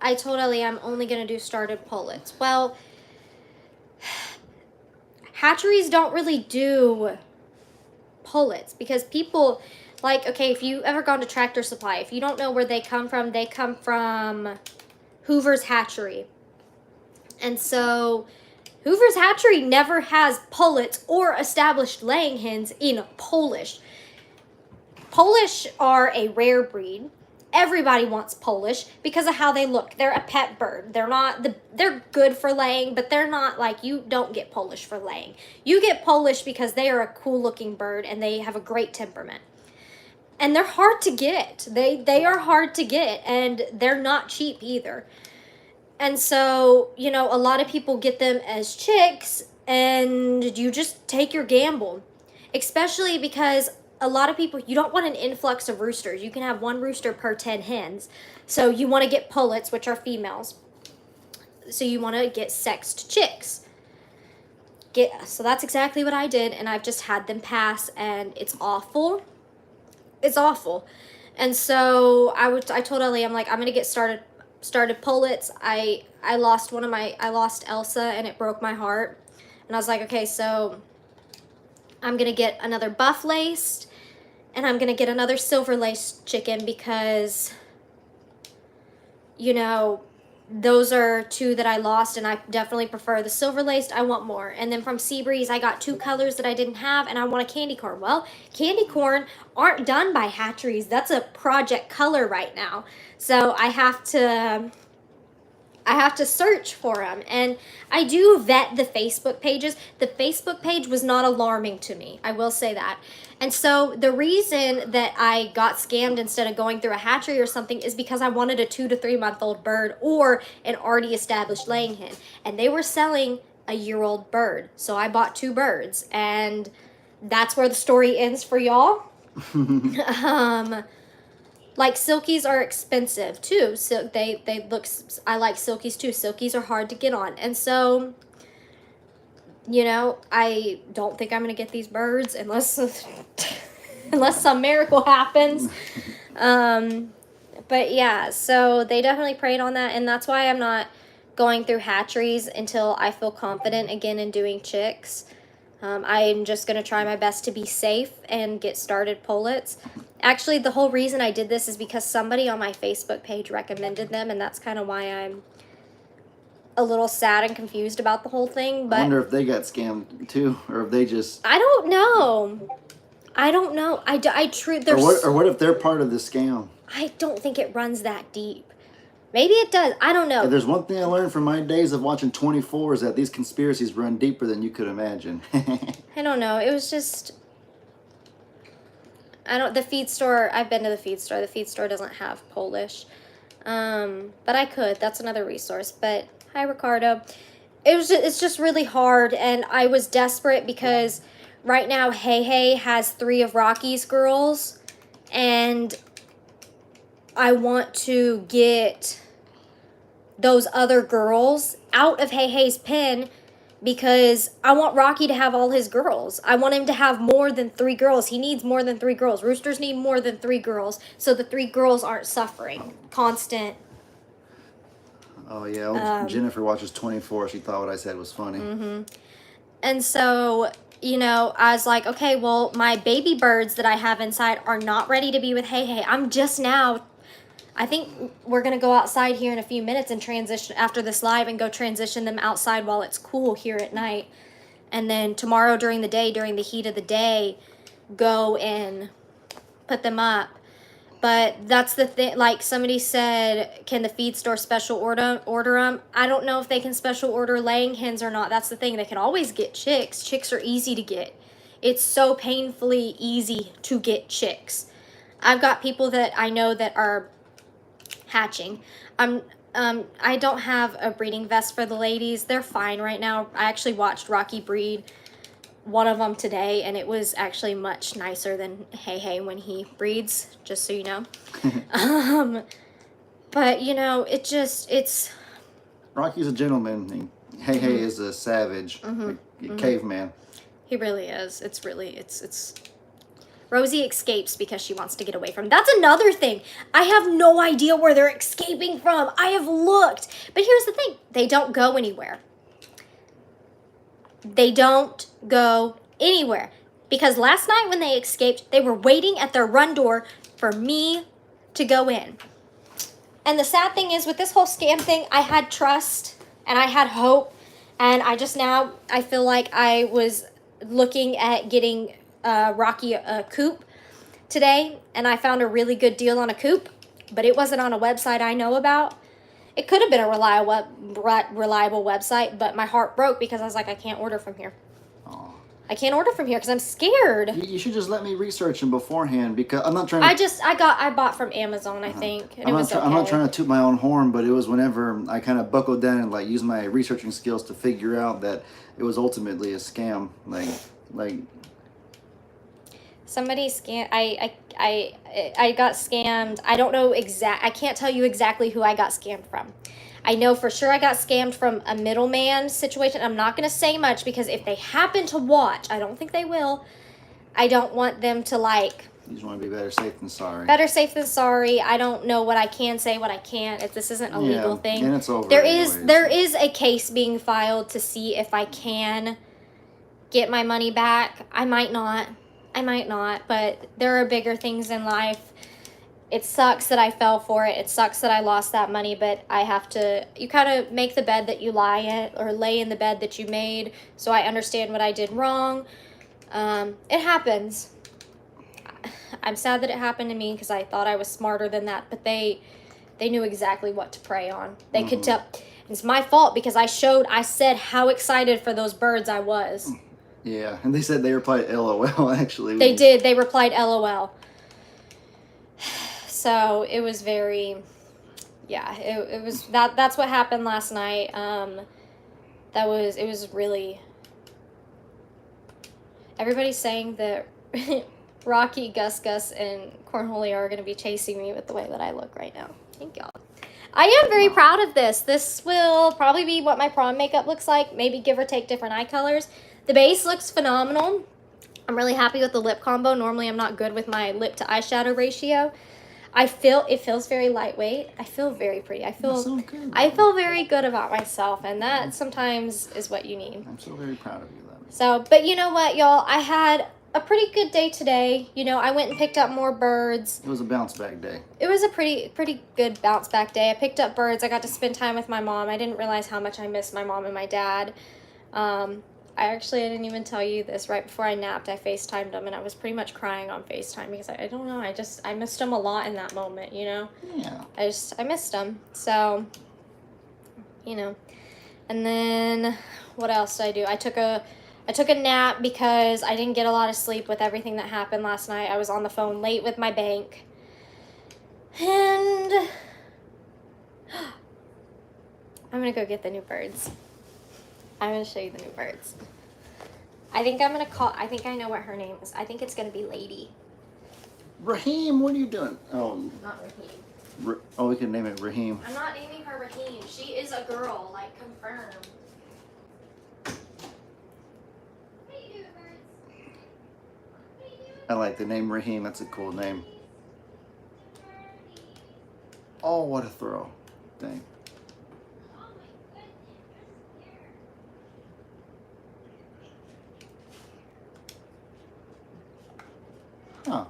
I told Ellie I'm only going to do started pullets. Well, hatcheries don't really do pullets because people, like, okay, if you ever gone to Tractor Supply, if you don't know where they come from Hoover's Hatchery. And so Hoover's Hatchery never has pullets or established laying hens in Polish. Polish are a rare breed. Everybody wants Polish because of how they look. They're a pet bird. They're good for laying, but they're not like, you don't get Polish for laying. You get Polish because they are a cool looking bird and they have a great temperament. And they're hard to get. They are hard to get, and they're not cheap either. And so, you know, a lot of people get them as chicks, and you just take your gamble. Especially because a lot of people, you don't want an influx of roosters. You can have 1 rooster per 10 hens. So you want to get pullets, which are females. So you want to get sexed chicks. So that's exactly what I did, and I've just had them pass, and it's awful. It's awful. And so I told Ellie, I'm like, I'm going to get started pullets. I lost Elsa, and it broke my heart. And I was like, okay, so I'm going to get another buff laced, and I'm going to get another silver laced chicken because, you know, those are 2 that I lost, and I definitely prefer the silver laced. I want more. And then from Seabreeze, I got 2 colors that I didn't have, and I want a candy corn. Well, candy corn aren't done by hatcheries. That's a project color right now. So I have to search for them, and I do vet the Facebook pages. The Facebook page was not alarming to me, I will say that. And so the reason that I got scammed instead of going through a hatchery or something is because I wanted a 2 to 3 month old bird or an already established laying hen, and they were selling a year-old bird. So I bought 2 birds, and that's where the story ends for y'all. Like, silkies are expensive too. So I like silkies too. Silkies are hard to get on. And so, you know, I don't think I'm going to get these birds unless some miracle happens. But yeah, so they definitely preyed on that. And that's why I'm not going through hatcheries until I feel confident again in doing chicks. I'm just going to try my best to be safe and get started pullets. Actually, the whole reason I did this is because somebody on my Facebook page recommended them, and that's kind of why I'm a little sad and confused about the whole thing. But I wonder if they got scammed too, or if they just... I don't know. Or what if they're part of the scam? I don't think it runs that deep. Maybe it does. I don't know. If there's one thing I learned from my days of watching 24 is that these conspiracies run deeper than you could imagine. I don't know. It was just... the feed store, I've been to the feed store. The feed store doesn't have Polish. But I could. That's another resource. But, hi, Ricardo. It's just really hard, and I was desperate because right now Hey Hey has 3 of Rocky's girls, and I want to get those other girls out of Hey Hey's pen because I want Rocky to have all his girls. I want him to have more than 3 girls. He needs more than 3 girls. Roosters need more than 3 girls, so the 3 girls aren't suffering constant. Oh, yeah. Jennifer watches 24. She thought what I said was funny. Mm-hmm. And so, you know, I was like, okay, well, my baby birds that I have inside are not ready to be with Hey Hey. I'm just now... I think we're going to go outside here in a few minutes and transition after this live and go transition them outside while it's cool here at night. And then tomorrow during the day, during the heat of the day, go and put them up. But that's the thing. Like somebody said, can the feed store special order them? I don't know if they can special order laying hens or not. That's the thing. They can always get chicks. Chicks are easy to get. It's so painfully easy to get chicks. I've got people that I know that are hatching. I don't have a breeding vest for the ladies. They're fine right now. I actually watched Rocky breed one of them today, and it was actually much nicer than Hey Hey when he breeds, just so you know. But, you know, it's... Rocky's a gentleman. Hey Hey is a savage, a caveman. He really is. It's Rosie escapes because she wants to get away from him. That's another thing. I have no idea where they're escaping from. I have looked. But here's the thing. They don't go anywhere. They don't go anywhere. Because last night when they escaped, they were waiting at their run door for me to go in. And the sad thing is with this whole scam thing, I had trust and I had hope. And I feel like I was looking at getting Rocky a coop today, and I found a really good deal on a coop, but it wasn't on a website I know about. It could have been a reliable website, but my heart broke because I was like, I can't order from here. Aw. I can't order from here because I'm scared. You should just let me research them beforehand, because I'm not trying to... I bought from Amazon, I think, and I'm not trying to toot my own horn, but it was whenever I kind of buckled down and like used my researching skills to figure out that it was ultimately a scam. Like somebody scam. I got scammed. I don't know I can't tell you exactly who I got scammed from. I know for sure I got scammed from a middleman situation. I'm not going to say much because if they happen to watch, I don't think they will. I don't want them to like... You just want to be better safe than sorry. Better safe than sorry. I don't know what I can say, what I can't. If this isn't a legal thing. And it's over There anyways. is a case being filed to see if I can get my money back. I might not, but there are bigger things in life. It sucks that I fell for it. It sucks that I lost that money, but I have to... You kind of make the bed that you lie in, or lay in the bed that you made, so I understand what I did wrong. It happens. I'm sad that it happened to me because I thought I was smarter than that, but they knew exactly what to prey on. They could tell. It's my fault because I said how excited for those birds I was. Yeah, and they said they replied LOL, actually. They did. They replied LOL. So it was very, yeah, it was, that's what happened last night. It was really, everybody's saying that Rocky, Gus, and Cornholio are going to be chasing me with the way that I look right now. Thank y'all. I am very proud of this. This will probably be what my prom makeup looks like, maybe give or take different eye colors. The base looks phenomenal. I'm really happy with the lip combo. Normally I'm not good with my lip to eyeshadow ratio. It feels very lightweight. I feel very pretty. I feel very good about myself, and that sometimes is what you need. I'm so very proud of you, Lemmy. So, but you know what, y'all? I had a pretty good day today. You know, I went and picked up more birds. It was a bounce back day. It was a pretty good bounce back day. I picked up birds. I got to spend time with my mom. I didn't realize how much I missed my mom and my dad. I didn't even tell you this. Right before I napped, I FaceTimed them, and I was pretty much crying on FaceTime because I don't know. I missed them a lot in that moment, you know? Yeah. I missed them. So, you know. And then, what else did I do? I took a nap because I didn't get a lot of sleep with everything that happened last night. I was on the phone late with my bank. And I'm going to go get the new birds. I'm going to show you the new birds. I think I know what her name is. I think it's going to be Lady. Raheem, what are you doing? Oh, Not Raheem. We can name it Raheem. I'm not naming her Raheem. She is a girl, like, confirmed. What are you doing, birds? What are you doing? I like the name Raheem. That's a cool name. Oh, what a throw. Dang. Huh.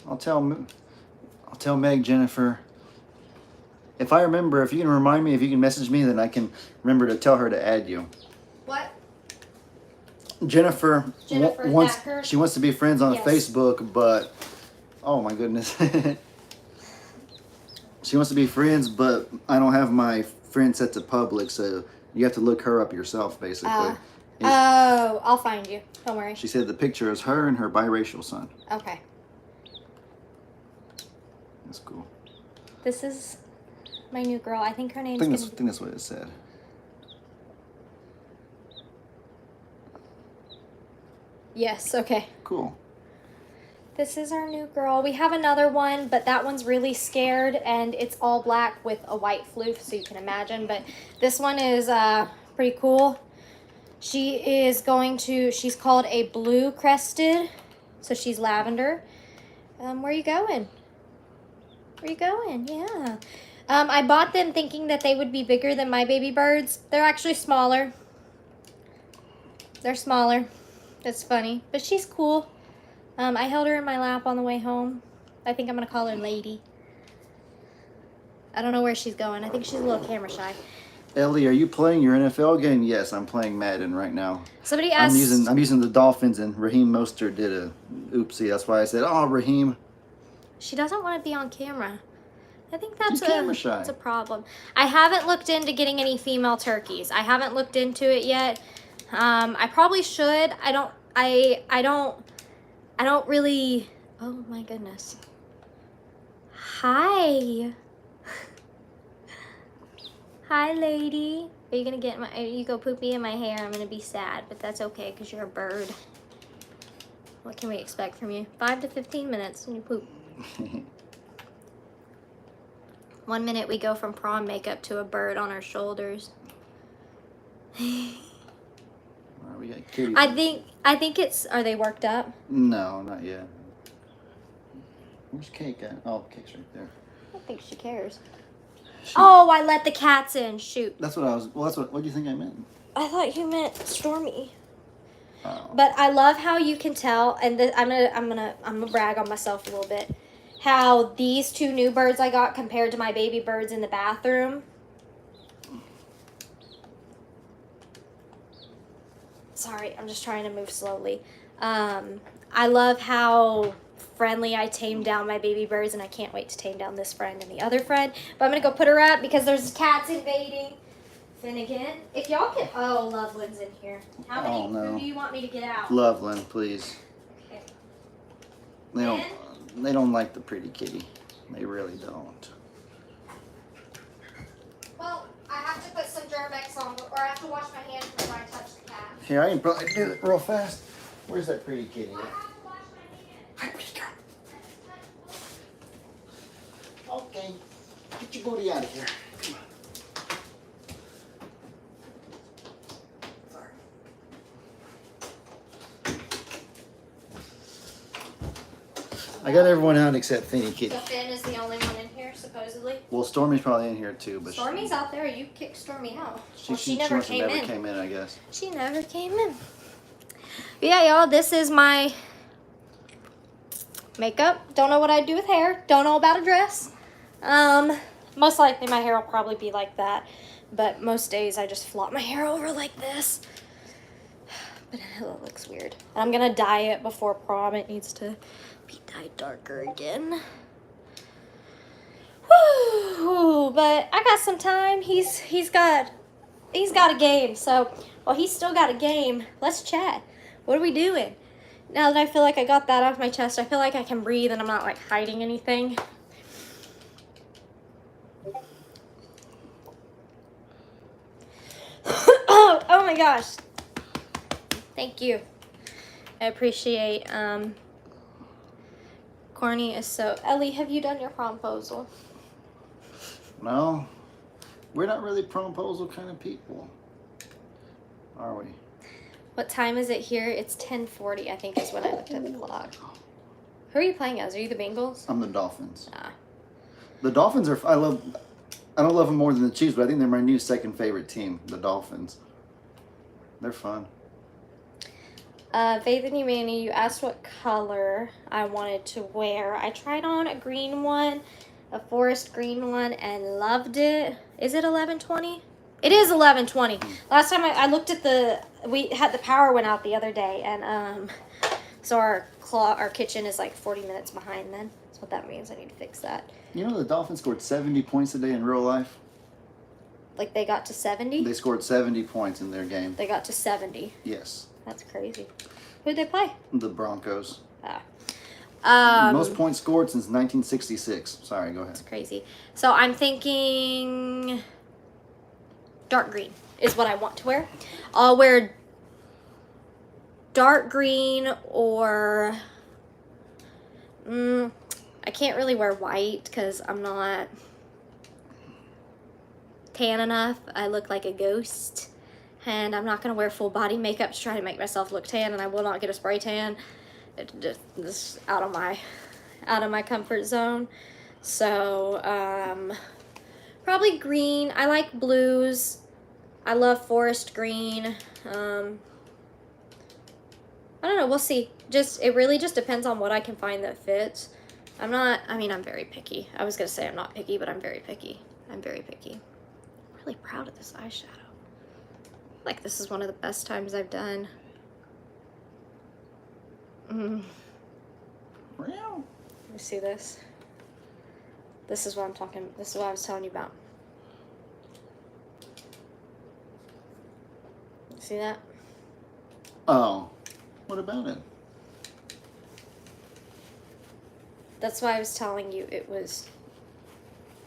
I'll tell Meg, Jennifer. If I remember, if you can remind me, if you can message me, then I can remember to tell her to add you. What? Jennifer wants Thacker? She wants to be friends on Yes. Facebook, but oh my goodness. She wants to be friends, but I don't have my friend set to public, so you have to look her up yourself, basically. I'll find you. Don't worry. She said the picture is her and her biracial son. Okay. That's cool. This is my new girl. I think her name's I think that's what it said. Yes, okay. Cool. This is our new girl. We have another one, but that one's really scared, and it's all black with a white floof, so you can imagine. But this one is pretty cool. She's called a blue crested, so she's lavender. Where are you going? Where are you going? Yeah. I bought them thinking that they would be bigger than my baby birds. They're actually smaller. They're smaller. That's funny, but she's cool. I held her in my lap on the way home. I think I'm gonna call her Lady. I don't know where she's going. I think she's a little camera shy. Ellie, are you playing your NFL game? Yes, I'm playing Madden right now. Somebody asked. I'm using the Dolphins, and Raheem Mostert did a oopsie. That's why I said, "Oh, Raheem." She doesn't want to be on camera. I think She's camera shy. that's a problem. I haven't looked into getting any female turkeys. I haven't looked into it yet. I probably should. I don't really. Oh my goodness. Hi. Hi, lady. Are you gonna get my? You go poopy in my hair. I'm gonna be sad, but that's okay because you're a bird. What can we expect from you? 5 to 15 minutes and you poop. 1 minute we go from prom makeup to a bird on our shoulders. We got kitties. I think it's. Are they worked up? No, not yet. Where's Cake at? Oh, Cake's right there. I don't think she cares. Shoot. Oh, I let the cats in. Shoot. That's what I was. Well, that's what do you think I meant? I thought you meant Stormy. Oh. But I love how you can tell, and I'm gonna brag on myself a little bit. How these two new birds I got compared to my baby birds in the bathroom. Sorry, I'm just trying to move slowly. I love how friendly I tamed down my baby birds, and I can't wait to tame down this friend and the other friend. But I'm gonna go put her up because there's cats invading. Finnegan, if y'all can. Oh, Loveland's in here. How many no. do you want me to get out? Loveland, please. Okay. They don't like the pretty kitty. They really don't. Well, I have to put some Germ-X on, or I have to wash my hands before I touch the cat. Here, I can probably do it real fast. Where's that pretty kitty? I have to wash my hands. Hi, pretty girl. Okay, get your booty out of here. Come on. I got everyone out except Finny Kitty. So Finn is the only one in here, supposedly. Well, Stormy's probably in here too, but Stormy's out there. You kicked Stormy out. she never must have came never in. came in, I guess. She never came in. But yeah, y'all, this is my makeup. Don't know what I'd do with hair. Don't know about a dress. Most likely my hair will probably be like that. But most days I just flop my hair over like this. But it looks weird. And I'm gonna dye it before prom. It needs to be dyed darker again. Woo! But I got some time. He's got a game. So while he's still got a game, let's chat. What are we doing? Now that I feel like I got that off my chest, I feel like I can breathe and I'm not like hiding anything. Oh my gosh. Thank you. I appreciate Corny is so. Ellie, have you done your promposal? No, we're not really promposal kind of people, are we? What time is it here? It's 10:40, I think is when I looked at the clock. Who are you playing as? Are you the Bengals? I'm the Dolphins. Ah. The Dolphins are. I don't love them more than the Chiefs, but I think they're my new second favorite team. The Dolphins. They're fun. Faith and Humanity, you asked what color I wanted to wear. I tried on a green one, a forest green one, and loved it. Is it 11:20? It is 11:20. Last time I looked at we had the power went out the other day, and so our kitchen is like 40 minutes behind then. That's what that means. I need to fix that. You know the Dolphins scored 70 points a day in real life? Like they got to 70? They scored 70 points in their game. They got to 70. Yes. That's crazy. Who'd they play? The Broncos. Ah. Most points scored since 1966. Sorry, go ahead. That's crazy. So I'm thinking dark green is what I want to wear. I'll wear dark green or I can't really wear white because I'm not tan enough. I look like a ghost. And I'm not going to wear full body makeup to try to make myself look tan, and I will not get a spray tan. It's just out of my comfort zone. So, probably green. I like blues. I love forest green. I don't know. We'll see. It really just depends on what I can find that fits. I'm very picky. I was going to say I'm not picky, but I'm very picky. I'm very picky. really proud of this eyeshadow. Like, this is one of the best times I've done. Wow. You see this? This is what I'm talking, this is what I was telling you about. See that? Oh, what about it? That's why I was telling you it was...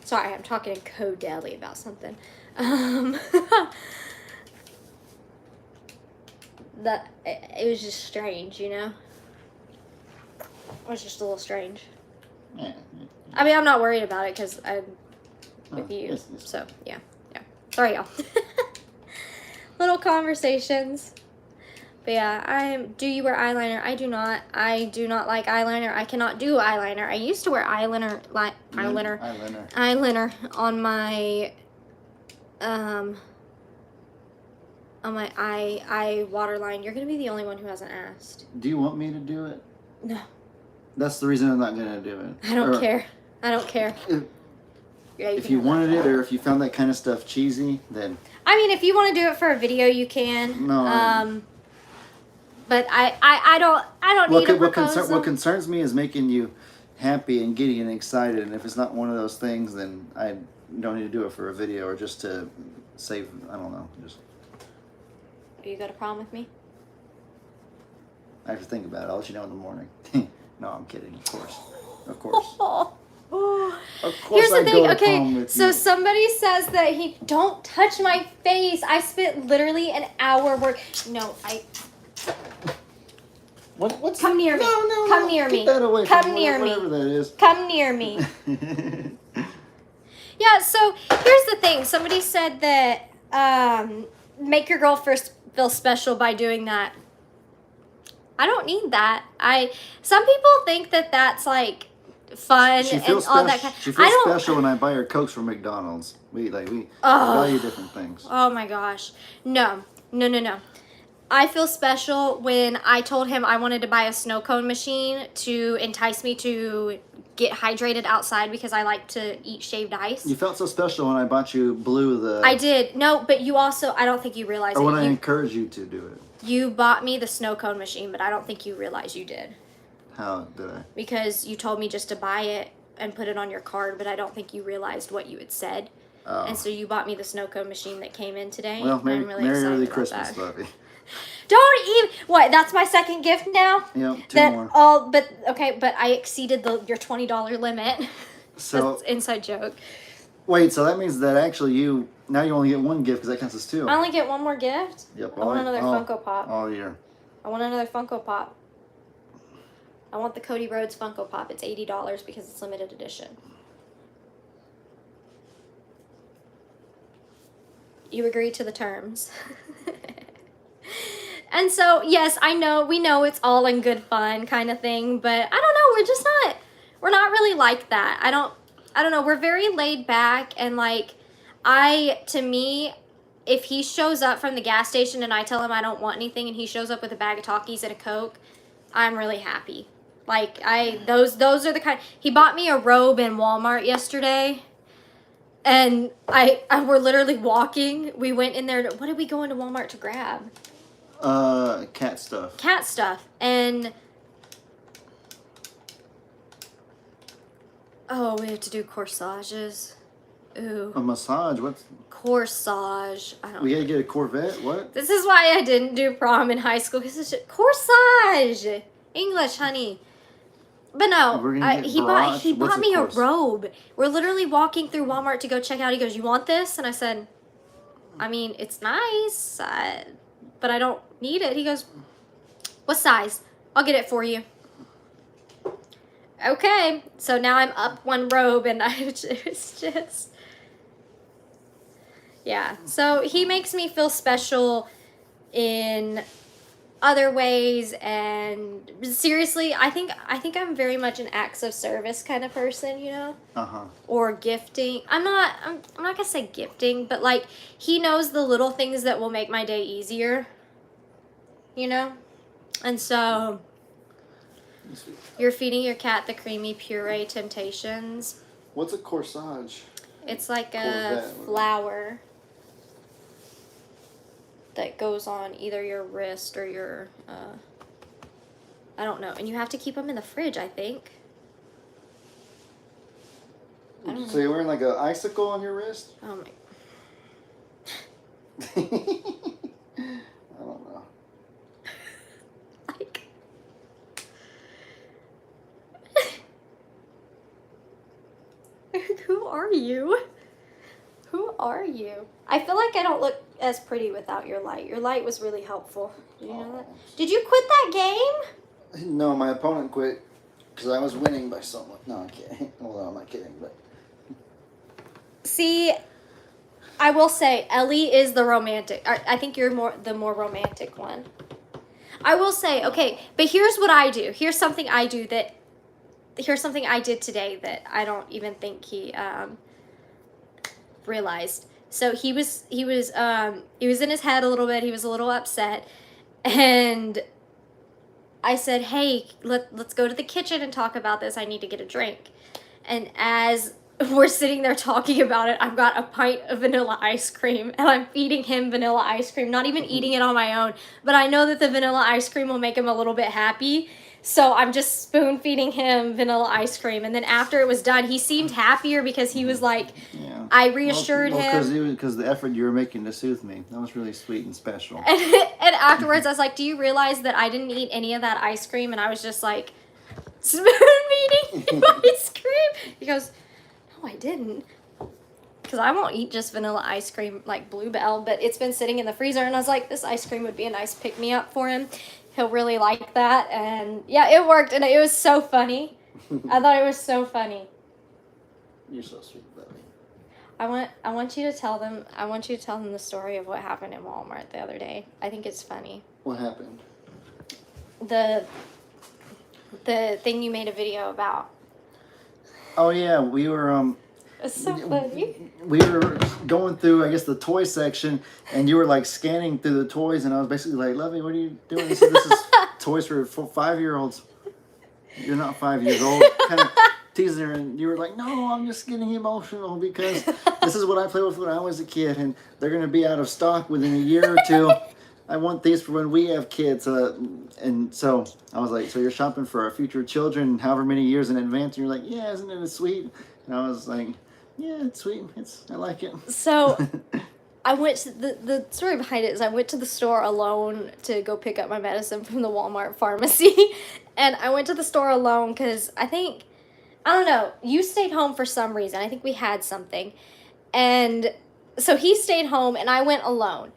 Sorry, I'm talking in code daily about something. It was just strange, you know? It was just a little strange. Yeah. I mean, I'm not worried about it because I'm with you. Yes. So, yeah. Sorry, y'all. Little conversations. But yeah, do you wear eyeliner? I do not. I do not like eyeliner. I cannot do eyeliner. I used to wear eyeliner on my eye waterline. You're gonna be the only one who hasn't asked. Do you want me to do it? No. That's the reason I'm not gonna do it. I don't care. I don't care. If you wanted it, or if you found that kind of stuff cheesy, then... I mean, if you want to do it for a video, you can. No. But I don't need a proposal. What concerns me is making you happy and giddy and excited. And if it's not one of those things, then I don't need to do it for a video or just to save. I don't know. Just. Are you go to prom with me? I have to think about it. I'll let you know in the morning. No, I'm kidding. Of course. Of course. Of course. Here's the I'd thing, go to okay, prom with so you. somebody says that don't touch my face. I spent literally an hour No, What's Come near me. No, Come near me. Get that away Come from near me. whatever that is. Come near me. Yeah, so here's the thing. Somebody said that make your girl first feel special by doing that. I don't need that. Some people think that that's like fun and all that kind. She feels special when I buy her Cokes from McDonald's. We value different things. Oh my gosh. No. I feel special when I told him I wanted to buy a snow cone machine to entice me to get hydrated outside because I like to eat shaved ice. You felt so special when I bought you Blue I did. No, but you also, I don't think you realize Or when I encouraged you to do it. You bought me the snow cone machine, but I don't think you realize you did. How did I? Because you told me just to buy it and put it on your card, but I don't think you realized what you had said. Oh. And so you bought me the snow cone machine that came in today. Well, maybe, I'm really Merry excited Early about Christmas, that. Bobby. Don't even. What? That's my second gift now. Yep, two more. But I exceeded your $20 limit. So that's inside joke. Wait, so that means that actually you only get one gift because that counts as two. I only get one more gift. Yep. I want another Funko Pop. All year. I want another Funko Pop. I want the Cody Rhodes Funko Pop. It's $80 because it's limited edition. You agree to the terms. And so, yes, we know it's all in good fun kind of thing, but I don't know, we're not really like that. I don't know, we're very laid back and to me, if he shows up from the gas station and I tell him I don't want anything and he shows up with a bag of Takis and a Coke, I'm really happy. Those are the kind. He bought me a robe in Walmart yesterday. And we're literally walking. We went in there. What did we go into Walmart to grab? Cat stuff. Cat stuff. And we have to do corsages. Ooh. A massage? What's corsage? I don't. We gotta get a Corvette. What? This is why I didn't do prom in high school because it's just corsage. English, honey. But no, he bought me a robe. We're literally walking through Walmart to go check out. He goes, "You want this?" And I said, "I mean, it's nice, but I don't need it." He goes, "What size? I'll get it for you." Okay, so now I'm up one robe, and it's just, yeah. So he makes me feel special in other ways, and seriously, I think I'm very much an acts of service kind of person, you know. Or gifting. I'm not gonna say gifting, but he knows the little things that will make my day easier, you know. And so you're feeding your cat the creamy puree Temptations. What's a corsage? It's like a flower. that goes on either your wrist or your, I don't know. And you have to keep them in the fridge, I think. So you're wearing like an icicle on your wrist? Oh my. I don't know. Like. Who are you? Who are you? I feel like I don't look as pretty without your light. Your light was really helpful. Did you know that? Did you quit that game? No, my opponent quit because I was winning by so much. No, I'm kidding. Well, I'm not kidding, but. See, I will say Ellie is the romantic. I think you're the more romantic one. I will say, okay, but here's what I do. Here's something I do that. Here's something I did today that I don't even think he realized. So he was in his head a little bit. He was a little upset, and I said, "Hey, let's go to the kitchen and talk about this. I need to get a drink." And as we're sitting there talking about it, I've got a pint of vanilla ice cream, and I'm feeding him vanilla ice cream, not even eating it on my own, but I know that the vanilla ice cream will make him a little bit happy, so I'm just spoon feeding him vanilla ice cream. And then after it was done, he seemed happier because he was like, yeah. I reassured him. Because the effort you were making to soothe me, that was really sweet and special. And afterwards, I was like, do you realize that I didn't eat any of that ice cream? And I was just like, spoon feeding you ice cream? He goes, I didn't, because I won't eat just vanilla ice cream like Bluebell, but it's been sitting in the freezer, and I was like, this ice cream would be a nice pick-me-up for him. He'll really like that, and yeah, it worked, and it was so funny. I thought it was so funny. You're so sweet, buddy. I want you to tell them the story of what happened in Walmart the other day. I think it's funny. What happened? The thing you made a video about. Oh yeah, we were It's so funny. We were going through, I guess, the toy section, and you were like scanning through the toys, and I was basically like, "Lovey, what are you doing?" He said, "This is toys for 5-year-olds. You're not 5 years old." Kind of teasing her, and you were like, "No, I'm just getting emotional because this is what I played with when I was a kid, and they're gonna be out of stock within a year or two. I want these for when we have kids." And so I was like, "So you're shopping for our future children however many years in advance?" And you're like, "Yeah, isn't it sweet?" And I was like, "Yeah, it's sweet. I like it." So I went to the story behind it is I went to the store alone to go pick up my medicine from the Walmart pharmacy. And I went to the store alone because I don't know, you stayed home for some reason. I think we had something. And so he stayed home and I went alone.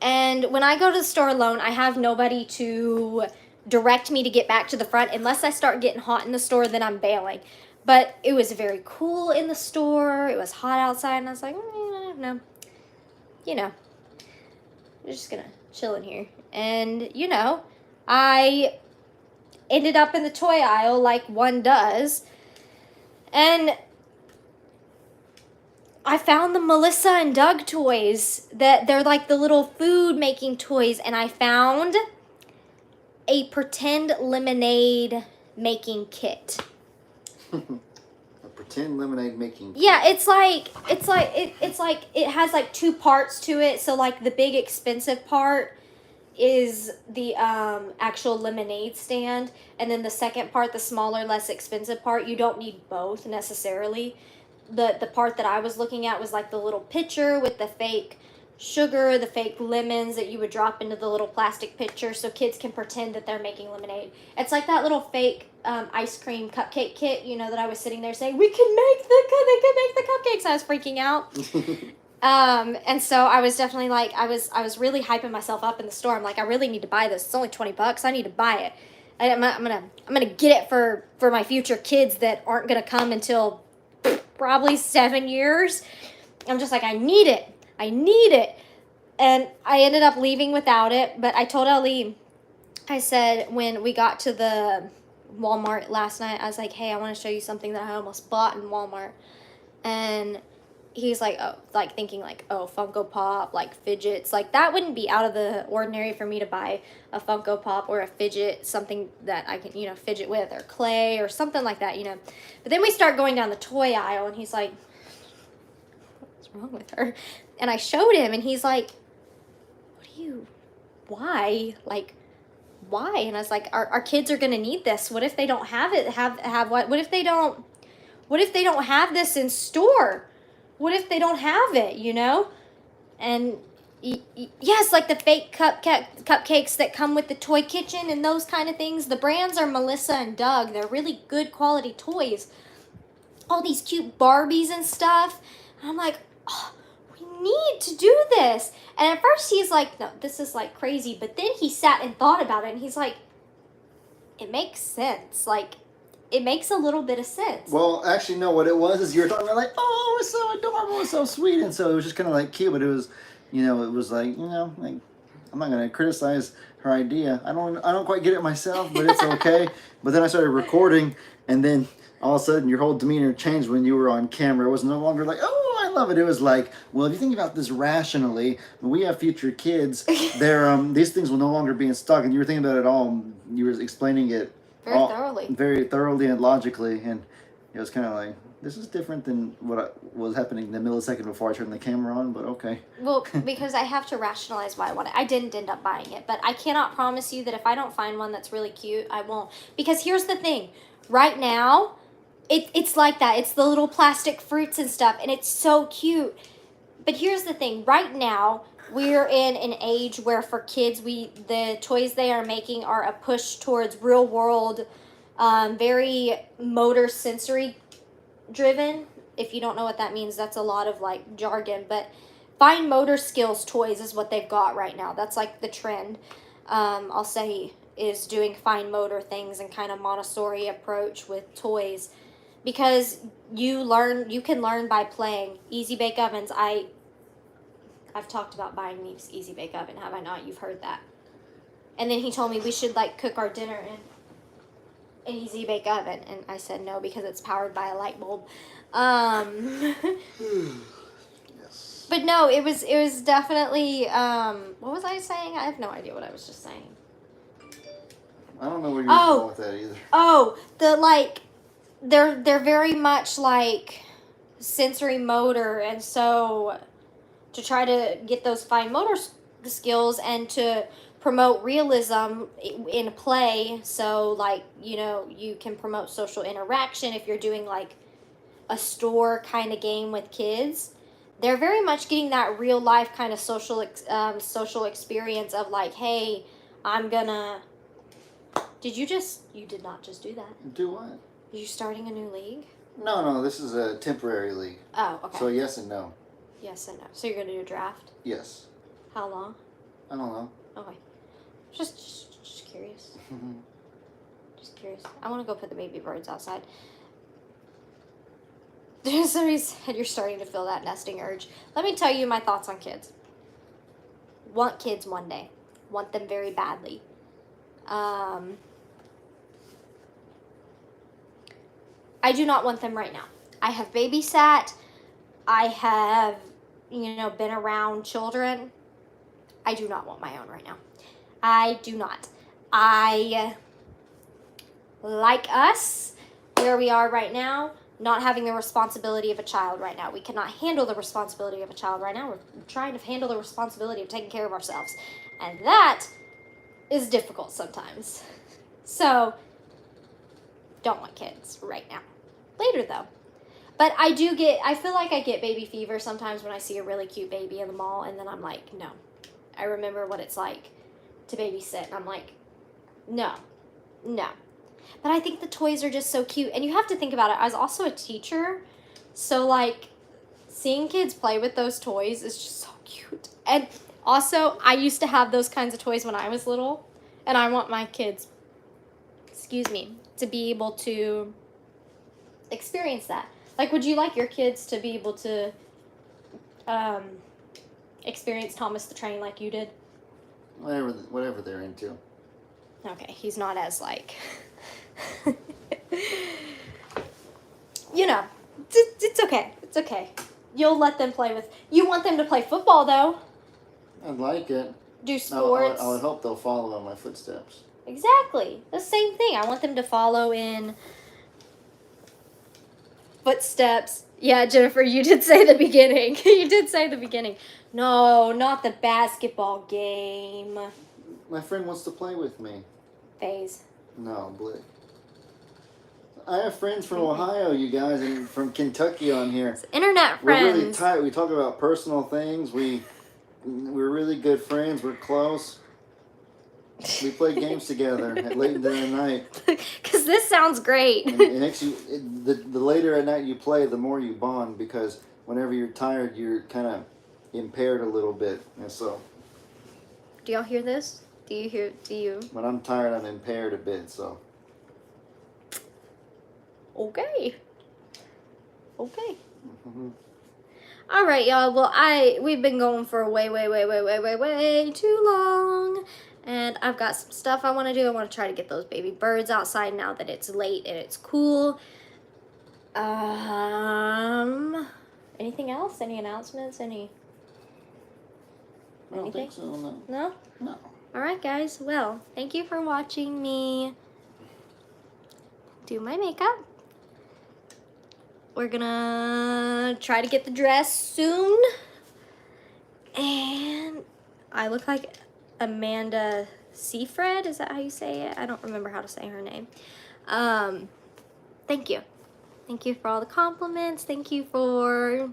And when I go to the store alone, I have nobody to direct me to get back to the front. Unless I start getting hot in the store, then I'm bailing. But it was very cool in the store. It was hot outside, and I was like, no. I'm just going to chill in here. And, I ended up in the toy aisle like one does. And I found the Melissa and Doug toys that they're like the little food making toys, and I found a pretend lemonade making kit. A pretend lemonade making kit. Yeah, it's like it has like two parts to it. So like the big expensive part is the actual lemonade stand, and then the second part, the smaller, less expensive part, you don't need both necessarily. The part that I was looking at was like the little pitcher with the fake sugar, the fake lemons that you would drop into the little plastic pitcher so kids can pretend that they're making lemonade. It's like that little fake ice cream cupcake kit, that I was sitting there saying, they can make the cupcakes. I was freaking out. And so I was definitely like, I was really hyping myself up in the store. I'm like, I really need to buy this. It's only $20. I need to buy it. I'm gonna get it for my future kids that aren't gonna come until probably 7 years. I'm just like, I need it. And I ended up leaving without it, but I told Ali, I said, when we got to the Walmart last night, I was like, hey, I want to show you something that I almost bought in Walmart. And he's like, oh, like thinking like, oh, Funko Pop, like fidgets, like that wouldn't be out of the ordinary for me to buy a Funko Pop or a fidget, something that I can, fidget with, or clay or something like that, But then we start going down the toy aisle, and he's like, what's wrong with her? And I showed him, and he's like, what are you why? Like, why? And I was like, our kids are going to need this. What if they don't have it? Have what? What if they don't have this in store? What if they don't have it, you know? And yes, like the fake cupcakes that come with the toy kitchen and those kind of things. The brands are Melissa and Doug. They're really good quality toys. All these cute Barbies and stuff. And I'm like, oh, we need to do this. And at first he's like, no, this is like crazy. But then he sat and thought about it and he's like, it makes sense. Like, it makes a little bit of sense. Well, actually, no, what it was is you were talking about like, oh, it was so adorable, it was so sweet. And so it was just kind of like cute, but it was, you know, it was like, you know, like, I'm not going to criticize her idea. I don't quite get it myself, but it's okay. But then I started recording, and then all of a sudden your whole demeanor changed when you were on camera. It was no longer like, oh, I love it. It was like, well, if you think about this rationally, when we have future kids, these things will no longer be in stock. And you were thinking about it all. You were explaining it very thoroughly and logically, and it was kind of like, this is different than what was happening the millisecond before I turned the camera on, but okay. Well, because I have to rationalize why I want it. I didn't end up buying it, but I cannot promise you that if I don't find one that's really cute, I won't. Because here's the thing. Right now, it's like that. It's the little plastic fruits and stuff, and it's so cute. But here's the thing. Right now, we're in an age where for kids, the toys they are making are a push towards real world, very motor sensory driven. If you don't know what that means, that's a lot of like jargon, but fine motor skills toys is what they've got right now. That's like the trend, I'll say, is doing fine motor things and kind of Montessori approach with toys, because you can learn by playing. Easy bake ovens, I've talked about buying Neve's Easy Bake Oven, have I not? You've heard that. And then he told me we should like cook our dinner in an Easy Bake Oven, and I said no because it's powered by a light bulb. Yes. But no, it was definitely what was I saying? I have no idea what I was just saying. I don't know where you're going with that either. Oh, the like they're very much like sensory motor, and so to try to get those fine motor skills and to promote realism in play, so like, you know, you can promote social interaction if you're doing like a store kind of game with kids. They're very much getting that real life kind of social experience of like, hey, I'm gonna. You did not just do that. Do what? Are you starting a new league? No, this is a temporary league. Oh, okay. So yes and no. Yes and no. So you're gonna do a draft? Yes. How long? I don't know. Okay. Just curious. Just curious. I want to go put the baby birds outside. Somebody said you're starting to feel that nesting urge. Let me tell you my thoughts on kids. Want kids one day. Want them very badly. I do not want them right now. I have babysat. I have, you know, been around children. I do not want my own right now. I do not. I like us where we are right now, not having the responsibility of a child right now. We cannot handle the responsibility of a child right now. We're trying to handle the responsibility of taking care of ourselves. And that is difficult sometimes. So, don't want kids right now. Later though. But I feel like I get baby fever sometimes when I see a really cute baby in the mall, and then I'm like, no. I remember what it's like to babysit, and I'm like, no. But I think the toys are just so cute, and you have to think about it. I was also a teacher, so like seeing kids play with those toys is just so cute. And also, I used to have those kinds of toys when I was little, and I want my kids, to be able to experience that. Like, would you like your kids to be able to experience Thomas the Train like you did? Whatever they're into. Okay, he's not as like, you know, it's okay. It's okay. You'll let them play with. You want them to play football though. I'd like it. Do sports. I would hope they'll follow in my footsteps. Exactly. The same thing. I want them to follow in footsteps. Yeah, Jennifer, you did say the beginning. You did say the beginning. No, not the basketball game. My friend wants to play with me. Phase. No, Blick. I have friends from Ohio, you guys, and from Kentucky on here. It's internet friends. We're really tight. We talk about personal things. We're really good friends. We're close. We play games together at late into the night. Because this sounds great. And actually, the later at night you play, the more you bond, because whenever you're tired, you're kind of impaired a little bit. And so... Do y'all hear this? Do you? When I'm tired, I'm impaired a bit, so... Okay. Okay. Mm-hmm. All right, y'all. Well, we've been going for way too long, and I've got some stuff I want to do. I want to try to get those baby birds outside now that it's late and it's cool. Anything else? Any announcements? Anything? I don't think so, no. No? No. All right, guys. Well, thank you for watching me do my makeup. We're gonna try to get the dress soon. And I look like Amanda Seyfried. Is that how you say it? I don't remember how to say her name. Thank you. Thank you for all the compliments. Thank you for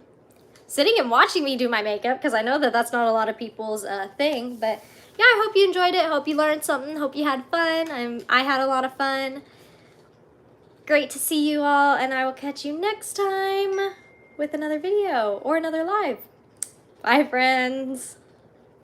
sitting and watching me do my makeup, because I know that that's not a lot of people's thing. But yeah, I hope you enjoyed it. Hope you learned something. Hope you had fun. I had a lot of fun. Great to see you all, and I will catch you next time with another video or another live. Bye, friends.